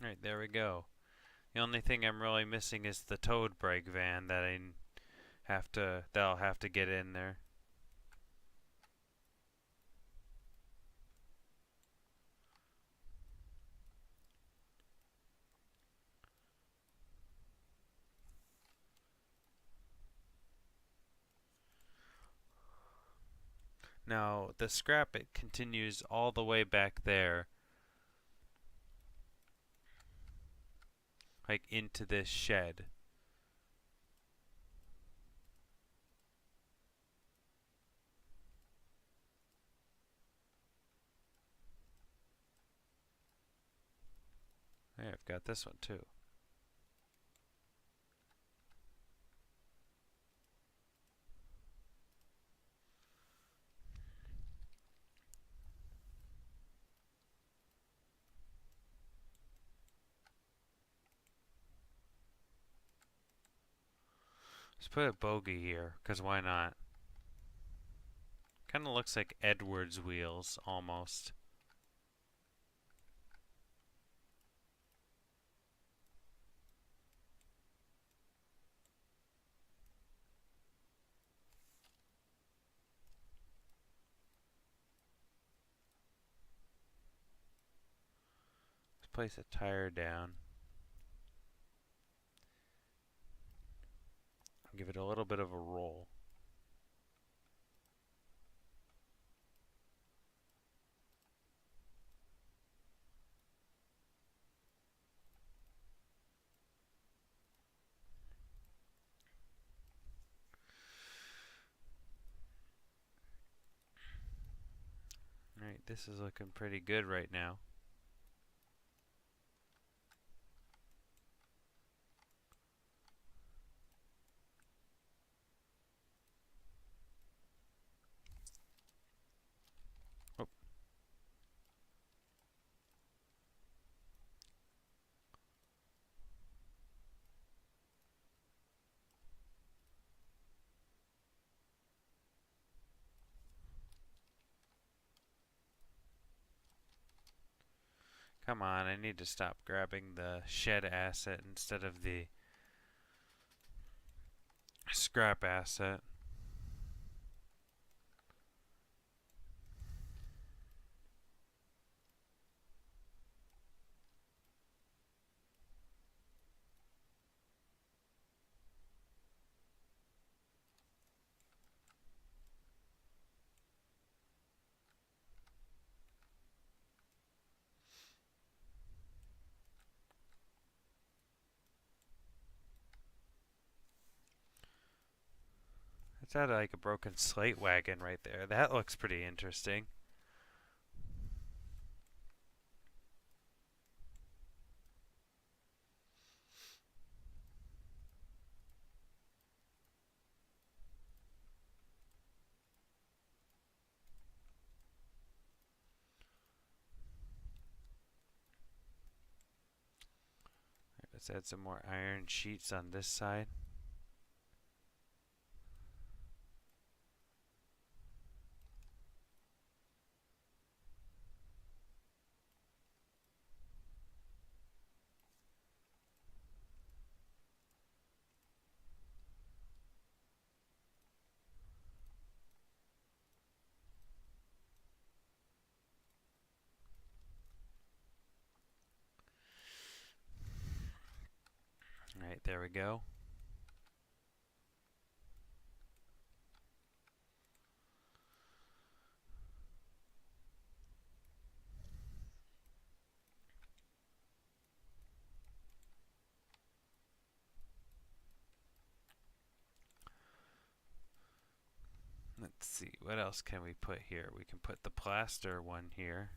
Alright, there we go. The only thing I'm really missing is the towed brake van that'll have to get in there. Now, the scrap, it continues all the way back there, like into this shed. Hey, I've got this one too. Let's put a bogey here, because why not? Kind of looks like Edwards wheels, almost. Let's place a tire down. Give it a little bit of a roll. Alright, this is looking pretty good right now. Oh. Come on, I need to stop grabbing the shed asset instead of the scrap asset. It's out like a broken slate wagon right there. That looks pretty interesting. Let's add some more iron sheets on this side. Alright, there we go. Let's see, what else can we put here? We can put the plaster one here.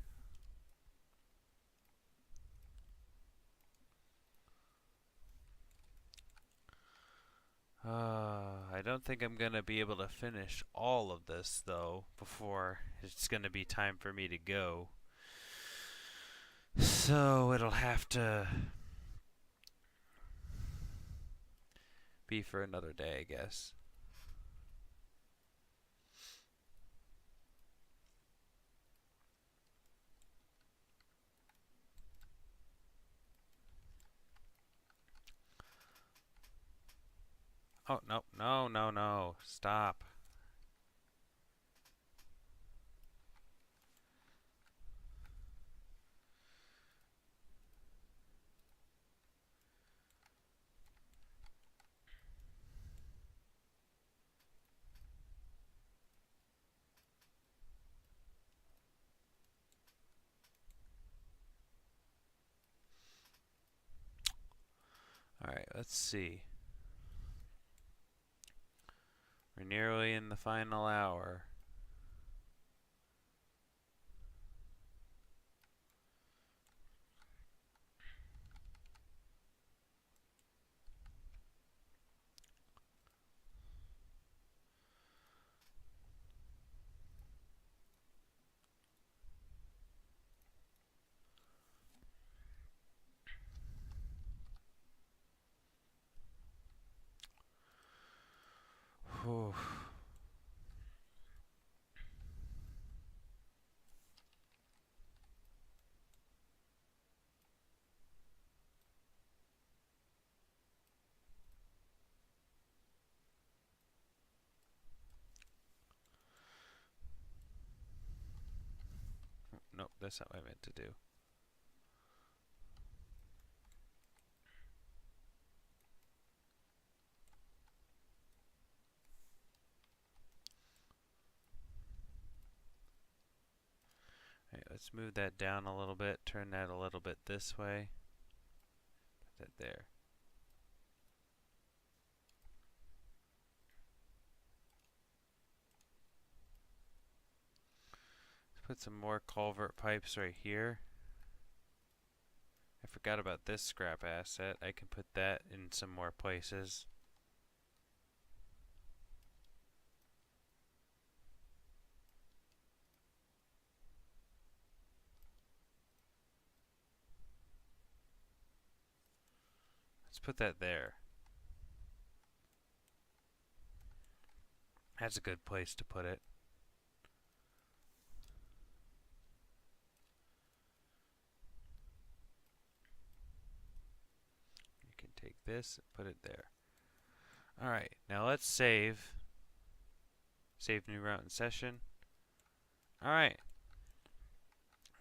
I don't think I'm going to be able to finish all of this, though, before it's going to be time for me to go. So it'll have to be for another day, I guess. Oh, no, no, no, no. Stop. Alright, let's see. We're nearly in the final hour. Whew. Nope, that's not what I meant to do. Alright, let's move that down a little bit, turn that a little bit this way. Put that there. Let's put some more culvert pipes right here. I forgot about this scrap asset. I can put that in some more places. Let's put that there. That's a good place to put it. You can take this and put it there. Alright, now let's save. Save new route and session. Alright.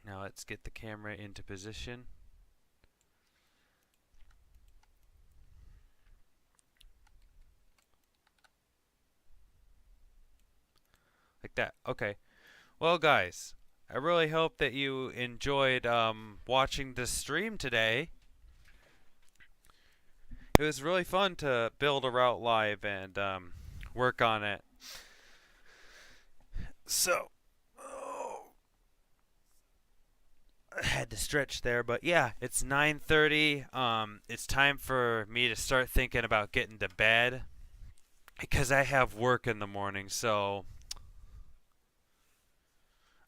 Now let's get the camera into position. Like that. Okay. Well, guys, I really hope that you enjoyed watching this stream today. It was really fun to build a route live and work on it. So, oh, I had to stretch there, but yeah, it's 9:30. It's time for me to start thinking about getting to bed because I have work in the morning. So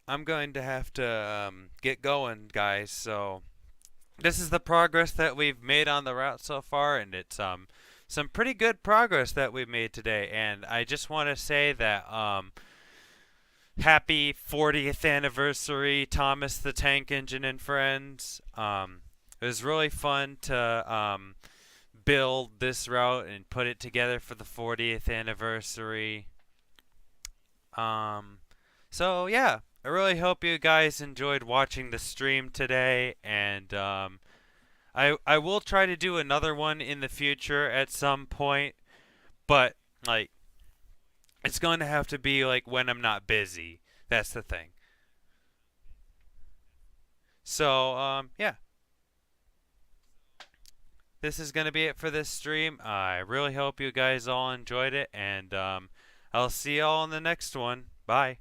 I'm going to have to get going, guys. So this is the progress that we've made on the route so far, and it's some pretty good progress that we've made today. And I just want to say that happy 40th anniversary, Thomas the Tank Engine and friends. It was really fun to build this route and put it together for the 40th anniversary. Um, so yeah, I really hope you guys enjoyed watching the stream today, and I will try to do another one in the future at some point, but like it's going to have to be like when I'm not busy. That's the thing. So yeah, this is going to be it for this stream. I really hope you guys all enjoyed it, and I'll see y'all in the next one. Bye.